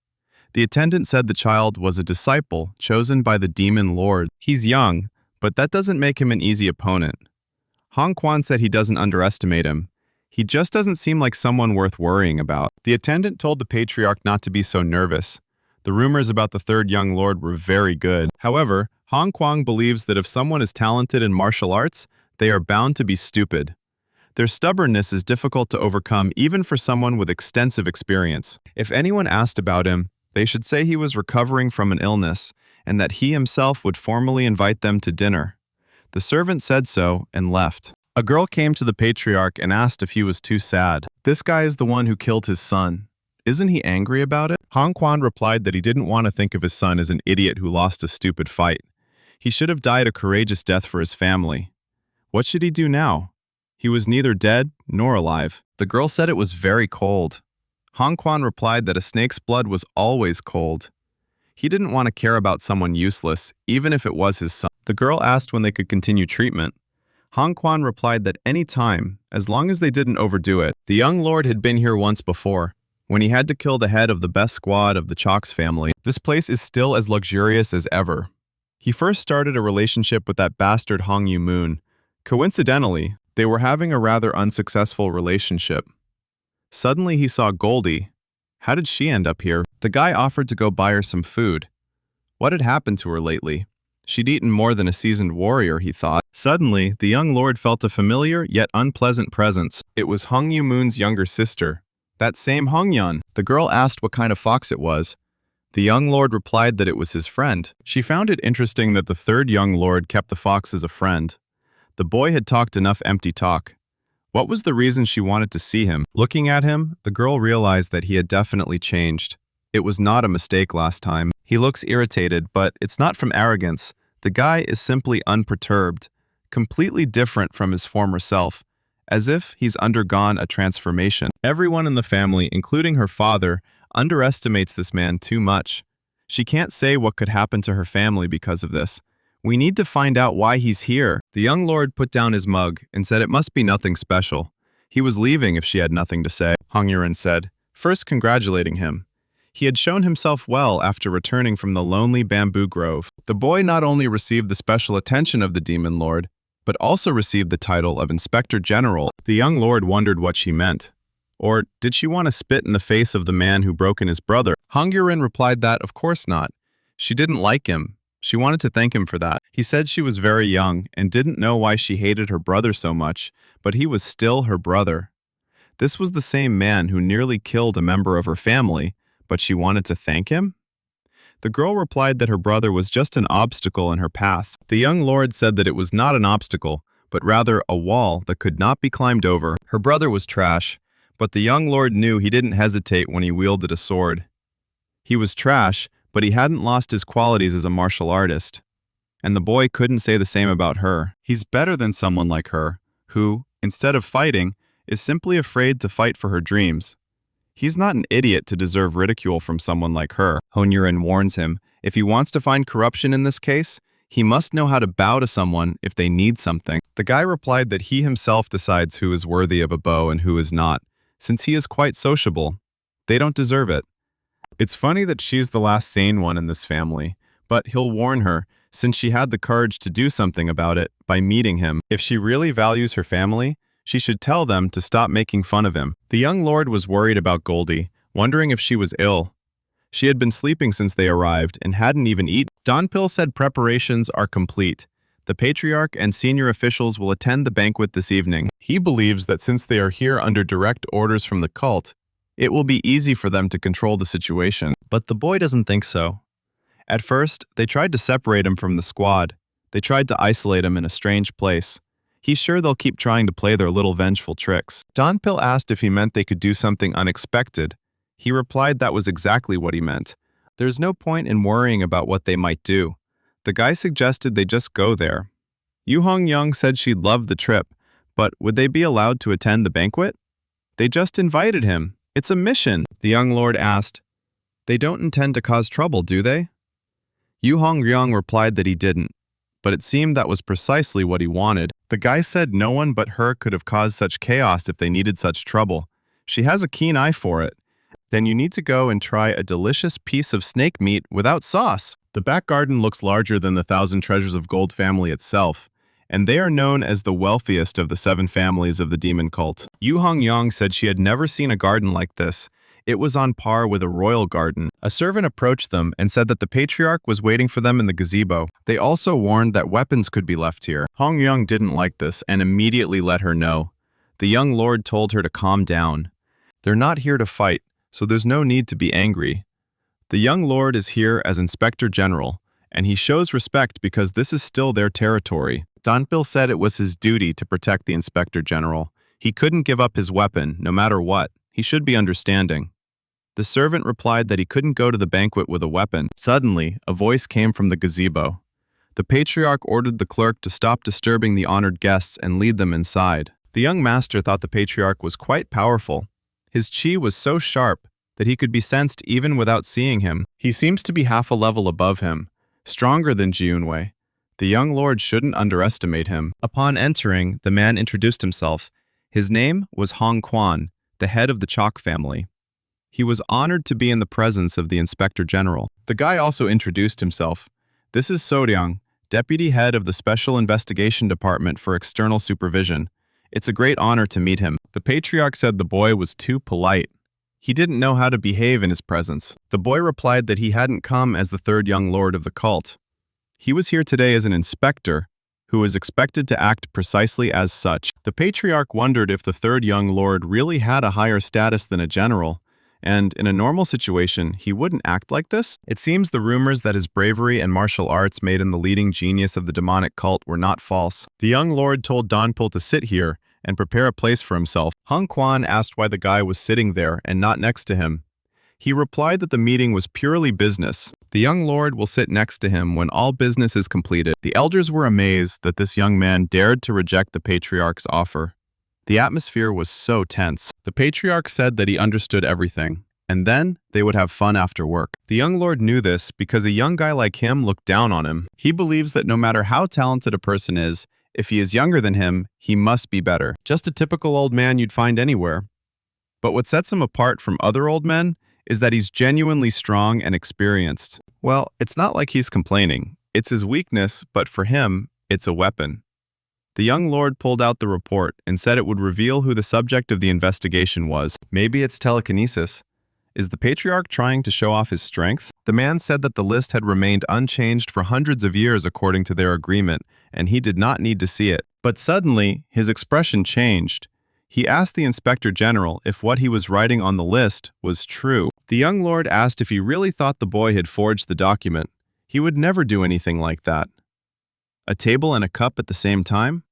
The attendant said the child was a disciple chosen by the demon lord. He's young, but that doesn't make him an easy opponent. Hong Quan said he doesn't underestimate him. He just doesn't seem like someone worth worrying about. The attendant told the patriarch not to be so nervous. The rumors about the third young lord were very good. However, Hong Kwang believes that if someone is talented in martial arts, they are bound to be stupid. Their stubbornness is difficult to overcome even for someone with extensive experience. If anyone asked about him, they should say he was recovering from an illness and that he himself would formally invite them to dinner. The servant said so and left. A girl came to the patriarch and asked if he was too sad. This guy is the one who killed his son. Isn't he angry about it? Hong Quan replied that he didn't want to think of his son as an idiot who lost a stupid fight. He should have died a courageous death for his family. What should he do now? He was neither dead nor alive. The girl said it was very cold. Hong Quan replied that a snake's blood was always cold. He didn't want to care about someone useless, even if it was his son. The girl asked when they could continue treatment. Hong Quan replied that any time, as long as they didn't overdo it. The young lord had been here once before, when he had to kill the head of the best squad of the Choks family. This place is still as luxurious as ever. He first started a relationship with that bastard Hong Yu Moon. Coincidentally, they were having a rather unsuccessful relationship. Suddenly he saw Goldie. How did she end up here? The guy offered to go buy her some food. What had happened to her lately? She'd eaten more than a seasoned warrior, he thought. Suddenly, the young lord felt a familiar yet unpleasant presence. It was Hong Yu Moon's younger sister, that same Hong Yun. The girl asked what kind of fox it was. The young lord replied that it was his friend. She found it interesting that the third young lord kept the fox as a friend. The boy had talked enough empty talk. What was the reason she wanted to see him? Looking at him, the girl realized that he had definitely changed. It was not a mistake last time. He looks irritated, but it's not from arrogance. The guy is simply unperturbed, completely different from his former self, as if he's undergone a transformation. Everyone in the family, including her father, underestimates this man too much. She can't say what could happen to her family because of this. We need to find out why he's here. The young lord put down his mug and said it must be nothing special. He was leaving if she had nothing to say, Hong Yurin said, first congratulating him. He had shown himself well after returning from the lonely bamboo grove. The boy not only received the special attention of the demon lord, but also received the title of Inspector General. The young lord wondered what she meant. Or did she want to spit in the face of the man who broke in his brother? Hong Yurin replied that, of course not. She didn't like him. She wanted to thank him for that. He said she was very young and didn't know why she hated her brother so much, but he was still her brother. This was the same man who nearly killed a member of her family, but she wanted to thank him? The girl replied that her brother was just an obstacle in her path. The young lord said that it was not an obstacle, but rather a wall that could not be climbed over. Her brother was trash, but the young lord knew he didn't hesitate when he wielded a sword. He was trash, but he hadn't lost his qualities as a martial artist. And the boy couldn't say the same about her. He's better than someone like her, who, instead of fighting, is simply afraid to fight for her dreams. He's not an idiot to deserve ridicule from someone like her. Hong Yurin warns him, if he wants to find corruption in this case, he must know how to bow to someone if they need something. The guy replied that he himself decides who is worthy of a bow and who is not, since he is quite sociable. They don't deserve it. It's funny that she's the last sane one in this family, but he'll warn her, since she had the courage to do something about it by meeting him. If she really values her family, she should tell them to stop making fun of him. The young lord was worried about Goldie, wondering if she was ill. She had been sleeping since they arrived and hadn't even eaten. Donpil said preparations are complete. The patriarch and senior officials will attend the banquet this evening. He believes that since they are here under direct orders from the cult, it will be easy for them to control the situation. But the boy doesn't think so. At first, they tried to separate him from the squad. They tried to isolate him in a strange place. He's sure they'll keep trying to play their little vengeful tricks. Donpil asked if he meant they could do something unexpected. He replied that was exactly what he meant. There's no point in worrying about what they might do. The guy suggested they just go there. Yu Hongyoung said she'd love the trip, but would they be allowed to attend the banquet? They just invited him. It's a mission. The young lord asked, they don't intend to cause trouble, do they? Yu Hongryong replied that he didn't, but it seemed that was precisely what he wanted. The guy said no one but her could have caused such chaos if they needed such trouble. She has a keen eye for it. Then you need to go and try a delicious piece of snake meat without sauce. The back garden looks larger than the 1,000 Treasures of Gold family itself, and they are known as the wealthiest of the 7 families of the demon cult. Yu Hongyong said she had never seen a garden like this. It was on par with a royal garden. A servant approached them and said that the patriarch was waiting for them in the gazebo. They also warned that weapons could be left here. Hongyong didn't like this and immediately let her know. The young lord told her to calm down. They're not here to fight, so there's no need to be angry. The young lord is here as Inspector General, and he shows respect because this is still their territory. Donpil said it was his duty to protect the Inspector General. He couldn't give up his weapon, no matter what. He should be understanding. The servant replied that he couldn't go to the banquet with a weapon. Suddenly, a voice came from the gazebo. The patriarch ordered the clerk to stop disturbing the honored guests and lead them inside. The young master thought the patriarch was quite powerful. His chi was so sharp that he could be sensed even without seeing him. He seems to be half a level above him, stronger than Jiunwei. The young lord shouldn't underestimate him. Upon entering, the man introduced himself. His name was Hong Quan, the head of the Chalk family. He was honored to be in the presence of the Inspector General. The guy also introduced himself. This is Soryang, deputy head of the Special Investigation Department for External Supervision. It's a great honor to meet him. The patriarch said the boy was too polite. He didn't know how to behave in his presence. The boy replied that he hadn't come as the third young lord of the cult. He was here today as an inspector, who was expected to act precisely as such. The patriarch wondered if the third young lord really had a higher status than a general, and in a normal situation, he wouldn't act like this. It seems the rumors that his bravery and martial arts made him the leading genius of the demonic cult were not false. The young lord told Donpil to sit here and prepare a place for himself. Hong Quan asked why the guy was sitting there and not next to him. He replied that the meeting was purely business. The young lord will sit next to him when all business is completed. The elders were amazed that this young man dared to reject the patriarch's offer. The atmosphere was so tense. The patriarch said that he understood everything, and then they would have fun after work. The young lord knew this because a young guy like him looked down on him. He believes that no matter how talented a person is, if he is younger than him, he must be better. Just a typical old man you'd find anywhere. But what sets him apart from other old men is that he's genuinely strong and experienced. Well, it's not like he's complaining. It's his weakness, but for him, it's a weapon. The young lord pulled out the report and said it would reveal who the subject of the investigation was. Maybe it's telekinesis. Is the patriarch trying to show off his strength? The man said that the list had remained unchanged for hundreds of years according to their agreement, and he did not need to see it. But suddenly, his expression changed. He asked the inspector general if what he was writing on the list was true. The young lord asked if he really thought the boy had forged the document. He would never do anything like that. A table and a cup at the same time?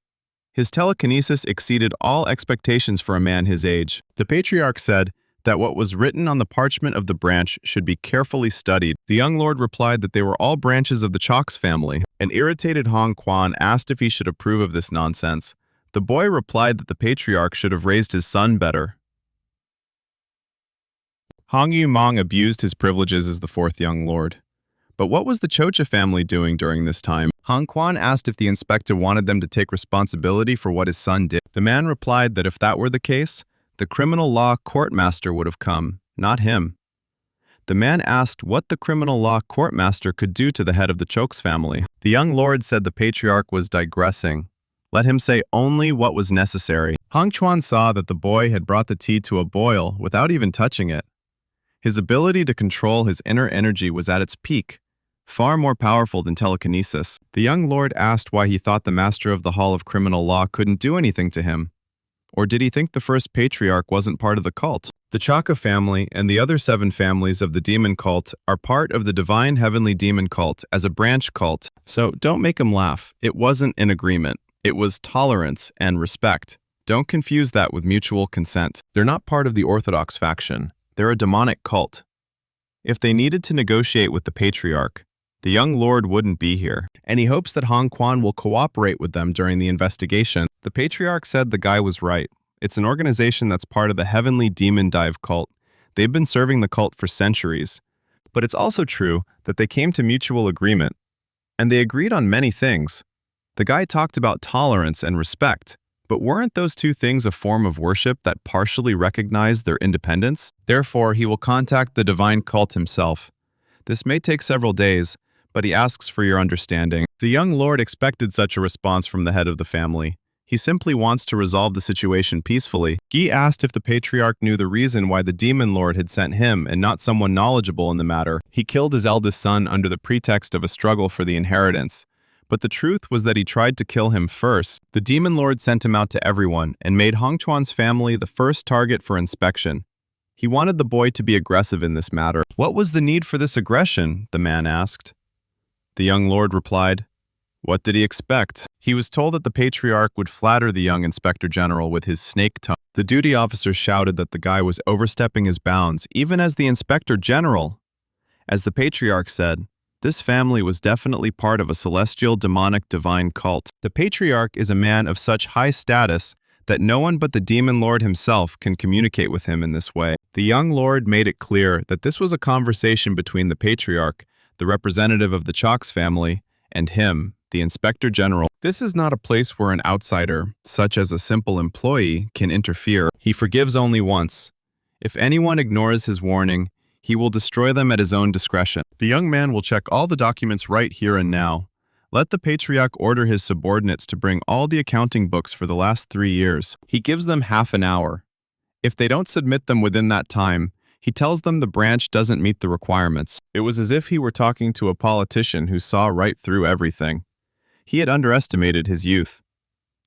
His telekinesis exceeded all expectations for a man his age. The patriarch said that what was written on the parchment of the branch should be carefully studied. The young lord replied that they were all branches of the Chalks family. An irritated Hong Quan asked if he should approve of this nonsense. The boy replied that the patriarch should have raised his son better. Hong Yu-mong abused his privileges as the fourth young lord. But what was the Chocha family doing during this time? Hong Quan asked if the inspector wanted them to take responsibility for what his son did. The man replied that if that were the case, the criminal law courtmaster would have come, not him. The man asked what the criminal law courtmaster could do to the head of the Chokes family. The young lord said the patriarch was digressing. Let him say only what was necessary. Hong Chuan saw that the boy had brought the tea to a boil without even touching it. His ability to control his inner energy was at its peak, far more powerful than telekinesis. The young lord asked why he thought the master of the Hall of Criminal Law couldn't do anything to him. Or did he think the first patriarch wasn't part of the cult? The Chaka family and the other 7 families of the demon cult are part of the divine heavenly demon cult as a branch cult. So don't make him laugh. It wasn't an agreement. It was tolerance and respect. Don't confuse that with mutual consent. They're not part of the Orthodox faction. They're a demonic cult. If they needed to negotiate with the patriarch, the young lord wouldn't be here, and he hopes that Hong Quan will cooperate with them during the investigation. The patriarch said the guy was right. It's an organization that's part of the heavenly demon dive cult. They've been serving the cult for centuries. But it's also true that they came to mutual agreement, and they agreed on many things. The guy talked about tolerance and respect, but weren't those two things a form of worship that partially recognized their independence? Therefore, he will contact the divine cult himself. This may take several days, but he asks for your understanding. The young lord expected such a response from the head of the family. He simply wants to resolve the situation peacefully. Guy asked if the patriarch knew the reason why the demon lord had sent him and not someone knowledgeable in the matter. He killed his eldest son under the pretext of a struggle for the inheritance. But the truth was that he tried to kill him first. The demon lord sent him out to everyone and made Hong Chuan's family the first target for inspection. He wanted the boy to be aggressive in this matter. What was the need for this aggression? The man asked. The young lord replied, what did he expect? He was told that the patriarch would flatter the young inspector general with his snake tongue. The duty officer shouted that the guy was overstepping his bounds, even as the inspector general. As the patriarch said, this family was definitely part of a celestial demonic divine cult. The patriarch is a man of such high status that no one but the demon lord himself can communicate with him in this way. The young lord made it clear that this was a conversation between the patriarch, the representative of the Chalks family, and him, the inspector general. This is not a place where an outsider, such as a simple employee, can interfere. He forgives only once. If anyone ignores his warning, he will destroy them at his own discretion. The young man will check all the documents right here and now. Let the patriarch order his subordinates to bring all the accounting books for the last 3 years. He gives them half an hour. If they don't submit them within that time, he tells them the branch doesn't meet the requirements. It was as if he were talking to a politician who saw right through everything. He had underestimated his youth.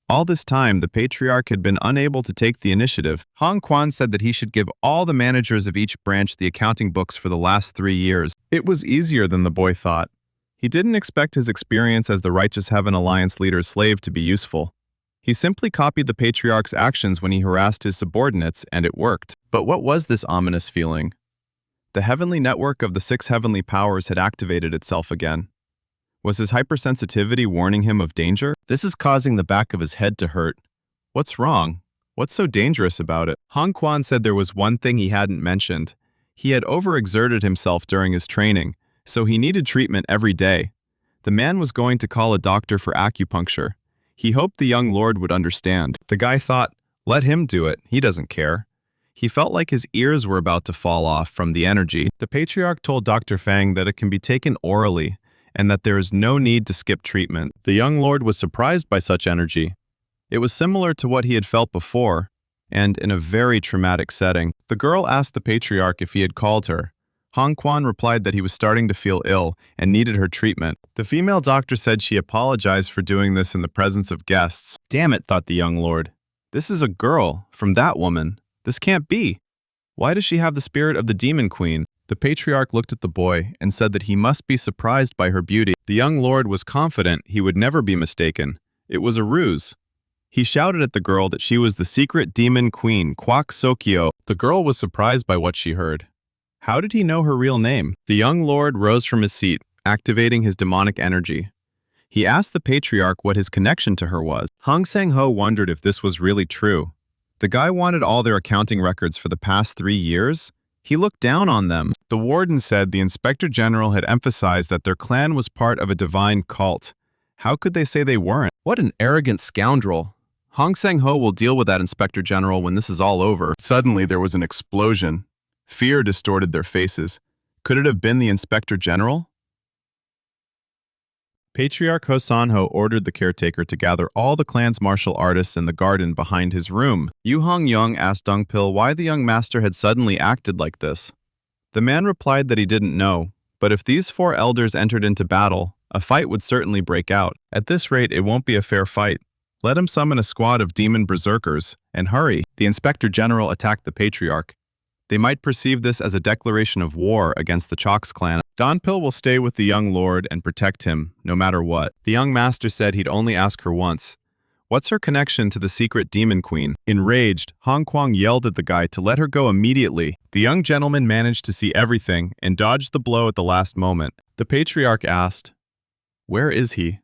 All this time, the patriarch had been unable to take the initiative. Hong Quan said that he should give all the managers of each branch the accounting books for the last 3 years. It was easier than the boy thought. He didn't expect his experience as the Righteous Heaven Alliance leader's slave to be useful. He simply copied the patriarch's actions when he harassed his subordinates, and it worked. But what was this ominous feeling? The heavenly network of the 6 heavenly powers had activated itself again. Was his hypersensitivity warning him of danger? This is causing the back of his head to hurt. What's wrong? What's so dangerous about it? Hong Quan said there was one thing he hadn't mentioned. He had overexerted himself during his training, so he needed treatment every day. The man was going to call a doctor for acupuncture. He hoped the young lord would understand. The guy thought, let him do it, he doesn't care. He felt like his ears were about to fall off from the energy. The patriarch told Dr. Fang that it can be taken orally, and that there is no need to skip treatment. The young lord was surprised by such energy. It was similar to what he had felt before, and in a very traumatic setting. The girl asked the patriarch if he had called her. Hong Quan replied that he was starting to feel ill and needed her treatment. The female doctor said she apologized for doing this in the presence of guests. Damn it, thought the young lord. This is a girl from that woman. This can't be. Why does she have the spirit of the demon queen? The patriarch looked at the boy and said that he must be surprised by her beauty. The young lord was confident he would never be mistaken. It was a ruse. He shouted at the girl that she was the secret demon queen, Kwak Sokyo. The girl was surprised by what she heard. How did he know her real name? The young lord rose from his seat, activating his demonic energy. He asked the patriarch what his connection to her was. Hong Sang-ho wondered if this was really true. The guy wanted all their accounting records for the past 3 years. He looked down on them. The warden said the inspector general had emphasized that their clan was part of a divine cult. How could they say they weren't? What an arrogant scoundrel. Hong Sang-ho will deal with that inspector general when this is all over. Suddenly there was an explosion. Fear distorted their faces. Could it have been the inspector general? Patriarch Hosanho ordered the caretaker to gather all the clan's martial artists in the garden behind his room. Yu Hong-young asked Dongpil why the young master had suddenly acted like this. The man replied that he didn't know, but if these 4 elders entered into battle, a fight would certainly break out. At this rate, it won't be a fair fight. Let him summon a squad of demon berserkers, and hurry. The inspector general attacked the patriarch. They might perceive this as a declaration of war against the Chox clan. Donpil will stay with the young lord and protect him, no matter what. The young master said he'd only ask her once. What's her connection to the secret demon queen? Enraged, Hong Kwang yelled at the guy to let her go immediately. The young gentleman managed to see everything and dodged the blow at the last moment. The patriarch asked, "Where is he?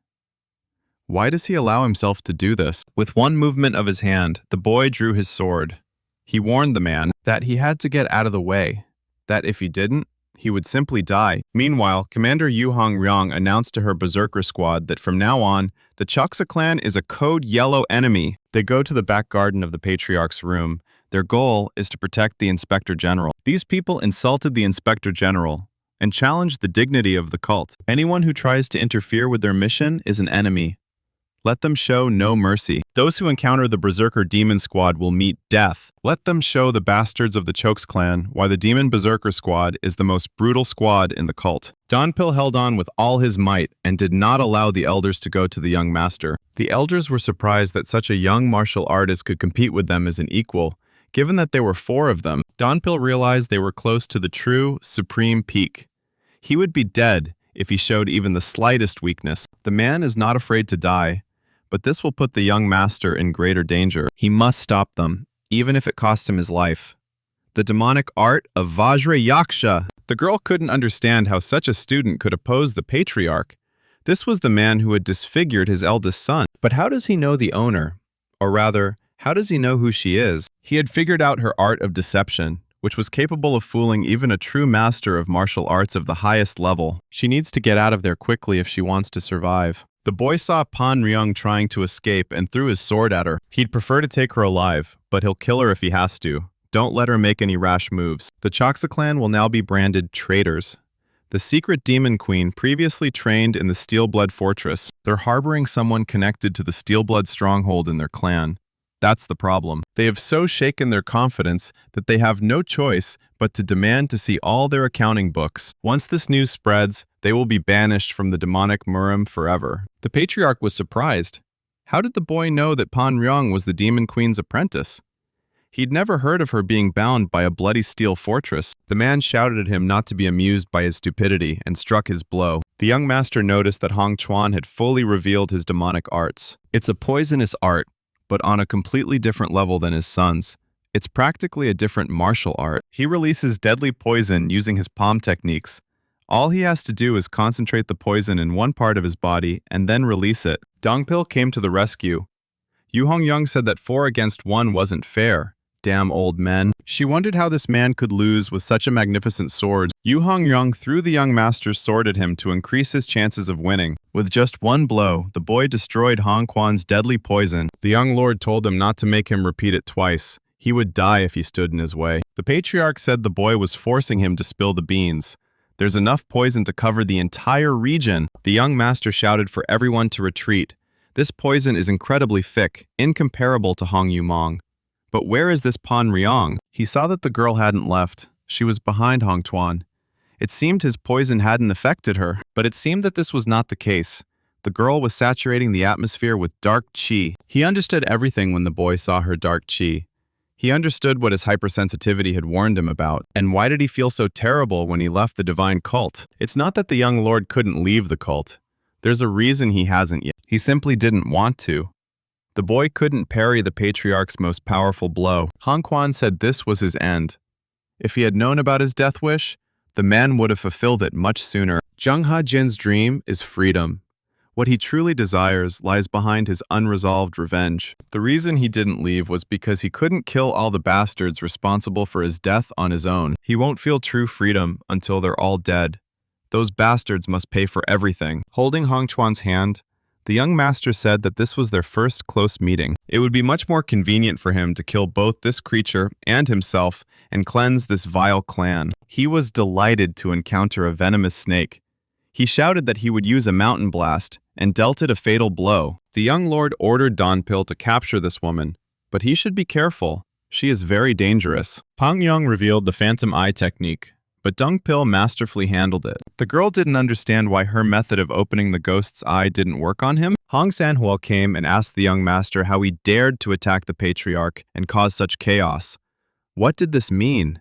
Why does he allow himself to do this?" With one movement of his hand, the boy drew his sword. He warned the man that he had to get out of the way, that if he didn't, he would simply die. Meanwhile, Commander Yu Hong-ryong announced to her berserker squad that from now on, the Choksa clan is a code yellow enemy. They go to the back garden of the patriarch's room. Their goal is to protect the inspector general. These people insulted the inspector general and challenged the dignity of the cult. Anyone who tries to interfere with their mission is an enemy. Let them show no mercy. Those who encounter the Berserker Demon Squad will meet death. Let them show the bastards of the Chokes clan why the Demon Berserker Squad is the most brutal squad in the cult. Donpil held on with all his might and did not allow the elders to go to the young master. The elders were surprised that such a young martial artist could compete with them as an equal, given that there were 4 of them. Donpil realized they were close to the true, supreme peak. He would be dead if he showed even the slightest weakness. The man is not afraid to die, but this will put the young master in greater danger. He must stop them, even if it costs him his life. The demonic art of Vajra Yaksha. The girl couldn't understand how such a student could oppose the patriarch. This was the man who had disfigured his eldest son. But how does he know the owner? Or rather, how does he know who she is? He had figured out her art of deception, which was capable of fooling even a true master of martial arts of the highest level. She needs to get out of there quickly if she wants to survive. The boy saw Pan Ryung trying to escape and threw his sword at her. He'd prefer to take her alive, but he'll kill her if he has to. Don't let her make any rash moves. The Choksa clan will now be branded traitors. The secret demon queen previously trained in the Steelblood Fortress. They're harboring someone connected to the Steelblood stronghold in their clan. That's the problem. They have so shaken their confidence that they have no choice but to demand to see all their accounting books. Once this news spreads, they will be banished from the demonic Murim forever. The patriarch was surprised. How did the boy know that Pan Ryong was the demon queen's apprentice? He'd never heard of her being bound by a bloody steel fortress. The man shouted at him not to be amused by his stupidity and struck his blow. The young master noticed that Hong Chuan had fully revealed his demonic arts. It's a poisonous art, but on a completely different level than his son's. It's practically a different martial art. He releases deadly poison using his palm techniques. All he has to do is concentrate the poison in one part of his body and then release it. Dongpil came to the rescue. Yu Hong-young said that 4 against 1 wasn't fair. Damn old men. She wondered how this man could lose with such a magnificent sword. Yu Hong-young threw the young master's sword at him to increase his chances of winning. With just one blow, the boy destroyed Hong Quan's deadly poison. The young lord told him not to make him repeat it twice. He would die if he stood in his way. The patriarch said the boy was forcing him to spill the beans. There's enough poison to cover the entire region. The young master shouted for everyone to retreat. This poison is incredibly thick, incomparable to Hong Yumong. But where is this Pan Riang? He saw that the girl hadn't left. She was behind Hong Tuan. It seemed his poison hadn't affected her, but it seemed that this was not the case. The girl was saturating the atmosphere with dark qi. He understood everything when the boy saw her dark qi. He understood what his hypersensitivity had warned him about. And why did he feel so terrible when he left the divine cult? It's not that the young lord couldn't leave the cult. There's a reason he hasn't yet. He simply didn't want to. The boy couldn't parry the patriarch's most powerful blow. Hong Quan said this was his end. If he had known about his death wish, the man would have fulfilled it much sooner. Zheng Hajin's dream is freedom. What he truly desires lies behind his unresolved revenge. The reason he didn't leave was because he couldn't kill all the bastards responsible for his death on his own. He won't feel true freedom until they're all dead. Those bastards must pay for everything. Holding Hong Chuan's hand, the young master said that this was their first close meeting. It would be much more convenient for him to kill both this creature and himself and cleanse this vile clan. He was delighted to encounter a venomous snake. He shouted that he would use a mountain blast and dealt it a fatal blow. The young lord ordered Donpil to capture this woman, but he should be careful. She is very dangerous. Pang Yong revealed the phantom eye technique, but Donpil masterfully handled it. The girl didn't understand why her method of opening the ghost's eye didn't work on him. Hong Sanhuo came and asked the young master how he dared to attack the patriarch and cause such chaos. What did this mean?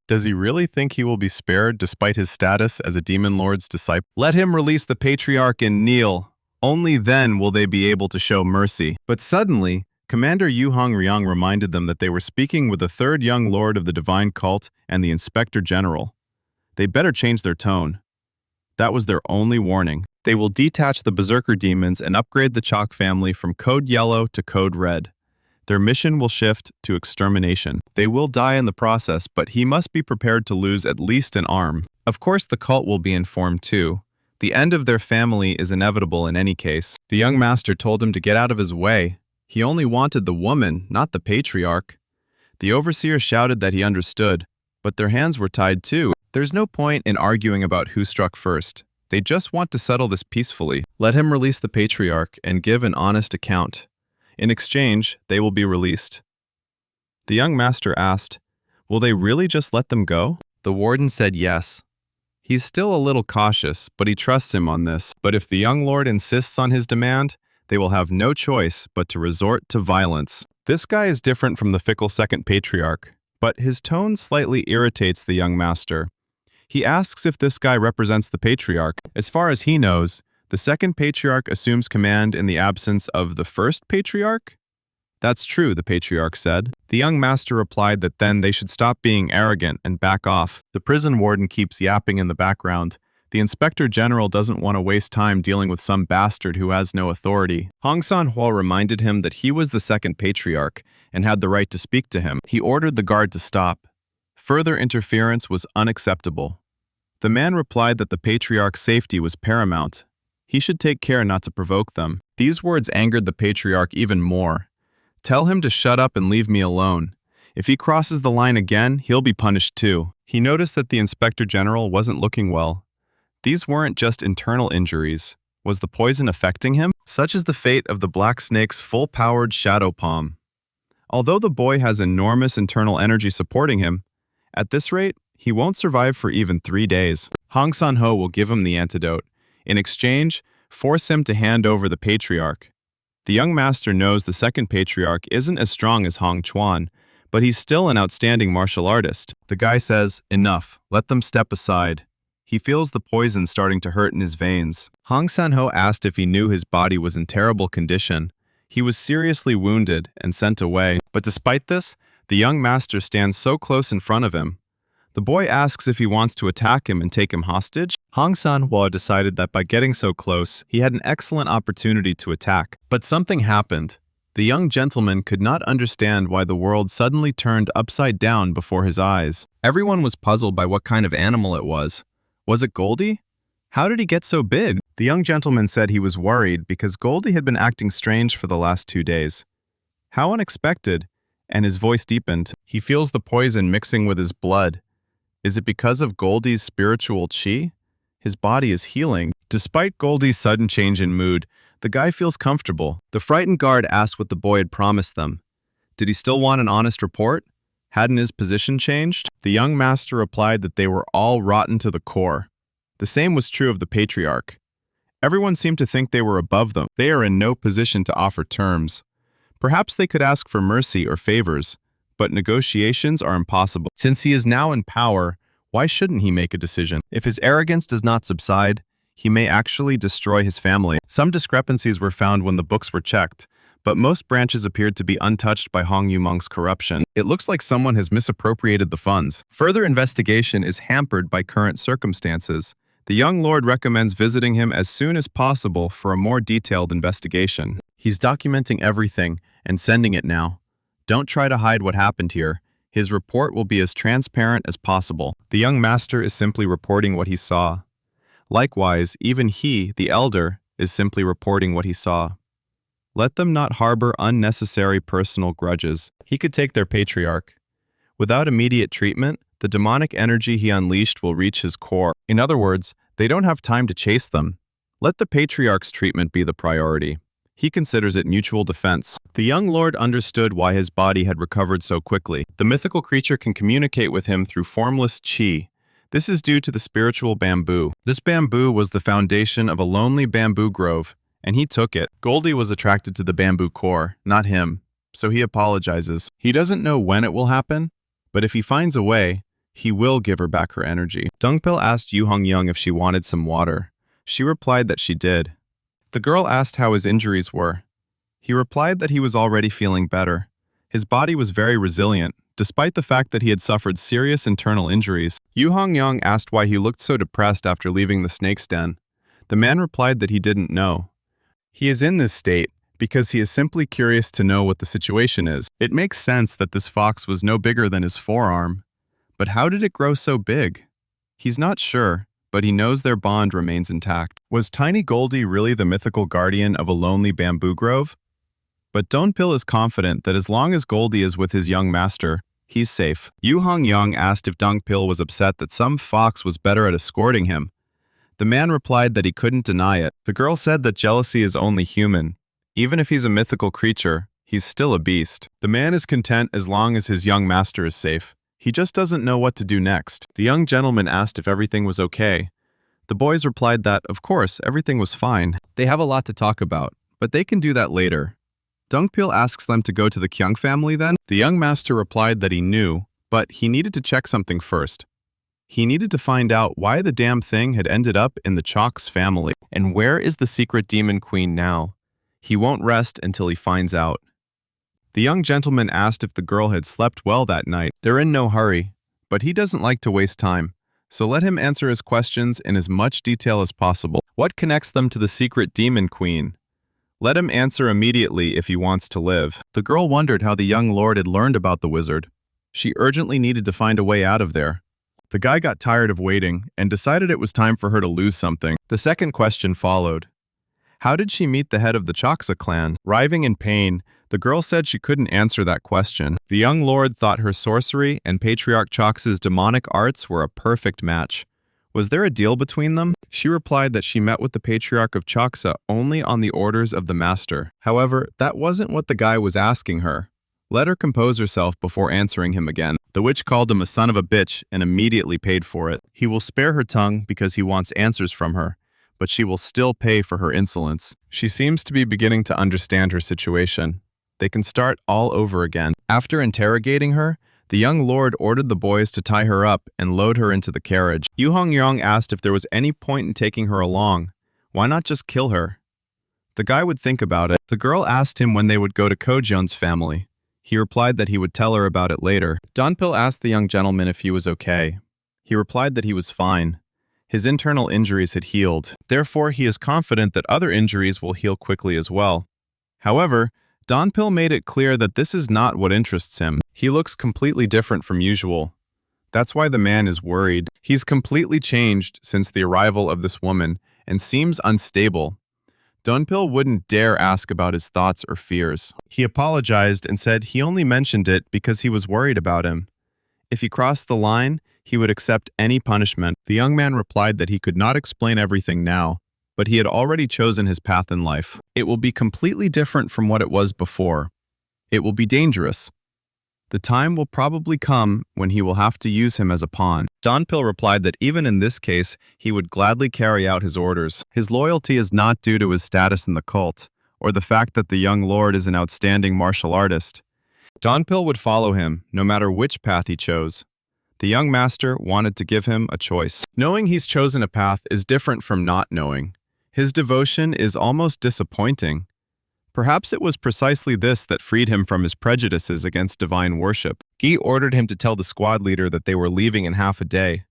Does he really think he will be spared despite his status as a demon lord's disciple? Let him release the patriarch and kneel. Only then will they be able to show mercy. But suddenly, Commander Yu Hongriang reminded them that they were speaking with the third young lord of the divine cult and the inspector general. They better change their tone. That was their only warning. They will detach the berserker demons and upgrade the Chalk family from Code Yellow to Code Red. Their mission will shift to extermination. They will die in the process, but he must be prepared to lose at least an arm. Of course, the cult will be informed too. The end of their family is inevitable in any case. The young master told him to get out of his way. He only wanted the woman, not the patriarch. The overseer shouted that he understood, but their hands were tied too. There's no point in arguing about who struck first. They just want to settle this peacefully. Let him release the patriarch and give an honest account. In exchange, they will be released. The young master asked, "Will they really just let them go?" The warden said yes. He's still a little cautious, but he trusts him on this. But if the young lord insists on his demand, they will have no choice but to resort to violence. This guy is different from the fickle second patriarch, but his tone slightly irritates the young master. He asks if this guy represents the patriarch. As far as he knows, the second patriarch assumes command in the absence of the first patriarch? That's true, the patriarch said. The young master replied that then they should stop being arrogant and back off. The prison warden keeps yapping in the background. The inspector general doesn't want to waste time dealing with some bastard who has no authority. Hong Sanhuo reminded him that he was the second patriarch and had the right to speak to him. He ordered the guard to stop. Further interference was unacceptable. The man replied that the patriarch's safety was paramount. He should take care not to provoke them. These words angered the patriarch even more. Tell him to shut up and leave me alone. If he crosses the line again, he'll be punished too. He noticed that the inspector general wasn't looking well. These weren't just internal injuries. Was the poison affecting him? Such is the fate of the black snake's full-powered shadow palm. Although the boy has enormous internal energy supporting him, at this rate, he won't survive for even 3 days. Hong Sanho will give him the antidote. In exchange, force him to hand over the patriarch. The young master knows the second patriarch isn't as strong as Hong Chuan, but he's still an outstanding martial artist. The guy says, "Enough, let them step aside." He feels the poison starting to hurt in his veins. Hong Sanho asked if he knew his body was in terrible condition. He was seriously wounded and sent away. But despite this, the young master stands so close in front of him. The boy asks if he wants to attack him and take him hostage. Hong Sanhua decided that by getting so close, he had an excellent opportunity to attack. But something happened. The young gentleman could not understand why the world suddenly turned upside down before his eyes. Everyone was puzzled by what kind of animal it was. Was it Goldie? How did he get so big? The young gentleman said he was worried because Goldie had been acting strange for the last 2 days. How unexpected, and his voice deepened. He feels the poison mixing with his blood. Is it because of Goldie's spiritual qi? His body is healing. Despite Goldie's sudden change in mood, The guy feels comfortable. The frightened guard asked what the boy had promised them. Did he still want an honest report? Hadn't his position changed? The young master replied that they were all rotten to the core. The same was true of the patriarch. Everyone seemed to think they were above them. They are in no position to offer terms. Perhaps they could ask for mercy or favors, but negotiations are impossible. Since he is now in power, why shouldn't he make a decision? If his arrogance does not subside, he may actually destroy his family. Some discrepancies were found when the books were checked, but most branches appeared to be untouched by Hong Yumeng's corruption. It looks like someone has misappropriated the funds. Further investigation is hampered by current circumstances. The young lord recommends visiting him as soon as possible for a more detailed investigation. He's documenting everything and sending it now. Don't try to hide what happened here. His report will be as transparent as possible. The young master is simply reporting what he saw. Likewise, even he, the elder, is simply reporting what he saw. Let them not harbor unnecessary personal grudges. He could take their patriarch. Without immediate treatment, the demonic energy he unleashed will reach his core. In other words, they don't have time to chase them. Let the patriarch's treatment be the priority. He considers it mutual defense. The young lord understood why his body had recovered so quickly. The mythical creature can communicate with him through formless qi. This is due to the spiritual bamboo. This bamboo was the foundation of a lonely bamboo grove, and he took it. Goldie was attracted to the bamboo core, not him, so he apologizes. He doesn't know when it will happen, but if he finds a way, he will give her back her energy. Dungpil asked Yu Hongyang if she wanted some water. She replied that she did. The girl asked how his injuries were. He replied that he was already feeling better. His body was very resilient, despite the fact that he had suffered serious internal injuries. Yu Hongyang asked why he looked so depressed after leaving the snake's den. The man replied that he didn't know. He is in this state because he is simply curious to know what the situation is. It makes sense that this fox was no bigger than his forearm. But how did it grow so big? He's not sure, but he knows their bond remains intact. Was Tiny Goldie really the mythical guardian of a lonely bamboo grove? But Donpil is confident that as long as Goldie is with his young master, he's safe. Yu Hongyang asked if Dungpil was upset that some fox was better at escorting him. The man replied that he couldn't deny it. The girl said that jealousy is only human. Even if he's a mythical creature, he's still a beast. The man is content as long as his young master is safe. He just doesn't know what to do next. The young gentleman asked if everything was okay. The boys replied that, of course, everything was fine. They have a lot to talk about, but they can do that later. Dungpil asks them to go to the Kyung family then. The young master replied that he knew, but he needed to check something first. He needed to find out why the damn thing had ended up in the Chalk's family. And where is the secret demon queen now? He won't rest until he finds out. The young gentleman asked if the girl had slept well that night. They're in no hurry, but he doesn't like to waste time, so let him answer his questions in as much detail as possible. What connects them to the secret demon queen? Let him answer immediately if he wants to live. The girl wondered how the young lord had learned about the wizard. She urgently needed to find a way out of there. The guy got tired of waiting and decided it was time for her to lose something. The second question followed. How did she meet the head of the Choksa clan? Writhing in pain, the girl said she couldn't answer that question. The young lord thought her sorcery and Patriarch Choksa's demonic arts were a perfect match. Was there a deal between them? She replied that she met with the Patriarch of Choksa only on the orders of the master. However, that wasn't what the guy was asking her. Let her compose herself before answering him again. The witch called him a son of a bitch and immediately paid for it. He will spare her tongue because he wants answers from her, but she will still pay for her insolence. She seems to be beginning to understand her situation. They can start all over again. After interrogating her, the young lord ordered the boys to tie her up and load her into the carriage. Yu Hongyang asked if there was any point in taking her along. Why not just kill her? The guy would think about it. The girl asked him when they would go to Kojun's family. He replied that he would tell her about it later. Donpil asked the young gentleman if he was okay. He replied that he was fine. His internal injuries had healed. Therefore, he is confident that other injuries will heal quickly as well. However, Donpil made it clear that this is not what interests him. He looks completely different from usual. That's why the man is worried. He's completely changed since the arrival of this woman and seems unstable. Donpil wouldn't dare ask about his thoughts or fears. He apologized and said he only mentioned it because he was worried about him. If he crossed the line, he would accept any punishment. The young man replied that he could not explain everything now. but he had already chosen his path in life. It will be completely different from what it was before. It will be dangerous. The time will probably come when he will have to use him as a pawn. Donpil replied that even in this case, he would gladly carry out his orders. His loyalty is not due to his status in the cult, or the fact that the young lord is an outstanding martial artist. Donpil would follow him, no matter which path he chose. The young master wanted to give him a choice. Knowing he's chosen a path is different from not knowing. His devotion is almost disappointing. Perhaps it was precisely this that freed him from his prejudices against divine worship. Gi ordered him to tell the squad leader that they were leaving in half a day.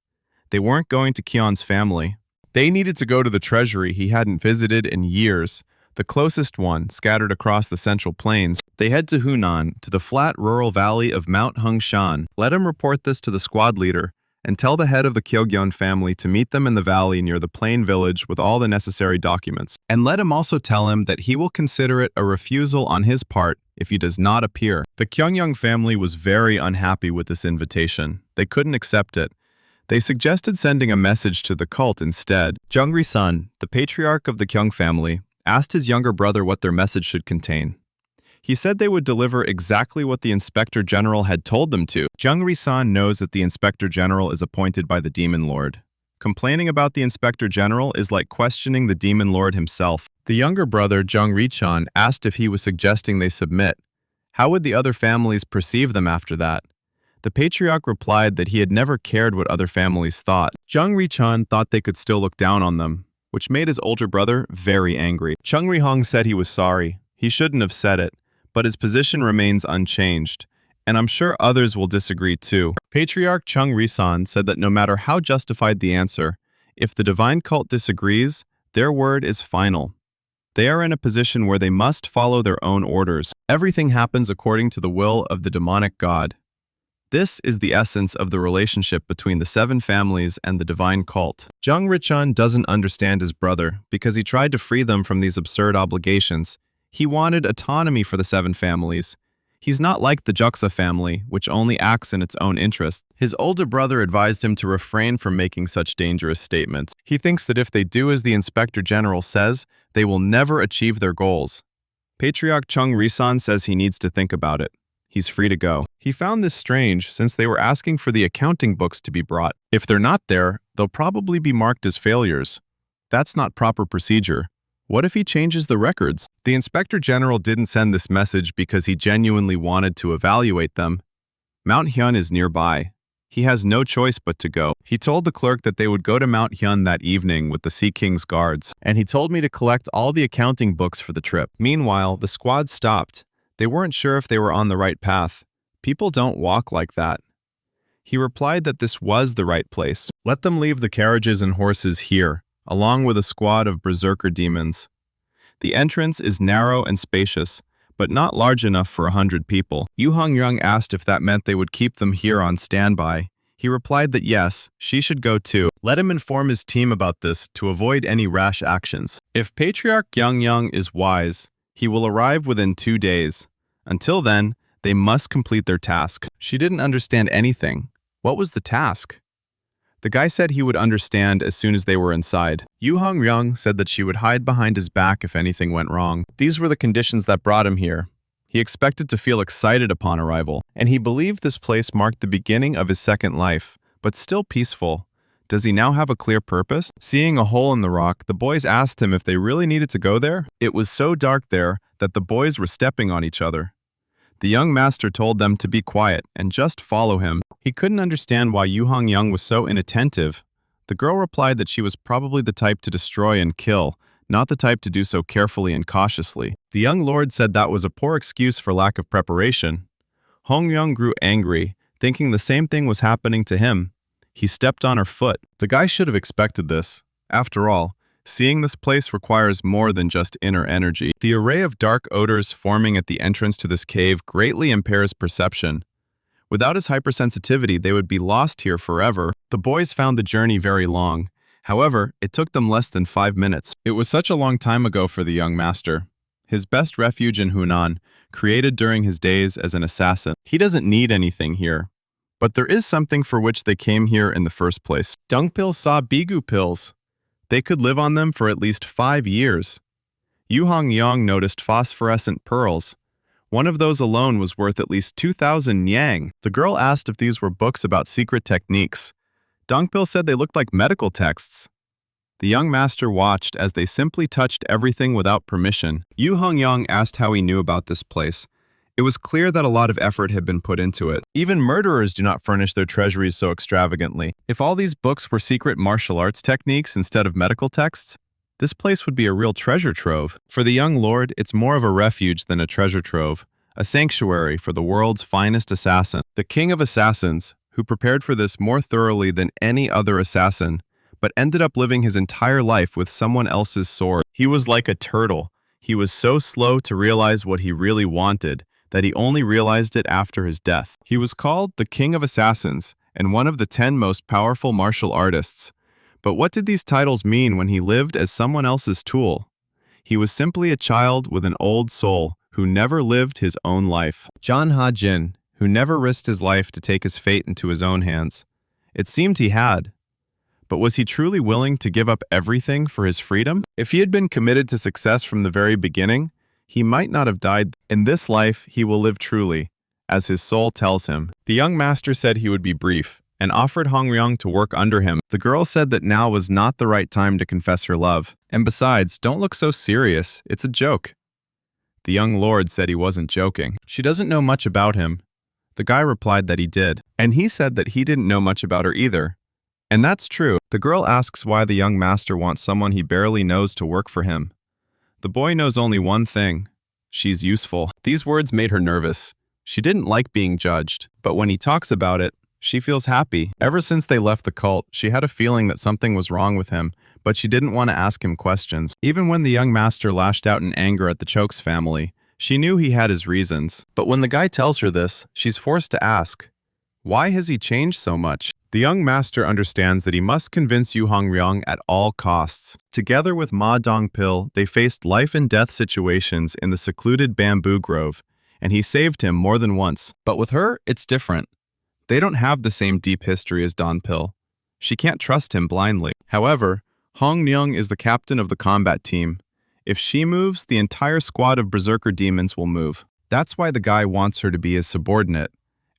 They weren't going to Kion's family. They needed to go to the treasury he hadn't visited in years, the closest one scattered across the central plains. They head to Hunan, to the flat rural valley of Mount Hengshan. Let him report this to the squad leader, and tell the head of the Kyogyeon family to meet them in the valley near the plain village with all the necessary documents. And let him also tell him that he will consider it a refusal on his part if he does not appear. The Kyogyeon family was very unhappy with this invitation. They couldn't accept it. They suggested sending a message to the cult instead. Jungri-san, the patriarch of the Kyung family, asked his younger brother what their message should contain. He said they would deliver exactly what the Inspector General had told them to. Jungri-san knows that the Inspector General is appointed by the Demon Lord. Complaining about the Inspector General is like questioning the Demon Lord himself. The younger brother, Jungri-chan, asked if he was suggesting they submit. How would the other families perceive them after that? The patriarch replied that he had never cared what other families thought. Jungri-chan thought they could still look down on them, which made his older brother very angry. Chung Ri-hong said he was sorry. He shouldn't have said it, but his position remains unchanged, and I'm sure others will disagree too. Patriarch Chung Ri-san said that no matter how justified the answer, if the divine cult disagrees, their word is final. They are in a position where they must follow their own orders. Everything happens according to the will of the demonic god. This is the essence of the relationship between the 7 families and the divine cult. Jung Richan doesn't understand his brother because he tried to free them from these absurd obligations. He wanted autonomy for the 7 families. He's not like the Juxa family, which only acts in its own interest. His older brother advised him to refrain from making such dangerous statements. He thinks that if they do as the Inspector General says, they will never achieve their goals. Patriarch Chung Risan says he needs to think about it. He's free to go. He found this strange since they were asking for the accounting books to be brought. If they're not there, they'll probably be marked as failures. That's not proper procedure. What if he changes the records? The Inspector General didn't send this message because he genuinely wanted to evaluate them. Mount Hyun is nearby. He has no choice but to go. He told the clerk that they would go to Mount Hyun that evening with the Sea King's guards, and he told me to collect all the accounting books for the trip. Meanwhile, the squad stopped. They weren't sure if they were on the right path. People don't walk like that. He replied that this was the right place. Let them leave the carriages and horses here, along with a squad of berserker demons. The entrance is narrow and spacious, but not large enough for 100 people. Yu Hong-young asked if that meant they would keep them here on standby. He replied that yes, she should go too. Let him inform his team about this to avoid any rash actions. If Patriarch Yang is wise, he will arrive within 2 days. Until then, they must complete their task. She didn't understand anything. What was the task? The guy said he would understand as soon as they were inside. Yu Hong-young said that she would hide behind his back if anything went wrong. These were the conditions that brought him here. He expected to feel excited upon arrival, and he believed this place marked the beginning of his second life, but still peaceful. Does he now have a clear purpose? Seeing a hole in the rock, the boys asked him if they really needed to go there. It was so dark there that the boys were stepping on each other. The young master told them to be quiet and just follow him. He couldn't understand why Yu Hong-young was so inattentive. The girl replied that she was probably the type to destroy and kill, not the type to do so carefully and cautiously. The young lord said that was a poor excuse for lack of preparation. Hong-young grew angry, thinking the same thing was happening to him. He stepped on her foot. The guy should have expected this. After all, seeing this place requires more than just inner energy. The array of dark odors forming at the entrance to this cave greatly impairs perception. Without his hypersensitivity, they would be lost here forever. The boys found the journey very long. However, it took them less than 5 minutes. It was such a long time ago for the young master. His best refuge in Hunan, created during his days as an assassin. He doesn't need anything here. But there is something for which they came here in the first place. Dungpil saw Bigu pills. They could live on them for at least 5 years. Yu Hongyang noticed phosphorescent pearls. One of those alone was worth at least 2,000 yang. The girl asked if these were books about secret techniques. Dongpil said they looked like medical texts. The young master watched as they simply touched everything without permission. Yu Hongyang asked how he knew about this place. It was clear that a lot of effort had been put into it. Even murderers do not furnish their treasuries so extravagantly. If all these books were secret martial arts techniques instead of medical texts, this place would be a real treasure trove. For the young lord, it's more of a refuge than a treasure trove, a sanctuary for the world's finest assassin. The king of assassins, who prepared for this more thoroughly than any other assassin, but ended up living his entire life with someone else's sword. He was like a turtle. He was so slow to realize what he really wanted that he only realized it after his death. He was called the King of Assassins and one of the 10 most powerful martial artists. But what did these titles mean when he lived as someone else's tool? He was simply a child with an old soul who never lived his own life. John Ha-jin, who never risked his life to take his fate into his own hands. It seemed he had. But was he truly willing to give up everything for his freedom? If he had been committed to success from the very beginning, he might not have died. In this life, he will live truly, as his soul tells him. The young master said he would be brief, and offered Hongyang to work under him. The girl said that now was not the right time to confess her love. And besides, don't look so serious, it's a joke. The young lord said he wasn't joking. She doesn't know much about him. The guy replied that he did. And he said that he didn't know much about her either. And that's true. The girl asks why the young master wants someone he barely knows to work for him. The boy knows only one thing. She's useful. These words made her nervous. She didn't like being judged. But when he talks about it, she feels happy. Ever since they left the cult, she had a feeling that something was wrong with him, but she didn't want to ask him questions. Even when the young master lashed out in anger at the Chokes family, she knew he had his reasons. But when the guy tells her this, she's forced to ask, why has he changed so much? The young master understands that he must convince Yu Hongyang at all costs. Together with Ma Dongpil, they faced life-and-death situations in the secluded bamboo grove, and he saved him more than once. But with her, it's different. They don't have the same deep history as Dongpil. She can't trust him blindly. However, Hongyang is the captain of the combat team. If she moves, the entire squad of berserker demons will move. That's why the guy wants her to be his subordinate.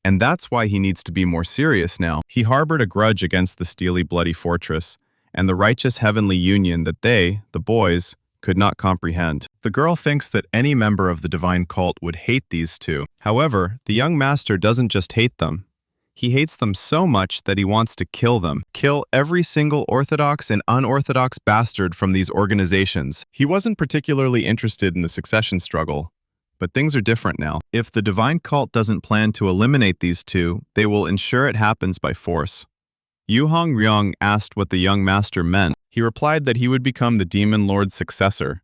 And that's why he needs to be more serious now. He harbored a grudge against the steely bloody fortress and the righteous heavenly union that they, the boys, could not comprehend. The girl thinks that any member of the divine cult would hate these two. However, the young master doesn't just hate them. He hates them so much that he wants to kill them. Kill every single orthodox and unorthodox bastard from these organizations. He wasn't particularly interested in the succession struggle. But things are different now. If the divine cult doesn't plan to eliminate these two, they will ensure it happens by force. Yu Hongyang asked what the young master meant. He replied that he would become the demon lord's successor.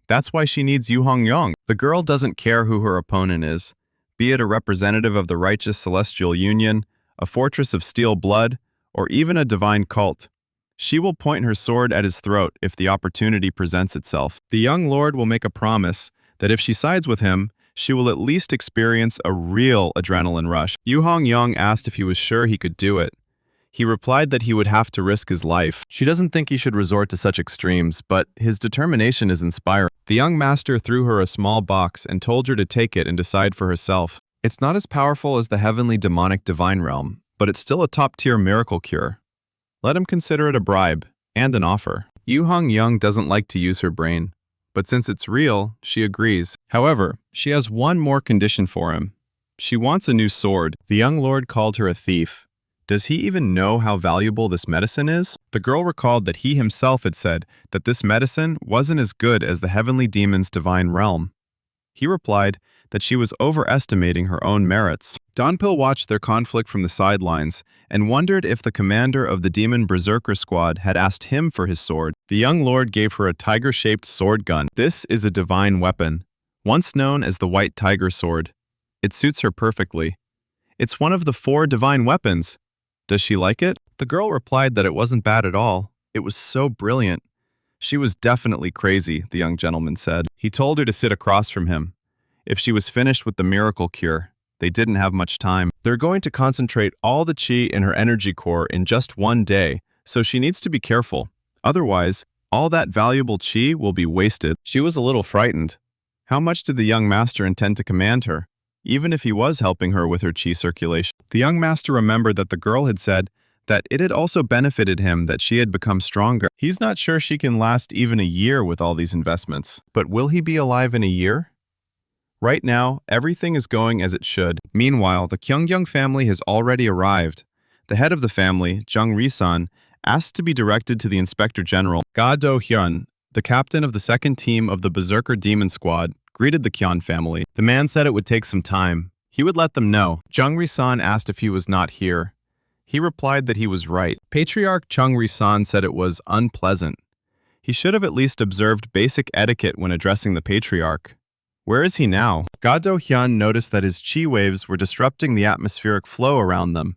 That's why she needs Yu Hongyang. The girl doesn't care who her opponent is, be it a representative of the righteous celestial union, a fortress of steel blood, or even a divine cult. She will point her sword at his throat if the opportunity presents itself. The young lord will make a promise that if she sides with him, she will at least experience a real adrenaline rush. Yu Hongyang asked if he was sure he could do it. He replied that he would have to risk his life. She doesn't think he should resort to such extremes, but his determination is inspiring. The young master threw her a small box and told her to take it and decide for herself. It's not as powerful as the heavenly demonic divine realm, but it's still a top-tier miracle cure. Let him consider it a bribe and an offer. Yu Hongyang doesn't like to use her brain. But since it's real, she agrees. However, she has one more condition for him. She wants a new sword. The young lord called her a thief. Does he even know how valuable this medicine is? The girl recalled that he himself had said that this medicine wasn't as good as the heavenly demon's divine realm. He replied that she was overestimating her own merits. Dongpil watched their conflict from the sidelines and wondered if the commander of the demon berserker squad had asked him for his sword. The young lord gave her a tiger-shaped sword gun. This is a divine weapon, once known as the White Tiger Sword. It suits her perfectly. It's one of the 4 divine weapons. Does she like it? The girl replied that it wasn't bad at all. It was so brilliant. She was definitely crazy, the young gentleman said. He told her to sit across from him. If she was finished with the miracle cure, they didn't have much time. They're going to concentrate all the chi in her energy core in just one day, so she needs to be careful. Otherwise, all that valuable chi will be wasted. She was a little frightened. How much did the young master intend to command her, even if he was helping her with her chi circulation? The young master remembered that the girl had said that it had also benefited him that she had become stronger. He's not sure she can last even a year with all these investments. But will he be alive in a year? Right now, everything is going as it should. Meanwhile, the Kyungyoung family has already arrived. The head of the family, Jung Ri-san, asked to be directed to the Inspector General. Ga Do-hyun, the captain of the second team of the Berserker Demon Squad, greeted the Kyon family. The man said it would take some time. He would let them know. Jung Ri-san asked if he was not here. He replied that he was right. Patriarch Chung Ri-san said it was unpleasant. He should have at least observed basic etiquette when addressing the patriarch. Where is he now? Ga Do-hyun noticed that his chi waves were disrupting the atmospheric flow around them.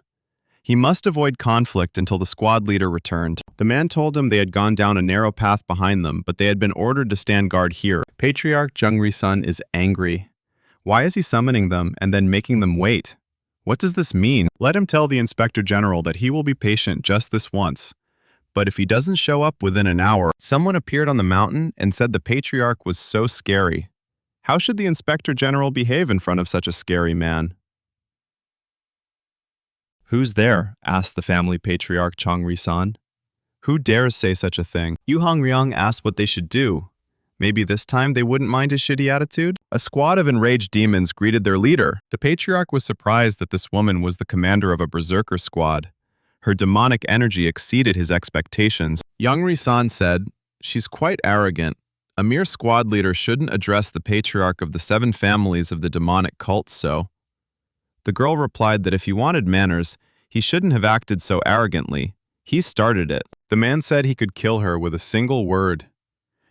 He must avoid conflict until the squad leader returned. The man told him they had gone down a narrow path behind them, but they had been ordered to stand guard here. Patriarch Jung Ri-sun is angry. Why is he summoning them and then making them wait? What does this mean? Let him tell the Inspector General that he will be patient just this once. But if he doesn't show up within an hour, someone appeared on the mountain and said the patriarch was so scary. How should the Inspector General behave in front of such a scary man? Who's there? Asked the family patriarch Chung Ri-san. Who dares say such a thing? Yu Hongryong asked what they should do. Maybe this time they wouldn't mind his shitty attitude? A squad of enraged demons greeted their leader. The patriarch was surprised that this woman was the commander of a berserker squad. Her demonic energy exceeded his expectations. Jung Ri-san said, "She's quite arrogant. A mere squad leader shouldn't address the patriarch of the 7 families of the demonic cult so." The girl replied that if he wanted manners, he shouldn't have acted so arrogantly. He started it. The man said he could kill her with a single word.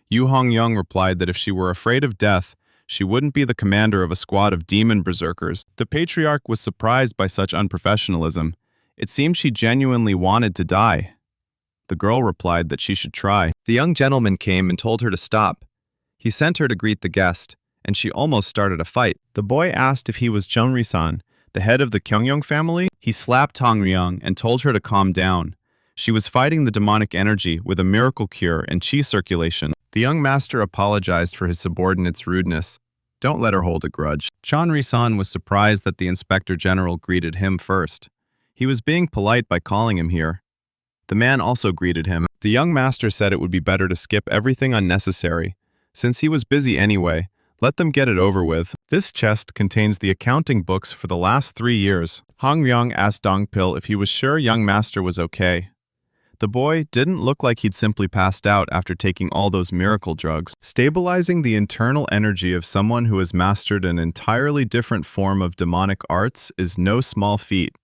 Yu Hongryong replied that if she were afraid of death, she wouldn't be the commander of a squad of demon berserkers. The patriarch was surprised by such unprofessionalism. It seemed she genuinely wanted to die. The girl replied that she should try. The young gentleman came and told her to stop. He sent her to greet the guest, and she almost started a fight. The boy asked if he was Jung Ri-san, the head of the Kyungyoung family. He slapped Hongryong and told her to calm down. She was fighting the demonic energy with a miracle cure and chi circulation. The young master apologized for his subordinate's rudeness. Don't let her hold a grudge. Chan Ri-san was surprised that the Inspector General greeted him first. He was being polite by calling him here. The man also greeted him. The young master said it would be better to skip everything unnecessary. Since he was busy anyway, let them get it over with. This chest contains the accounting books for the last 3 years. Hongryong asked Dongpil if he was sure young master was okay. The boy didn't look like he'd simply passed out after taking all those miracle drugs. Stabilizing the internal energy of someone who has mastered an entirely different form of demonic arts is no small feat.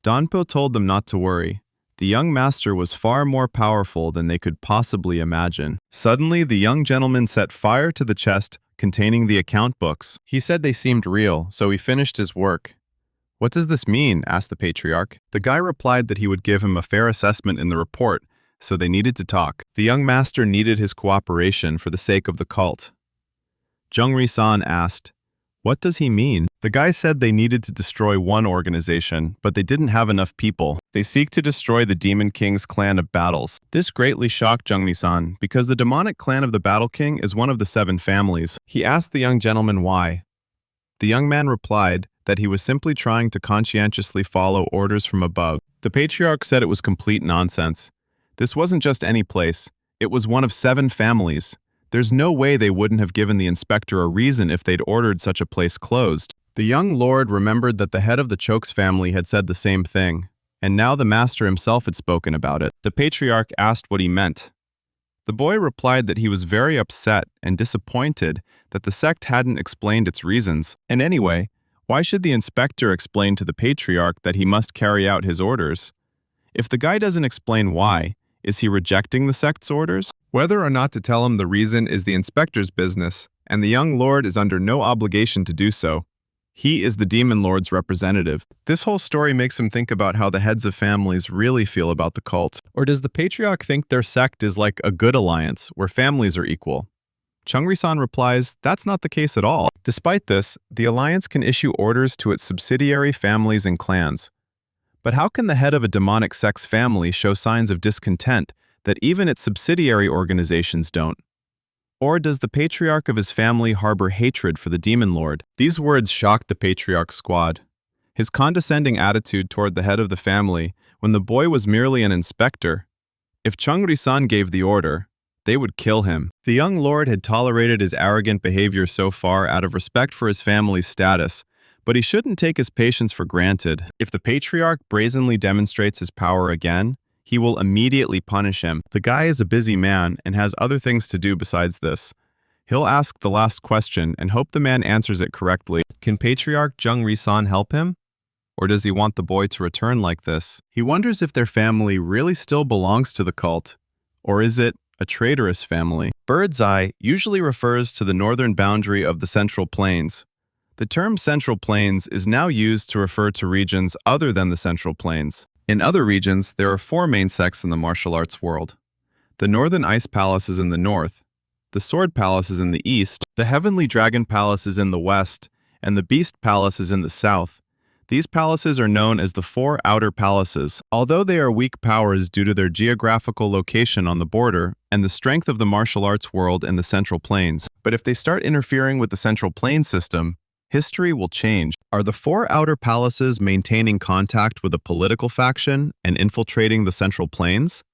Donpo told them not to worry. The young master was far more powerful than they could possibly imagine. Suddenly, the young gentleman set fire to the chest containing the account books. He said they seemed real, so he finished his work. What does this mean? Asked the patriarch. The guy replied that he would give him a fair assessment in the report, so they needed to talk. The young master needed his cooperation for the sake of the cult. Jung Ri-san asked, "What does he mean?" The guy said they needed to destroy one organization, but they didn't have enough people. They seek to destroy the Demon King's clan of battles. This greatly shocked Jung Ri-san, because the demonic clan of the Battle King is one of the 7 families. He asked the young gentleman why. The young man replied that he was simply trying to conscientiously follow orders from above. The patriarch said it was complete nonsense. This wasn't just any place. It was one of 7 families. There's no way they wouldn't have given the inspector a reason if they'd ordered such a place closed. The young lord remembered that the head of the Chokes family had said the same thing, and now the master himself had spoken about it. The patriarch asked what he meant. The boy replied that he was very upset and disappointed that the sect hadn't explained its reasons. And anyway, why should the inspector explain to the patriarch that he must carry out his orders? If the guy doesn't explain why, is he rejecting the sect's orders? Whether or not to tell him the reason is the inspector's business, and the young lord is under no obligation to do so. He is the demon lord's representative. This whole story makes him think about how the heads of families really feel about the cult. Or does the patriarch think their sect is like a good alliance, where families are equal? Chung Ri-san replies, that's not the case at all. Despite this, the alliance can issue orders to its subsidiary families and clans. But how can the head of a demonic sect's family show signs of discontent that even its subsidiary organizations don't? Or does the patriarch of his family harbor hatred for the demon lord? These words shocked the patriarch's squad. His condescending attitude toward the head of the family, when the boy was merely an inspector. If Chungri-san gave the order, they would kill him. The young lord had tolerated his arrogant behavior so far out of respect for his family's status, but he shouldn't take his patience for granted. If the patriarch brazenly demonstrates his power again, he will immediately punish him. The guy is a busy man and has other things to do besides this. He'll ask the last question and hope the man answers it correctly. Can Patriarch Jung-ri-san help him? Or does he want the boy to return like this? He wonders if their family really still belongs to the cult, or is it a traitorous family? Bird's Eye usually refers to the northern boundary of the Central Plains. The term Central Plains is now used to refer to regions other than the Central Plains. In other regions, there are 4 main sects in the martial arts world. The Northern Ice Palace is in the north, the Sword Palace is in the east, the Heavenly Dragon Palace is in the west, and the Beast Palace is in the south. These palaces are known as the 4 Outer Palaces, although they are weak powers due to their geographical location on the border and the strength of the martial arts world in the Central Plains. But if they start interfering with the Central Plains system, history will change. Are the 4 Outer Palaces maintaining contact with a political faction and infiltrating the Central Plains?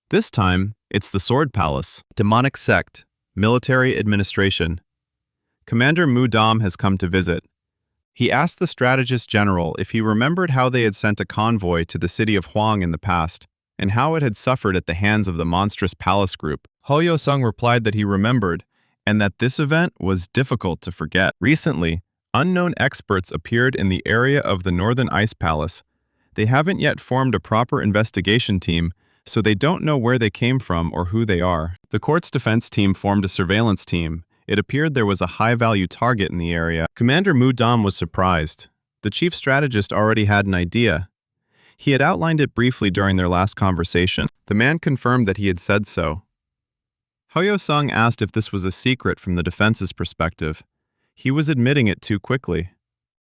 This time, it's the Sword Palace. Demonic Sect, Military Administration. Commander Mu Dam has come to visit. He asked the strategist general if he remembered how they had sent a convoy to the city of Huang in the past, and how it had suffered at the hands of the monstrous palace group. Hoyo-sung replied that he remembered, and that this event was difficult to forget. Recently, unknown experts appeared in the area of the Northern Ice Palace. They haven't yet formed a proper investigation team, so they don't know where they came from or who they are. The court's defense team formed a surveillance team. It appeared there was a high-value target in the area. Commander Mu Dam was surprised. The chief strategist already had an idea. He had outlined it briefly during their last conversation. The man confirmed that he had said so. Hoyo-sung asked if this was a secret from the defense's perspective. He was admitting it too quickly.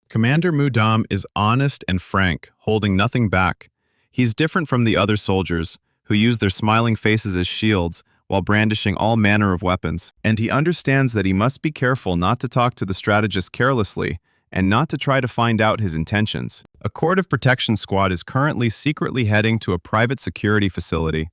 Commander Mu Dam is honest and frank, holding nothing back. He's different from the other soldiers, who use their smiling faces as shields while brandishing all manner of weapons. And he understands that he must be careful not to talk to the strategist carelessly and not to try to find out his intentions. A Court of Protection squad is currently secretly heading to a private security facility.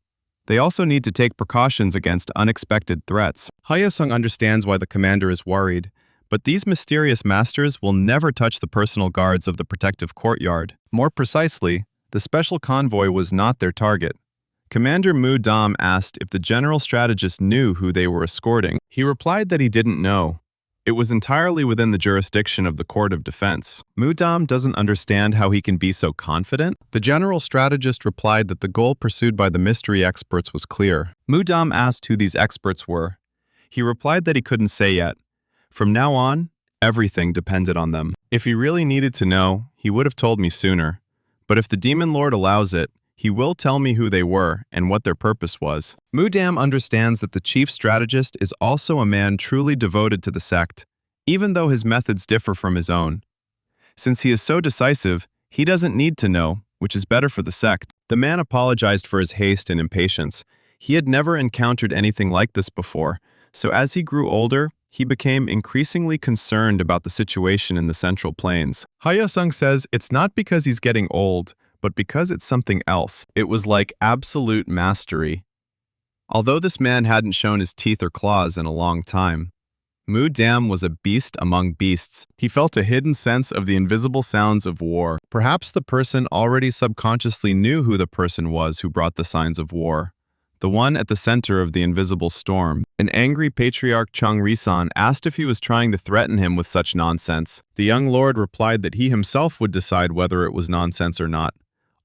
They also need to take precautions against unexpected threats. Hoyo-sung understands why the commander is worried, but these mysterious masters will never touch the personal guards of the protective courtyard. More precisely, the special convoy was not their target. Commander Mu Dam asked if the general strategist knew who they were escorting. He replied that he didn't know. It was entirely within the jurisdiction of the Court of Defense. Mu Dam doesn't understand how he can be so confident. The general strategist replied that the goal pursued by the mystery experts was clear. Mu Dam asked who these experts were. He replied that he couldn't say yet. From now on, everything depended on them. If he really needed to know, he would have told me sooner. But if the Demon Lord allows it, he will tell me who they were and what their purpose was. Mu Dam understands that the chief strategist is also a man truly devoted to the sect, even though his methods differ from his own. Since he is so decisive, he doesn't need to know, which is better for the sect. The man apologized for his haste and impatience. He had never encountered anything like this before, so as he grew older, he became increasingly concerned about the situation in the Central Plains. Hoyo-sung says it's not because he's getting old, but because it's something else. It was like absolute mastery. Although this man hadn't shown his teeth or claws in a long time, Mu Dam was a beast among beasts. He felt a hidden sense of the invisible sounds of war. Perhaps the person already subconsciously knew who the person was who brought the signs of war. The one at the center of the invisible storm. An angry patriarch Chung-ri-san asked if he was trying to threaten him with such nonsense. The young lord replied that he himself would decide whether it was nonsense or not.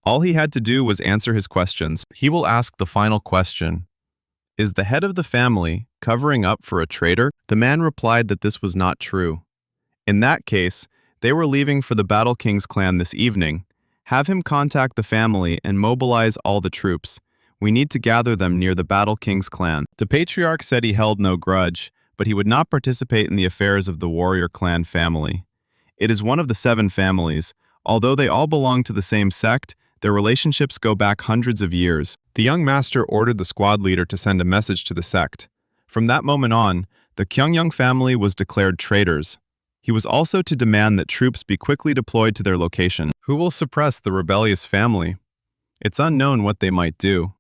All he had to do was answer his questions. He will ask the final question. Is the head of the family covering up for a traitor? The man replied that this was not true. In that case, they were leaving for the Battle King's clan this evening. Have him contact the family and mobilize all the troops. We need to gather them near the Battle King's clan. The patriarch said he held no grudge, but he would not participate in the affairs of the warrior clan family. It is one of the 7 families. Although they all belong to the same sect, Their relationships go back hundreds of years. The young master ordered the squad leader to send a message to the sect. From that moment on, the Kyungyang family was declared traitors. He was also to demand that troops be quickly deployed to their location. Who will suppress the rebellious family? It's unknown what they might do.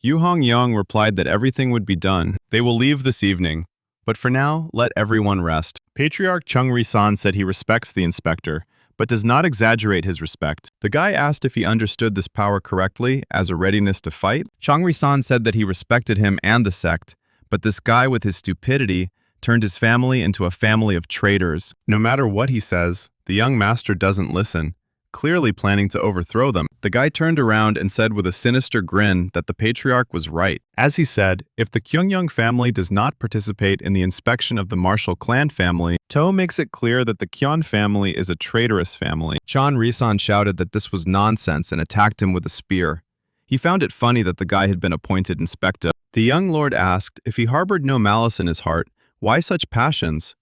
Yu Hongyang replied that everything would be done. They will leave this evening. But for now, let everyone rest. Patriarch Chung Ri-san said he respects the inspector, but does not exaggerate his respect. The guy asked if he understood this power correctly as a readiness to fight. Chung Ri-san said that he respected him and the sect, but this guy with his stupidity turned his family into a family of traitors. No matter what he says, the young master doesn't listen, clearly planning to overthrow them. The guy turned around and said with a sinister grin that the patriarch was right. As he said, if the Kyungyang family does not participate in the inspection of the Marshall clan family, To makes it clear that the Kyon family is a traitorous family. Chan Risan shouted that this was nonsense and attacked him with a spear. He found it funny that the guy had been appointed inspector. The young lord asked if he harbored no malice in his heart, why such passions?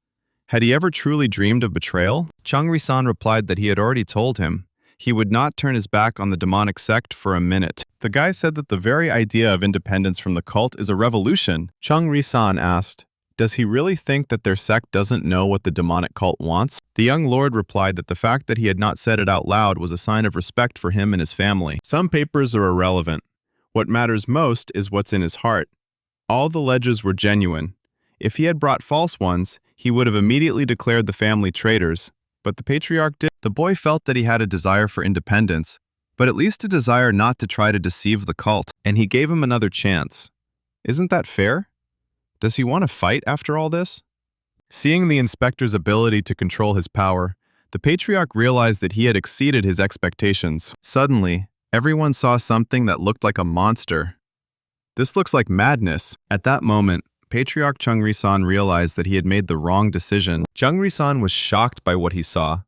Had he ever truly dreamed of betrayal? Chung Risan replied that he had already told him. He would not turn his back on the demonic sect for a minute. The guy said that the very idea of independence from the cult is a revolution. Chung Risan asked, does he really think that their sect doesn't know what the demonic cult wants? The young lord replied that the fact that he had not said it out loud was a sign of respect for him and his family. Some papers are irrelevant. What matters most is what's in his heart. All the ledgers were genuine. If he had brought false ones, he would have immediately declared the family traitors. But the patriarch did. The boy felt that he had a desire for independence, but at least a desire not to try to deceive the cult, and he gave him another chance. Isn't that fair? Does he want to fight after all this? Seeing the inspector's ability to control his power, the patriarch realized that he had exceeded his expectations. Suddenly, everyone saw something that looked like a monster. This looks like madness. At that moment, Patriarch Chung Risan realized that he had made the wrong decision. Chung Risan was shocked by what he saw.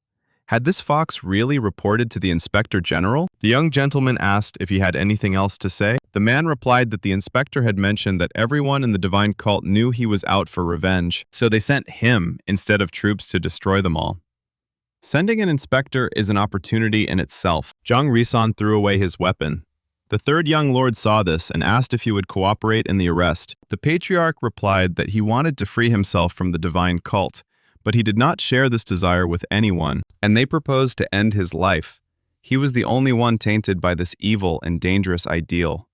Had this fox really reported to the Inspector General? The young gentleman asked if he had anything else to say. The man replied that the inspector had mentioned that everyone in the divine cult knew he was out for revenge, so they sent him instead of troops to destroy them all. Sending an inspector is an opportunity in itself. Chung Risan threw away his weapon. The third young lord saw this and asked if he would cooperate in the arrest. The patriarch replied that he wanted to free himself from the divine cult, but he did not share this desire with anyone, and they proposed to end his life. He was the only one tainted by this evil and dangerous ideal.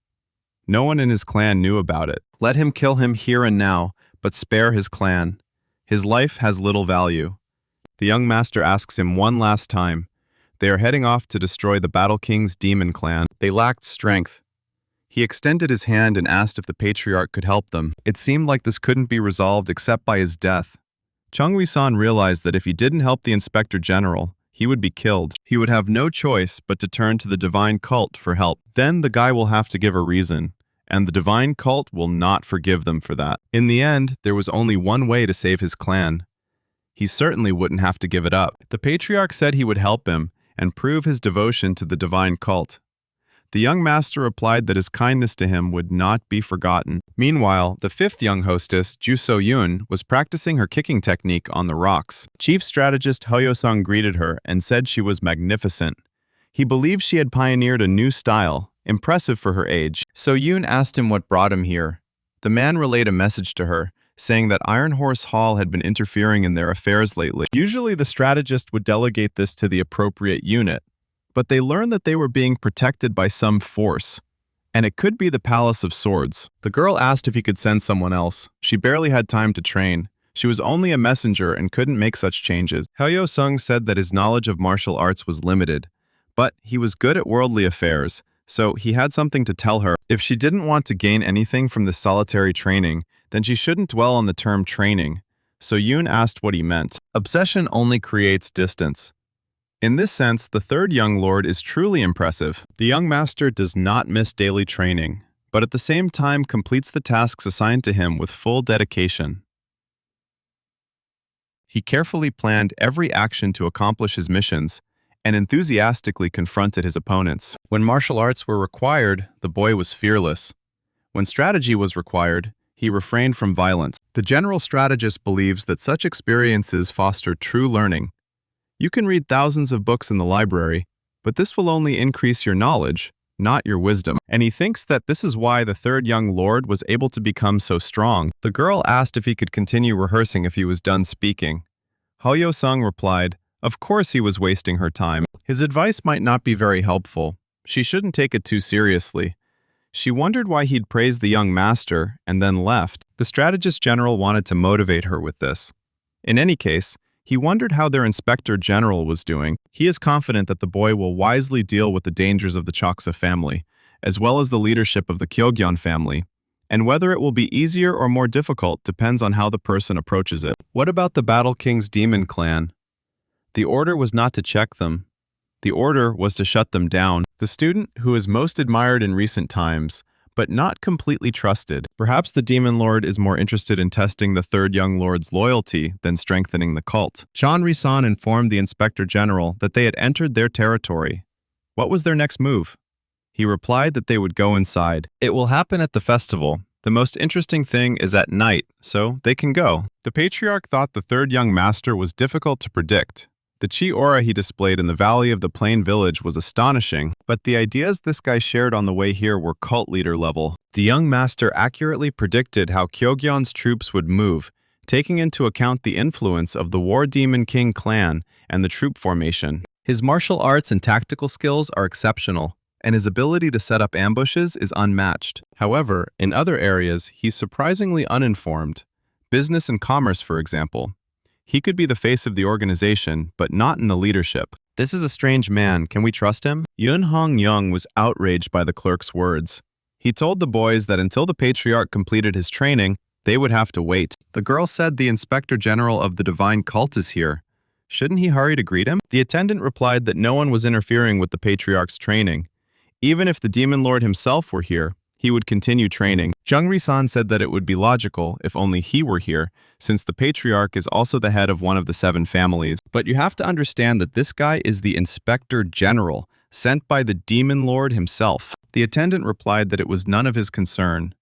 No one in his clan knew about it. Let him kill him here and now, but spare his clan. His life has little value. The young master asks him one last time. They are heading off to destroy the Battle King's demon clan. They lacked strength. He extended his hand and asked if the patriarch could help them. It seemed like this couldn't be resolved except by his death. Chung Wi-san realized that if he didn't help the Inspector General, he would be killed. He would have no choice but to turn to the divine cult for help. Then the guy will have to give a reason, and the divine cult will not forgive them for that. In the end, there was only one way to save his clan. He certainly wouldn't have to give it up. The patriarch said he would help him and prove his devotion to the divine cult. The young master replied that his kindness to him would not be forgotten. Meanwhile, the fifth young hostess, Ju So-yoon, was practicing her kicking technique on the rocks. Chief strategist Hoyo-sung greeted her and said she was magnificent. He believed she had pioneered a new style, impressive for her age. So-yoon asked him what brought him here. The man relayed a message to her, saying that Iron Horse Hall had been interfering in their affairs lately. Usually the strategist would delegate this to the appropriate unit, but they learned that they were being protected by some force, and it could be the Palace of Swords. The girl asked if he could send someone else. She barely had time to train. She was only a messenger and couldn't make such changes. Hyo-sung said that his knowledge of martial arts was limited, but he was good at worldly affairs, so he had something to tell her. If she didn't want to gain anything from this solitary training, then she shouldn't dwell on the term training. So Yoon asked what he meant. Obsession only creates distance. In this sense, the third young lord is truly impressive. The young master does not miss daily training, but at the same time completes the tasks assigned to him with full dedication. He carefully planned every action to accomplish his missions, and enthusiastically confronted his opponents. When martial arts were required, the boy was fearless. When strategy was required, he refrained from violence. The general strategist believes that such experiences foster true learning. You can read thousands of books in the library, but this will only increase your knowledge, not your wisdom. And he thinks that this is why the third young lord was able to become so strong. The girl asked if he could continue rehearsing if he was done speaking. Hyo-sung replied, of course he was wasting her time. His advice might not be very helpful. She shouldn't take it too seriously. She wondered why he'd praised the young master and then left. The strategist general wanted to motivate her with this. In any case, he wondered how their inspector general was doing. He is confident that the boy will wisely deal with the dangers of the Choksa family, as well as the leadership of the Kyogyeon family, and whether it will be easier or more difficult depends on how the person approaches it. What about the Battle King's demon clan? The order was not to check them. The order was to shut them down. The student who is most admired in recent times, but not completely trusted. Perhaps the Demon Lord is more interested in testing the third young lord's loyalty than strengthening the cult. Chonri-san informed the Inspector General that they had entered their territory. What was their next move? He replied that they would go inside. It will happen at the festival. The most interesting thing is at night, so they can go. The Patriarch thought the third young master was difficult to predict. The chi aura he displayed in the valley of the plain village was astonishing, but the ideas this guy shared on the way here were cult leader level. The young master accurately predicted how Kyogyeon's troops would move, taking into account the influence of the War Demon King clan and the troop formation. His martial arts and tactical skills are exceptional, and his ability to set up ambushes is unmatched. However, in other areas, he's surprisingly uninformed. Business and commerce, for example. He could be the face of the organization, but not in the leadership. This is a strange man. Can we trust him? Yun Hong Young was outraged by the clerk's words. He told the boys that until the Patriarch completed his training, they would have to wait. The girl said the Inspector General of the Divine Cult is here. Shouldn't he hurry to greet him? The attendant replied that no one was interfering with the Patriarch's training. Even if the Demon Lord himself were here, he would continue training. Jungri-san said that it would be logical if only he were here, since the Patriarch is also the head of one of the 7 families. But you have to understand that this guy is the Inspector General, sent by the Demon Lord himself. The attendant replied that it was none of his concern.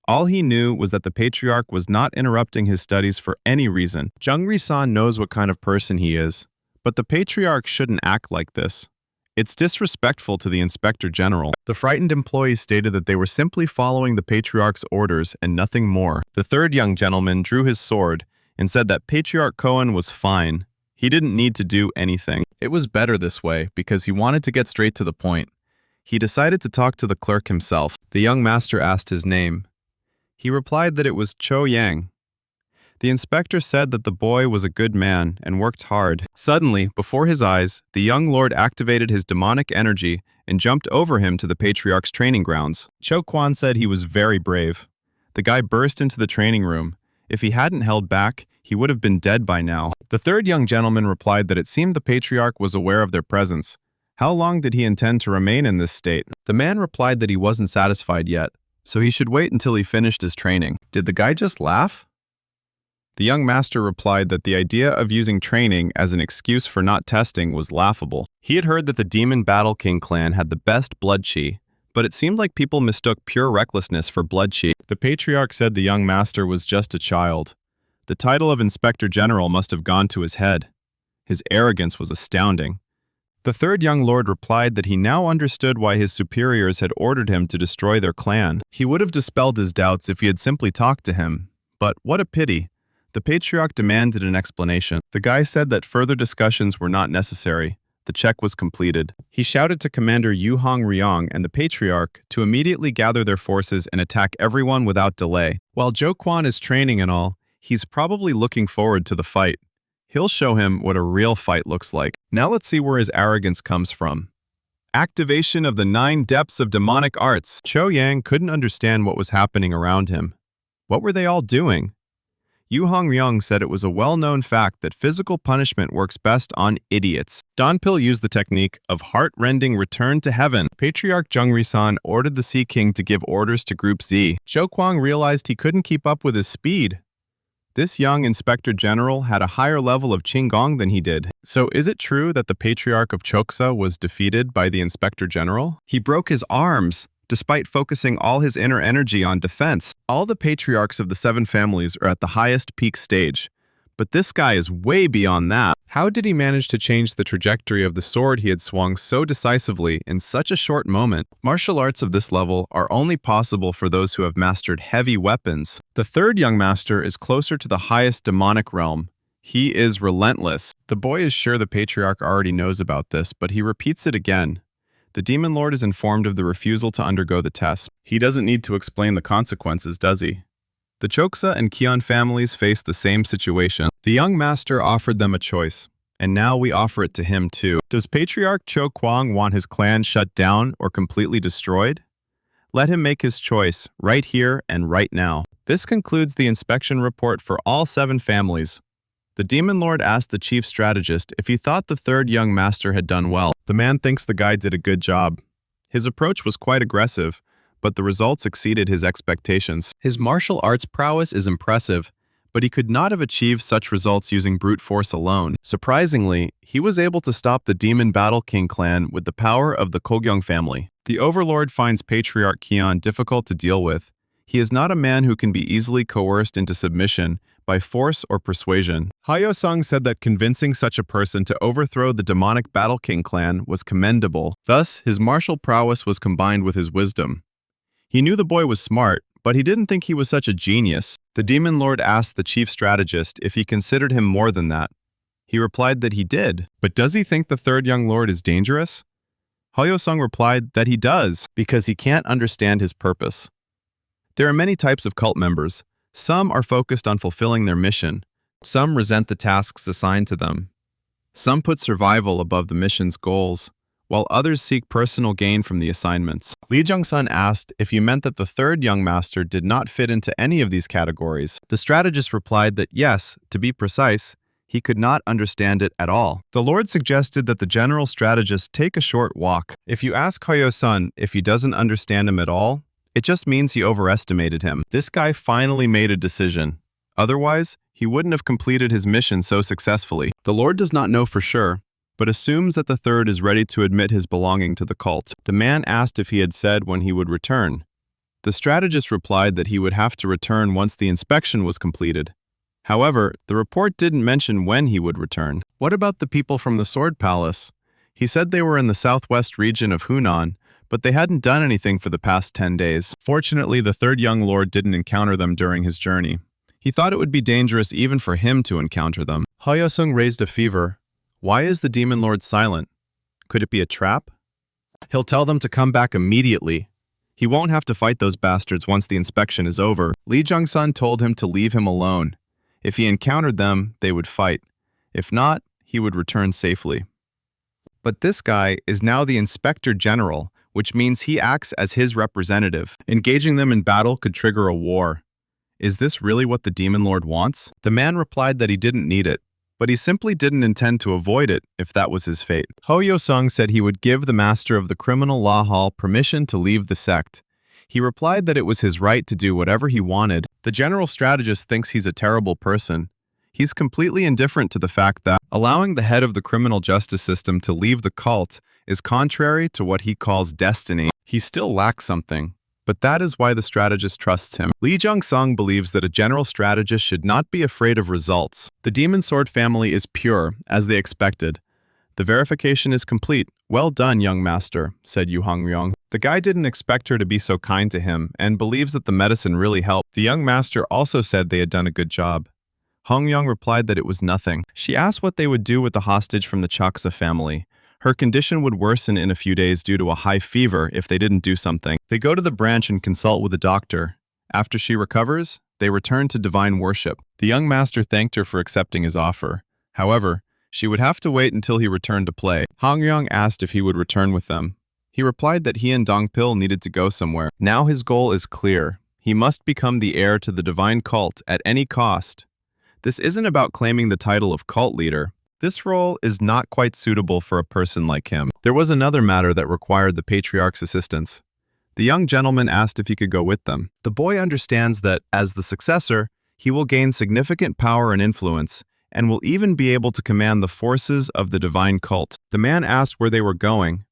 All he knew was that the Patriarch was not interrupting his studies for any reason. Jungri-san knows what kind of person he is, but the Patriarch shouldn't act like this. It's disrespectful to the Inspector General. The frightened employees stated that they were simply following the Patriarch's orders and nothing more. The third young gentleman drew his sword and said that Patriarch Koan was fine. He didn't need to do anything. It was better this way because he wanted to get straight to the point. He decided to talk to the clerk himself. The young master asked his name. He replied that it was Cho Yang. The inspector said that the boy was a good man and worked hard. Suddenly, before his eyes, the young lord activated his demonic energy and jumped over him to the Patriarch's training grounds. Cho Kwan said he was very brave. The guy burst into the training room. If he hadn't held back, he would have been dead by now. The third young gentleman replied that it seemed the Patriarch was aware of their presence. How long did he intend to remain in this state? The man replied that he wasn't satisfied yet, so he should wait until he finished his training. Did the guy just laugh? The young master replied that the idea of using training as an excuse for not testing was laughable. He had heard that the Demon Battle King clan had the best blood chi, but it seemed like people mistook pure recklessness for blood chi. The Patriarch said the young master was just a child. The title of Inspector General must have gone to his head. His arrogance was astounding. The third young lord replied that he now understood why his superiors had ordered him to destroy their clan. He would have dispelled his doubts if he had simply talked to him. But what a pity. The Patriarch demanded an explanation. The guy said that further discussions were not necessary. The check was completed. He shouted to Commander Yu Hong Ryong and the Patriarch to immediately gather their forces and attack everyone without delay. While Jo Kwon is training and all, he's probably looking forward to the fight. He'll show him what a real fight looks like. Now let's see where his arrogance comes from. Activation of the 9 depths of demonic arts. Cho Yang couldn't understand what was happening around him. What were they all doing? Yu Hong-ryung said it was a well-known fact that physical punishment works best on idiots. Donpil used the technique of heart-rending return to heaven. Patriarch Jungri-san ordered the Sea King to give orders to Group Z. Cho Kwang realized he couldn't keep up with his speed. This young Inspector General had a higher level of Qinggong than he did. So is it true that the Patriarch of Choksa was defeated by the Inspector General? He broke his arms, despite focusing all his inner energy on defense. All the patriarchs of the 7 families are at the highest peak stage, But this guy is way beyond that. How did he manage to change the trajectory of the sword he had swung so decisively in such a short moment? Martial arts of this level are only possible for those who have mastered heavy weapons. The third young master is closer to the highest demonic realm. He is relentless. The boy is sure the patriarch already knows about this, but he repeats it again. The demon lord is informed of the refusal to undergo the test. He doesn't need to explain the consequences, does he? The Choksa and Kion families face the same situation. The young master offered them a choice, and now we offer it to him too. Does Patriarch Cho Kwang want his clan shut down or completely destroyed? Let him make his choice right here and right now. This concludes the inspection report for all 7 families. The demon lord asked the chief strategist if he thought the third young master had done well. The man thinks the guy did a good job. His approach was quite aggressive, but the results exceeded his expectations. His martial arts prowess is impressive, but he could not have achieved such results using brute force alone. Surprisingly, he was able to stop the Demon Battle King clan with the power of the Kogyong family. The overlord finds Patriarch Kion difficult to deal with. He is not a man who can be easily coerced into submission by force or persuasion. Hayo-sung said that convincing such a person to overthrow the demonic Battle King clan was commendable. Thus, his martial prowess was combined with his wisdom. He knew the boy was smart, but he didn't think he was such a genius. The demon lord asked the chief strategist if he considered him more than that. He replied that he did. But does he think the third young lord is dangerous? Hayo-sung replied that he does, because he can't understand his purpose. There are many types of cult members. Some are focused on fulfilling their mission. Some resent the tasks assigned to them. Some put survival above the mission's goals, while others seek personal gain from the assignments. Lee Jung-sun asked if he meant that the third young master did not fit into any of these categories. The strategist replied that yes, to be precise, he could not understand it at all. The Lord suggested that the general strategist take a short walk. If you ask Hayo-sun if he doesn't understand him at all, it just means he overestimated him. This guy finally made a decision. Otherwise, he wouldn't have completed his mission so successfully. The Lord does not know for sure, but assumes that the third is ready to admit his belonging to the cult. The man asked if he had said when he would return. The strategist replied that he would have to return once the inspection was completed. However, the report didn't mention when he would return. What about the people from the Sword Palace? He said they were in the southwest region of Hunan, but they hadn't done anything for the past 10 days. Fortunately, the third young lord didn't encounter them during his journey. He thought it would be dangerous even for him to encounter them. Hayo-sung raised a fever. Why is the demon lord silent? Could it be a trap? He'll tell them to come back immediately. He won't have to fight those bastards once the inspection is over. Lee Jung-sun told him to leave him alone. If he encountered them, they would fight. If not, he would return safely. But this guy is now the Inspector General, which means he acts as his representative. Engaging them in battle could trigger a war. Is this really what the demon lord wants? The man replied that he didn't need it, but he simply didn't intend to avoid it if that was his fate. Hayo-sung said he would give the master of the criminal law hall permission to leave the sect. He replied that it was his right to do whatever he wanted. The general strategist thinks he's a terrible person. He's completely indifferent to the fact that allowing the head of the criminal justice system to leave the cult is contrary to what he calls destiny. He still lacks something, but that is why the strategist trusts him. Lee Jung-sung believes that a general strategist should not be afraid of results. The Demon Sword family is pure, as they expected. The verification is complete. Well done, young master, said Yu Hongryong. The guy didn't expect her to be so kind to him and believes that the medicine really helped. The young master also said they had done a good job. Hongyong replied that it was nothing. She asked what they would do with the hostage from the Choksa family. Her condition would worsen in a few days due to a high fever if they didn't do something. They go to the branch and consult with the doctor. After she recovers, they return to divine worship. The young master thanked her for accepting his offer. However, she would have to wait until he returned to play. Hongyong asked if he would return with them. He replied that he and Dongpil needed to go somewhere. Now his goal is clear. He must become the heir to the divine cult at any cost. This isn't about claiming the title of cult leader. This role is not quite suitable for a person like him. There was another matter that required the patriarch's assistance. The young gentleman asked if he could go with them. The boy understands that, as the successor, he will gain significant power and influence, and will even be able to command the forces of the divine cult. The man asked where they were going.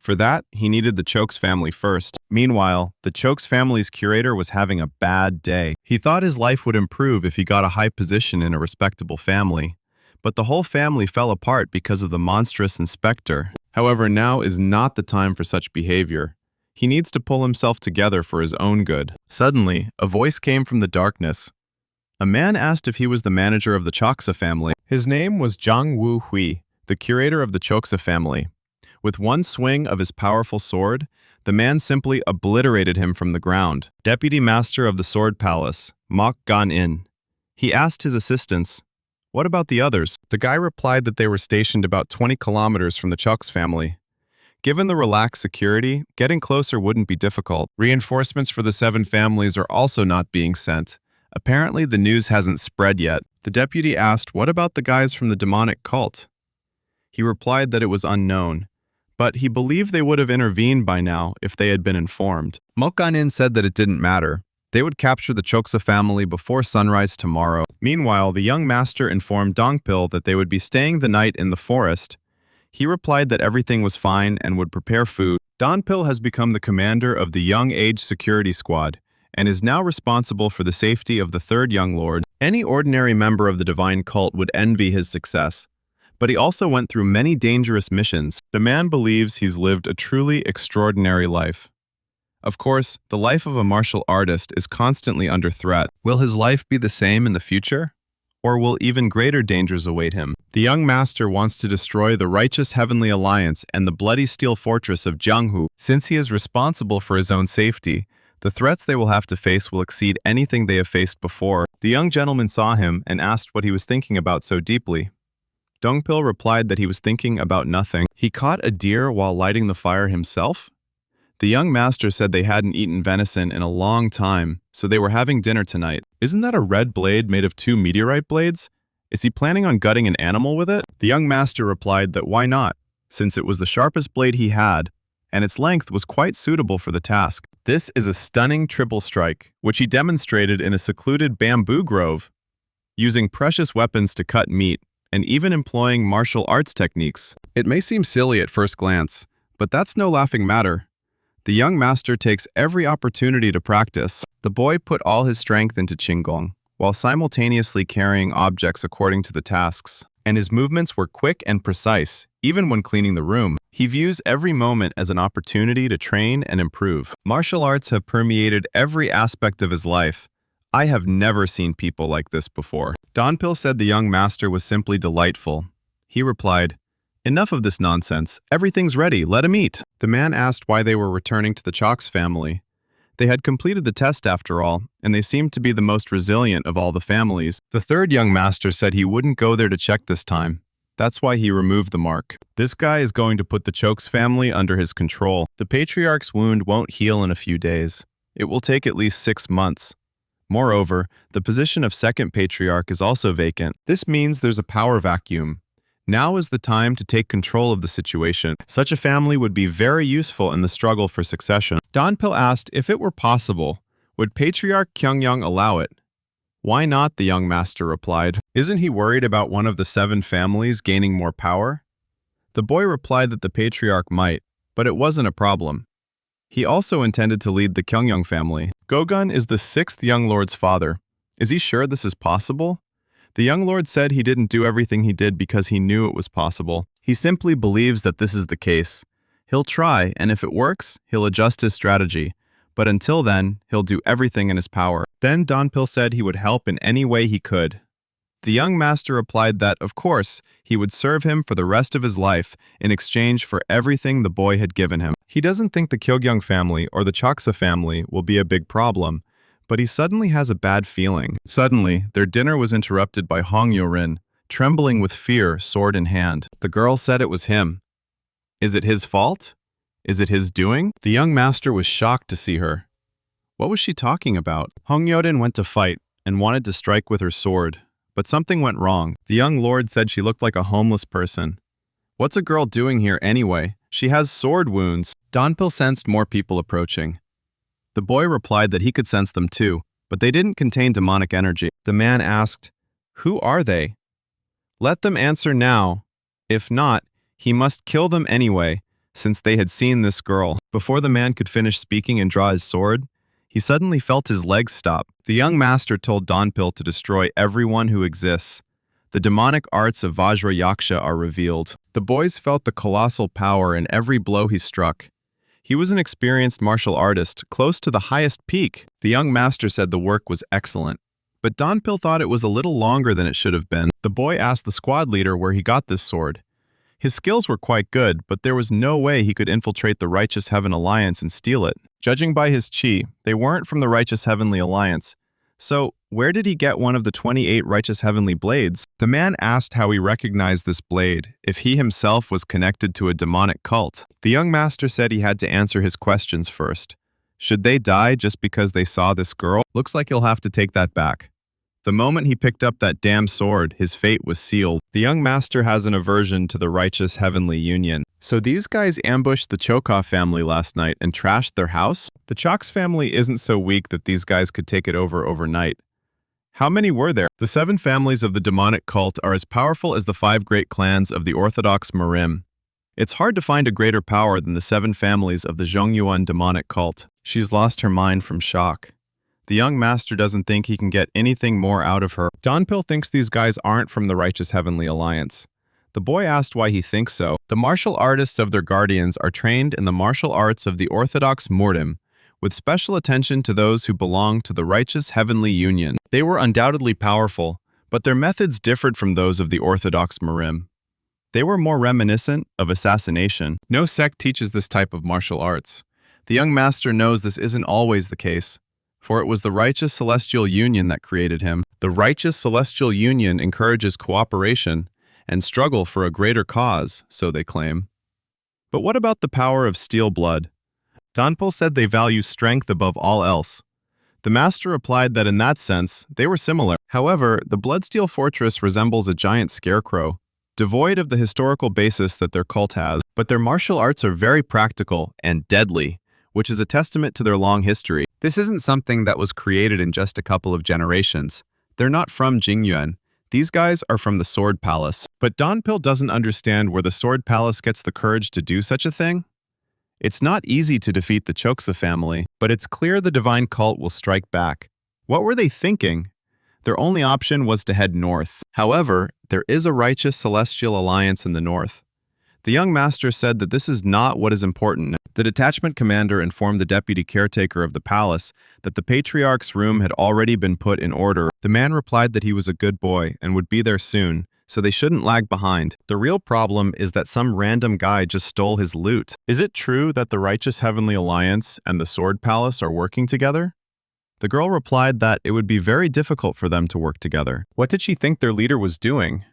For that, he needed the Chokes family first. Meanwhile, the Chokes family's curator was having a bad day. He thought his life would improve if he got a high position in a respectable family. But the whole family fell apart because of the monstrous inspector. However, now is not the time for such behavior. He needs to pull himself together for his own good. Suddenly, a voice came from the darkness. A man asked if he was the manager of the Choksa family. His name was Zhang Wu Hui, the curator of the Choksa family. With one swing of his powerful sword, the man simply obliterated him from the ground. Deputy Master of the Sword Palace, Mok Gan-in. He asked his assistants, "What about the others?" The guy replied that they were stationed about 20 kilometers from the Chokes family. Given the relaxed security, getting closer wouldn't be difficult. Reinforcements for the 7 families are also not being sent. Apparently, the news hasn't spread yet. The deputy asked, "What about the guys from the demonic cult?" He replied that it was unknown, but he believed they would have intervened by now if they had been informed. Mokanin said that it didn't matter. They would capture the Choksa family before sunrise tomorrow. Meanwhile, the young master informed Dongpil that they would be staying the night in the forest. He replied that everything was fine and would prepare food. Dongpil has become the commander of the Young Age Security Squad and is now responsible for the safety of the 3rd Young Lord. Any ordinary member of the divine cult would envy his success. But he also went through many dangerous missions. The man believes he's lived a truly extraordinary life. Of course, the life of a martial artist is constantly under threat. Will his life be the same in the future? Or will even greater dangers await him? The young master wants to destroy the righteous Heavenly Alliance and the bloody steel fortress of Jianghu. Since he is responsible for his own safety, the threats they will have to face will exceed anything they have faced before. The young gentleman saw him and asked what he was thinking about so deeply. Dongpil replied that he was thinking about nothing. He caught a deer while lighting the fire himself? The young master said they hadn't eaten venison in a long time, so they were having dinner tonight. Isn't that a red blade made of 2 meteorite blades? Is he planning on gutting an animal with it? The young master replied that why not, since it was the sharpest blade he had, and its length was quite suitable for the task. This is a stunning triple strike, which he demonstrated in a secluded bamboo grove, using precious weapons to cut meat, and even employing martial arts techniques. It may seem silly at first glance, but that's no laughing matter. The young master takes every opportunity to practice. The boy put all his strength into Qinggong, while simultaneously carrying objects according to the tasks, and his movements were quick and precise, even when cleaning the room. He views every moment as an opportunity to train and improve. Martial arts have permeated every aspect of his life. I have never seen people like this before. Dongpil said the young master was simply delightful. He replied, "Enough of this nonsense. Everything's ready. Let him eat." The man asked why they were returning to the Chokes family. They had completed the test after all, and they seemed to be the most resilient of all the families. The 3rd young master said he wouldn't go there to check this time. That's why he removed the mark. This guy is going to put the Chokes family under his control. The patriarch's wound won't heal in a few days. It will take at least 6 months. Moreover, the position of 2nd patriarch is also vacant. This means there's a power vacuum. Now is the time to take control of the situation. Such a family would be very useful in the struggle for succession. Dongpil asked if it were possible, would Patriarch Kyungyang allow it? Why not, the young master replied. Isn't he worried about one of the 7 families gaining more power? The boy replied that the patriarch might, but it wasn't a problem. He also intended to lead the Kyungyang family. Gogun is the 6th young lord's father. Is he sure this is possible? The young lord said he didn't do everything he did because he knew it was possible. He simply believes that this is the case. He'll try, and if it works, he'll adjust his strategy. But until then, he'll do everything in his power. Then Dongpil said he would help in any way he could. The young master replied that, of course, he would serve him for the rest of his life in exchange for everything the boy had given him. He doesn't think the Kyungyang family or the Choksa family will be a big problem, but he suddenly has a bad feeling. Suddenly, their dinner was interrupted by Hong Yorin, trembling with fear, sword in hand. The girl said it was him. Is it his fault? Is it his doing? The young master was shocked to see her. What was she talking about? Hong Yorin went to fight and wanted to strike with her sword, but something went wrong. The young lord said she looked like a homeless person. What's a girl doing here anyway? She has sword wounds. Dongpil sensed more people approaching. The boy replied that he could sense them too, but they didn't contain demonic energy. The man asked, "Who are they?" "Let them answer now. If not, he must kill them anyway, since they had seen this girl. Before the man could finish speaking and draw his sword, he suddenly felt his legs stop. The young master told Donpil to destroy everyone who exists. The demonic arts of Vajra Yaksha are revealed. The boys felt the colossal power in every blow he struck. He was an experienced martial artist, close to the highest peak. The young master said the work was excellent, but Donpil thought it was a little longer than it should have been. The boy asked the squad leader where he got this sword. His skills were quite good, but there was no way he could infiltrate the Righteous Heaven Alliance and steal it. Judging by his chi, they weren't from the Righteous Heavenly Alliance. So, where did he get one of the 28 Righteous Heavenly Blades? The man asked how he recognized this blade, if he himself was connected to a demonic cult. The young master said he had to answer his questions first. Should they die just because they saw this girl? Looks like he'll have to take that back. The moment he picked up that damn sword, his fate was sealed. The young master has an aversion to the Righteous Heavenly Union. So these guys ambushed the Chokov family last night and trashed their house? The Choks family isn't so weak that these guys could take it over overnight. How many were there? The 7 families of the demonic cult are as powerful as the 5 great clans of the Orthodox Merim. It's hard to find a greater power than the 7 families of the Zhongyuan demonic cult. She's lost her mind from shock. The young master doesn't think he can get anything more out of her. Donpil thinks these guys aren't from the Righteous Heavenly Alliance. The boy asked why he thinks so. The martial artists of their guardians are trained in the martial arts of the Orthodox Mordim, with special attention to those who belong to the Righteous Heavenly Union. They were undoubtedly powerful, but their methods differed from those of the Orthodox Merim. They were more reminiscent of assassination. No sect teaches this type of martial arts. The young master knows this isn't always the case, for it was the Righteous Celestial Union that created him. The Righteous Celestial Union encourages cooperation and struggle for a greater cause, so they claim. But what about the power of steel blood? Donpil said they value strength above all else. The master replied that in that sense, they were similar. However, the Bloodsteel Fortress resembles a giant scarecrow, devoid of the historical basis that their cult has. But their martial arts are very practical and deadly, which is a testament to their long history. This isn't something that was created in just a couple of generations. They're not from Jingyuan. These guys are from the Sword Palace. But Donpil doesn't understand where the Sword Palace gets the courage to do such a thing. It's not easy to defeat the Choksa family, but it's clear the divine cult will strike back. What were they thinking? Their only option was to head north. However, there is a Righteous Celestial Alliance in the north. The young master said that this is not what is important. The detachment commander informed the deputy caretaker of the palace that the patriarch's room had already been put in order. The man replied that he was a good boy and would be there soon, so they shouldn't lag behind. The real problem is that some random guy just stole his loot. Is it true that the Righteous Heavenly Alliance and the Sword Palace are working together? The girl replied that it would be very difficult for them to work together. What did she think their leader was doing?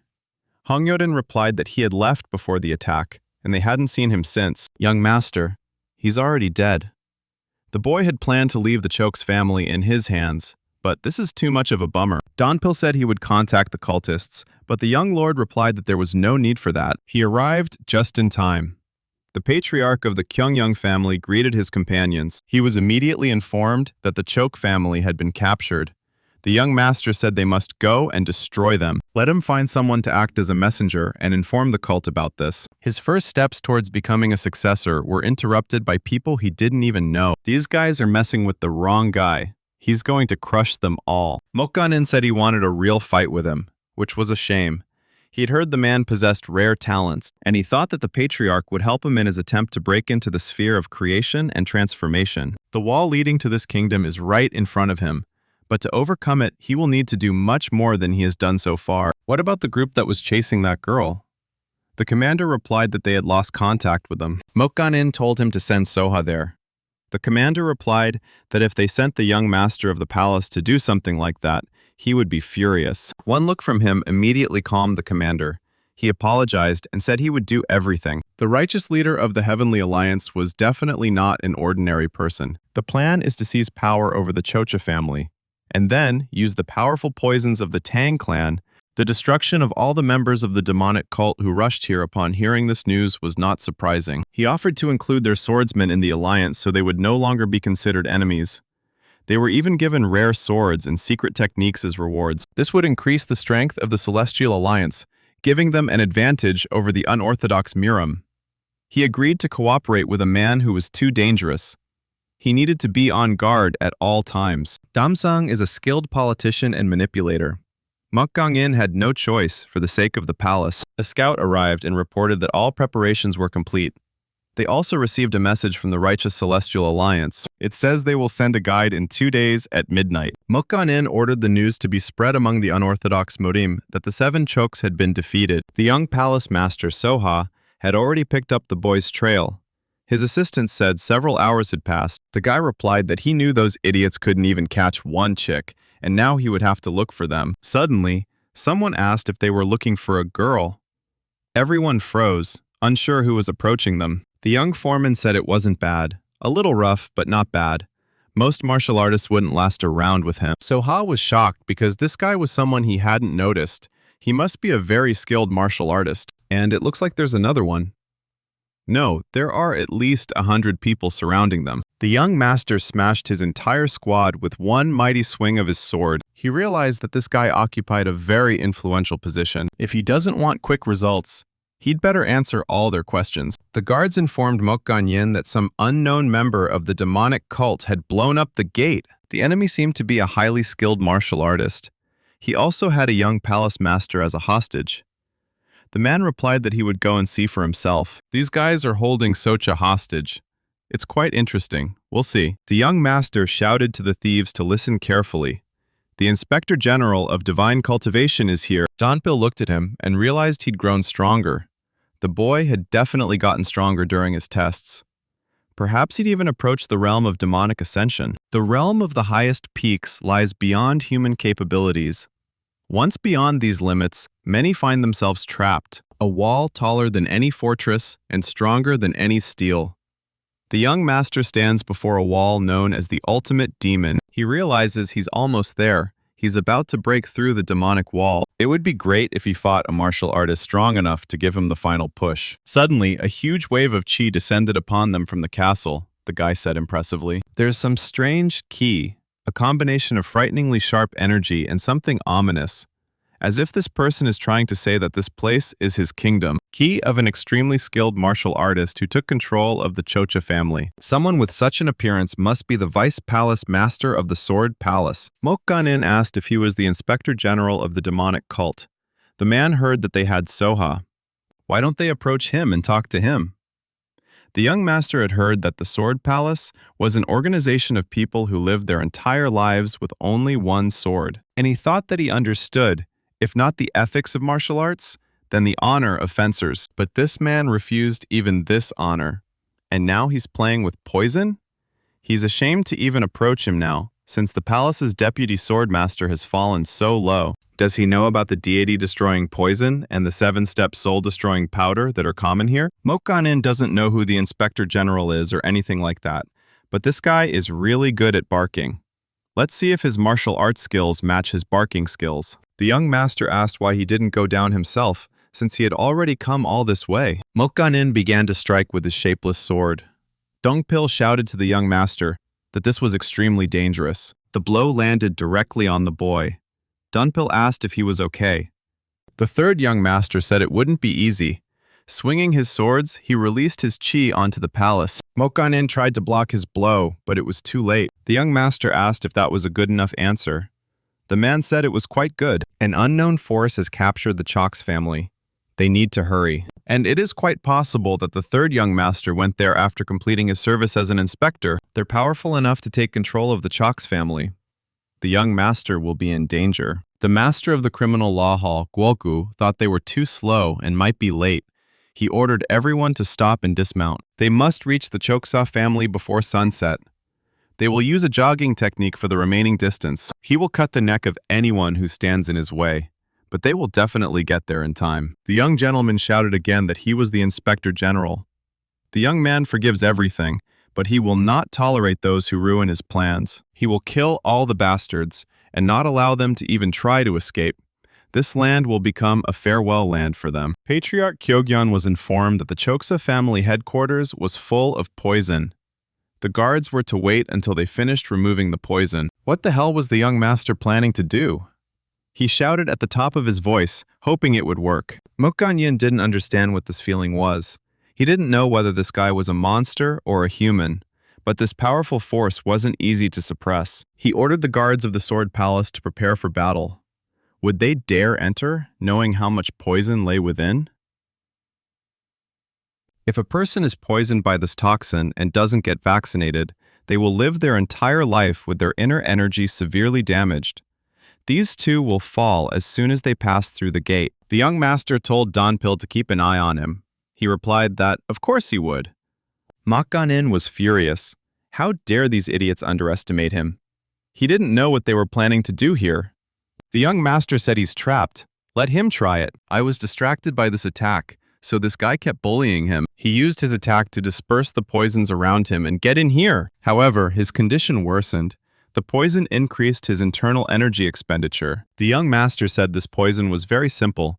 Hongyoden replied that he had left before the attack, and they hadn't seen him since. Young master, he's already dead. The boy had planned to leave the Chokes family in his hands, but this is too much of a bummer. Donpil said he would contact the cultists, but the young lord replied that there was no need for that. He arrived just in time. The patriarch of the Kyungyung family greeted his companions. He was immediately informed that the Choke family had been captured. The young master said they must go and destroy them. Let him find someone to act as a messenger and inform the cult about this. His first steps towards becoming a successor were interrupted by people he didn't even know. These guys are messing with the wrong guy. He's going to crush them all. Mokganin said he wanted a real fight with him, which was a shame. He'd heard the man possessed rare talents, and he thought that the patriarch would help him in his attempt to break into the sphere of creation and transformation. The wall leading to this kingdom is right in front of him, but to overcome it, he will need to do much more than he has done so far. What about the group that was chasing that girl? The commander replied that they had lost contact with them. Mokganin told him to send Soha there. The commander replied that if they sent the young master of the palace to do something like that, he would be furious. One look from him immediately calmed the commander. He apologized and said he would do everything. The righteous leader of the Heavenly Alliance was definitely not an ordinary person. The plan is to seize power over the Chocha family, and then use the powerful poisons of the Tang clan. The destruction of all the members of the demonic cult who rushed here upon hearing this news was not surprising. He offered to include their swordsmen in the alliance so they would no longer be considered enemies. They were even given rare swords and secret techniques as rewards. This would increase the strength of the Celestial Alliance, giving them an advantage over the unorthodox Miram. He agreed to cooperate with a man who was too dangerous. He needed to be on guard at all times. Damsang is a skilled politician and manipulator. Mukgangin had no choice for the sake of the palace. A scout arrived and reported that all preparations were complete. They also received a message from the Righteous Celestial Alliance. It says they will send a guide in 2 days at midnight. Mukgangin ordered the news to be spread among the unorthodox Murim that the 7 chokes had been defeated. The young palace master Soha had already picked up the boy's trail. His assistant said several hours had passed. The guy replied that he knew those idiots couldn't even catch one chick, and now he would have to look for them. Suddenly, someone asked if they were looking for a girl. Everyone froze, unsure who was approaching them. The young foreman said it wasn't bad. A little rough, but not bad. Most martial artists wouldn't last a round with him. Soha was shocked because this guy was someone he hadn't noticed. He must be a very skilled martial artist. And it looks like there's another one. No, there are at least 100 people surrounding them. The young master smashed his entire squad with one mighty swing of his sword. He realized that this guy occupied a very influential position. If he doesn't want quick results, he'd better answer all their questions. The guards informed Mukgangin that some unknown member of the demonic cult had blown up the gate. The enemy seemed to be a highly skilled martial artist. He also had a young palace master as a hostage. The man replied that he would go and see for himself. These guys are holding Socha hostage. It's quite interesting. We'll see. The young master shouted to the thieves to listen carefully. The Inspector General of Divine Cultivation is here. Donpil looked at him and realized he'd grown stronger. The boy had definitely gotten stronger during his tests. Perhaps he'd even approached the realm of demonic ascension. The realm of the highest peaks lies beyond human capabilities. Once beyond these limits, many find themselves trapped, a wall taller than any fortress and stronger than any steel. The young master stands before a wall known as the ultimate demon. He realizes he's almost there. He's about to break through the demonic wall. It would be great if he fought a martial artist strong enough to give him the final push. Suddenly, a huge wave of chi descended upon them from the castle, the guy said impressively. There's some strange ki, a combination of frighteningly sharp energy and something ominous, as if this person is trying to say that this place is his kingdom. Ki of an extremely skilled martial artist who took control of the Chocha family. Someone with such an appearance must be the vice palace master of the Sword Palace. Mukgangin asked if he was the inspector general of the demonic cult. The man heard that they had Soha. Why don't they approach him and talk to him? The young master had heard that the Sword Palace was an organization of people who lived their entire lives with only one sword. And he thought that he understood, if not the ethics of martial arts, then the honor of fencers. But this man refused even this honor. And now he's playing with poison? He's ashamed to even approach him now, since the palace's deputy swordmaster has fallen so low. Does he know about the deity-destroying poison and the 7-step soul-destroying powder that are common here? Mukgangin doesn't know who the Inspector General is or anything like that, but this guy is really good at barking. Let's see if his martial arts skills match his barking skills. The young master asked why he didn't go down himself, since he had already come all this way. Mukgangin began to strike with his shapeless sword. Dongpil shouted to the young master that this was extremely dangerous. The blow landed directly on the boy. Dunpil asked if he was okay. The third young master said it wouldn't be easy. Swinging his swords, he released his chi onto the palace. Mukgangin tried to block his blow, but it was too late. The young master asked if that was a good enough answer. The man said it was quite good. An unknown force has captured the Chox family. They need to hurry. And it is quite possible that the third young master went there after completing his service as an inspector. They're powerful enough to take control of the Chox family. The young master will be in danger. The master of the criminal law hall, Guogu, thought they were too slow and might be late. He ordered everyone to stop and dismount. They must reach the Choksa family before sunset. They will use a jogging technique for the remaining distance. He will cut the neck of anyone who stands in his way, but they will definitely get there in time. The young gentleman shouted again that he was the Inspector General. The young man forgives everything, but he will not tolerate those who ruin his plans. He will kill all the bastards and not allow them to even try to escape. This land will become a farewell land for them. Patriarch Kyogyeon was informed that the Choksa family headquarters was full of poison. The guards were to wait until they finished removing the poison. What the hell was the young master planning to do? He shouted at the top of his voice, hoping it would work. Mukgangin didn't understand what this feeling was. He didn't know whether this guy was a monster or a human, but this powerful force wasn't easy to suppress. He ordered the guards of the Sword Palace to prepare for battle. Would they dare enter, knowing how much poison lay within? If a person is poisoned by this toxin and doesn't get vaccinated, they will live their entire life with their inner energy severely damaged. These two will fall as soon as they pass through the gate. The young master told Donpil to keep an eye on him. He replied that, of course he would. Mokganin was furious. How dare these idiots underestimate him? He didn't know what they were planning to do here. The young master said he's trapped. Let him try it. I was distracted by this attack, so this guy kept bullying him. He used his attack to disperse the poisons around him and get in here. However, his condition worsened. The poison increased his internal energy expenditure. The young master said this poison was very simple.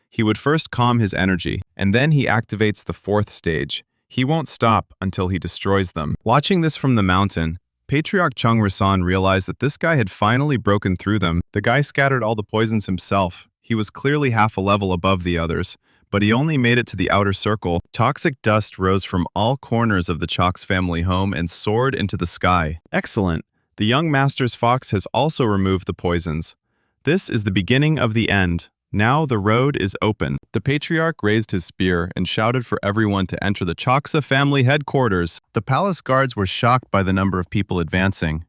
He would first calm his energy, and then he activates the fourth stage. He won't stop until he destroys them. Watching this from the mountain, Patriarch Chung Rasan realized that this guy had finally broken through them. The guy scattered all the poisons himself. He was clearly half a level above the others, but he only made it to the outer circle. Toxic dust rose from all corners of the Chalk's family home and soared into the sky. Excellent. The young master's fox has also removed the poisons. This is the beginning of the end. Now the road is open. The patriarch raised his spear and shouted for everyone to enter the Choksa family headquarters. The palace guards were shocked by the number of people advancing.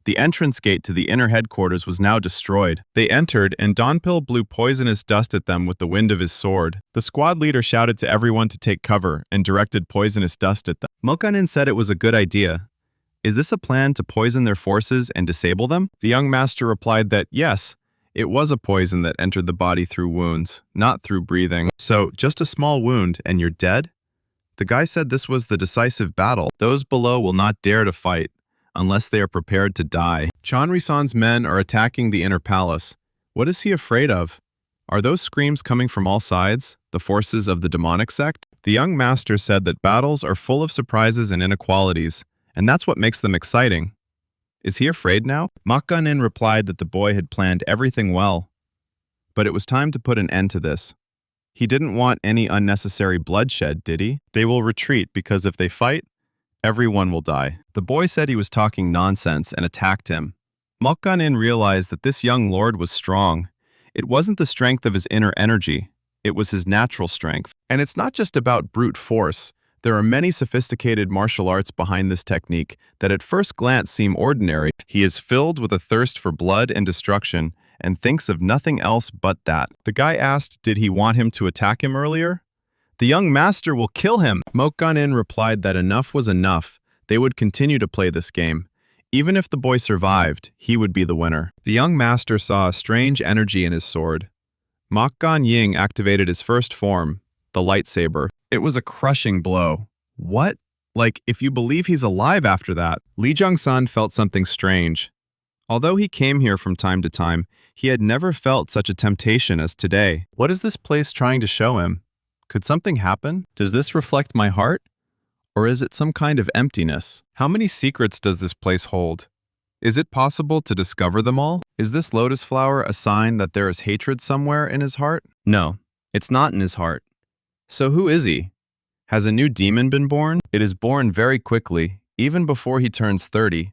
The entrance gate to the inner headquarters was now destroyed. They entered, and Donpil blew poisonous dust at them with the wind of his sword. The squad leader shouted to everyone to take cover and directed poisonous dust at them. Mokganin said it was a good idea. Is this a plan to poison their forces and disable them? The young master replied that yes, it was a poison that entered the body through wounds, not through breathing. So, just a small wound and you're dead? The guy said this was the decisive battle. Those below will not dare to fight, unless they are prepared to die. Chanrisan's men are attacking the inner palace. What is he afraid of? Are those screams coming from all sides, the forces of the demonic sect? The young master said that battles are full of surprises and inequalities, and that's what makes them exciting. Is he afraid now? Mokganin replied that the boy had planned everything well, but it was time to put an end to this. He didn't want any unnecessary bloodshed, did he? They will retreat because if they fight, everyone will die. The boy said he was talking nonsense and attacked him. Mokganin realized that this young lord was strong. It wasn't the strength of his inner energy, it was his natural strength. And it's not just about brute force. There are many sophisticated martial arts behind this technique that at first glance seem ordinary. He is filled with a thirst for blood and destruction and thinks of nothing else but that. The guy asked, did he want him to attack him earlier? The young master will kill him. Mokganin replied that enough was enough. They would continue to play this game. Even if the boy survived, he would be the winner. The young master saw a strange energy in his sword. Mokgan Ying activated his first form, the lightsaber. It was a crushing blow. What? Like, if you believe he's alive after that. Li Jongsan felt something strange. Although he came here from time to time, he had never felt such a temptation as today. What is this place trying to show him? Could something happen? Does this reflect my heart? Or is it some kind of emptiness? How many secrets does this place hold? Is it possible to discover them all? Is this lotus flower a sign that there is hatred somewhere in his heart? No, it's not in his heart. So who is he? Has a new demon been born? It is born very quickly, even before he turns 30.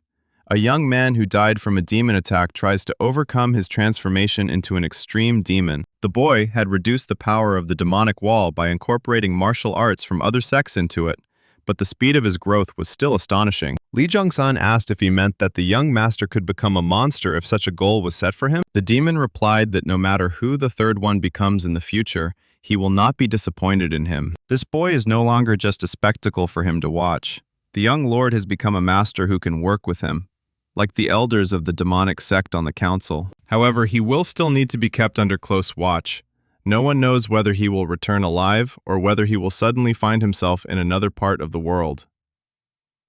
A young man who died from a demon attack tries to overcome his transformation into an extreme demon. The boy had reduced the power of the demonic wall by incorporating martial arts from other sects into it, but the speed of his growth was still astonishing. Li Jongsan asked if he meant that the young master could become a monster if such a goal was set for him. The demon replied that no matter who the third one becomes in the future, he will not be disappointed in him. This boy is no longer just a spectacle for him to watch. The young lord has become a master who can work with him, like the elders of the demonic sect on the council. However, he will still need to be kept under close watch. No one knows whether he will return alive or whether he will suddenly find himself in another part of the world.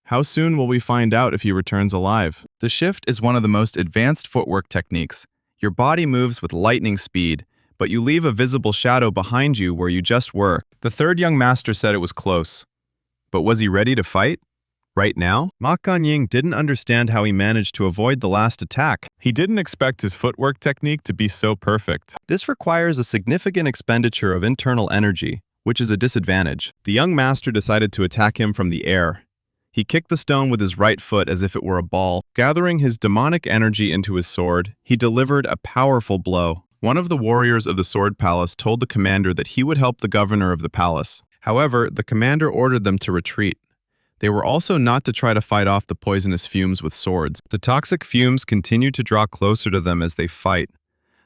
How soon will we find out if he returns alive? The shift is one of the most advanced footwork techniques. Your body moves with lightning speed, but you leave a visible shadow behind you where you just were. The third young master said it was close. But was he ready to fight? Right now? Mokgan Ying didn't understand how he managed to avoid the last attack. He didn't expect his footwork technique to be so perfect. This requires a significant expenditure of internal energy, which is a disadvantage. The young master decided to attack him from the air. He kicked the stone with his right foot as if it were a ball. Gathering his demonic energy into his sword, he delivered a powerful blow. One of the warriors of the Sword Palace told the commander that he would help the governor of the palace. However, the commander ordered them to retreat. They were also not to try to fight off the poisonous fumes with swords. The toxic fumes continue to draw closer to them as they fight.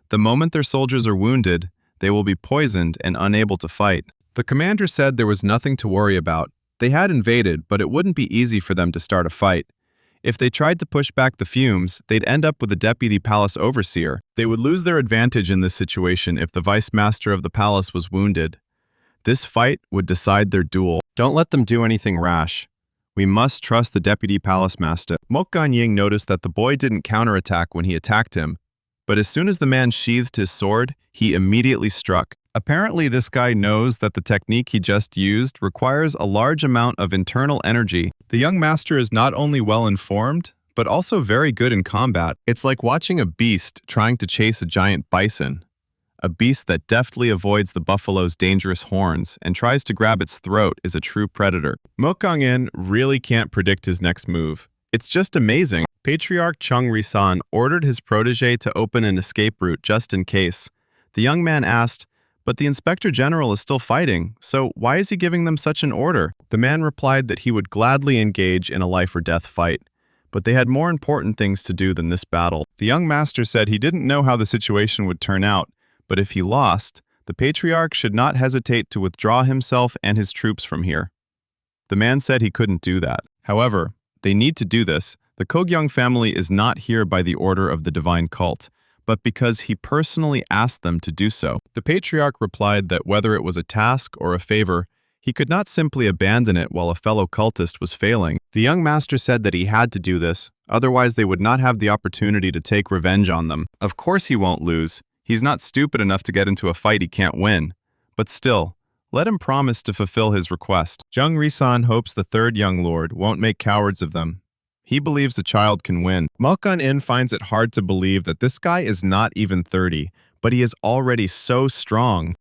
The moment their soldiers are wounded, they will be poisoned and unable to fight. The commander said there was nothing to worry about. They had invaded, but it wouldn't be easy for them to start a fight. If they tried to push back the fumes, they'd end up with a deputy palace overseer. They would lose their advantage in this situation if the vice master of the palace was wounded. This fight would decide their duel. Don't let them do anything rash. We must trust the deputy palace master. Mokgan Ying noticed that the boy didn't counterattack when he attacked him, but as soon as the man sheathed his sword, he immediately struck. Apparently, this guy knows that the technique he just used requires a large amount of internal energy. The young master is not only well-informed, but also very good in combat. It's like watching a beast trying to chase a giant bison. A beast that deftly avoids the buffalo's dangerous horns and tries to grab its throat is a true predator. Mokang-in really can't predict his next move. It's just amazing. Patriarch Chung Risan ordered his protege to open an escape route just in case. The young man asked, "But the Inspector General is still fighting, so why is he giving them such an order?" The man replied that he would gladly engage in a life-or-death fight, but they had more important things to do than this battle. The young master said he didn't know how the situation would turn out, but if he lost, the Patriarch should not hesitate to withdraw himself and his troops from here. The man said he couldn't do that. However, they need to do this. The Kogyung family is not here by the order of the divine cult, but because he personally asked them to do so. The Patriarch replied that whether it was a task or a favor, he could not simply abandon it while a fellow cultist was failing. The young master said that he had to do this, otherwise they would not have the opportunity to take revenge on them. Of course he won't lose. He's not stupid enough to get into a fight he can't win. But still, let him promise to fulfill his request. Jung Risan hopes the third young lord won't make cowards of them. He believes the child can win. Mokgan-in finds it hard to believe that this guy is not even 30, but he is already so strong.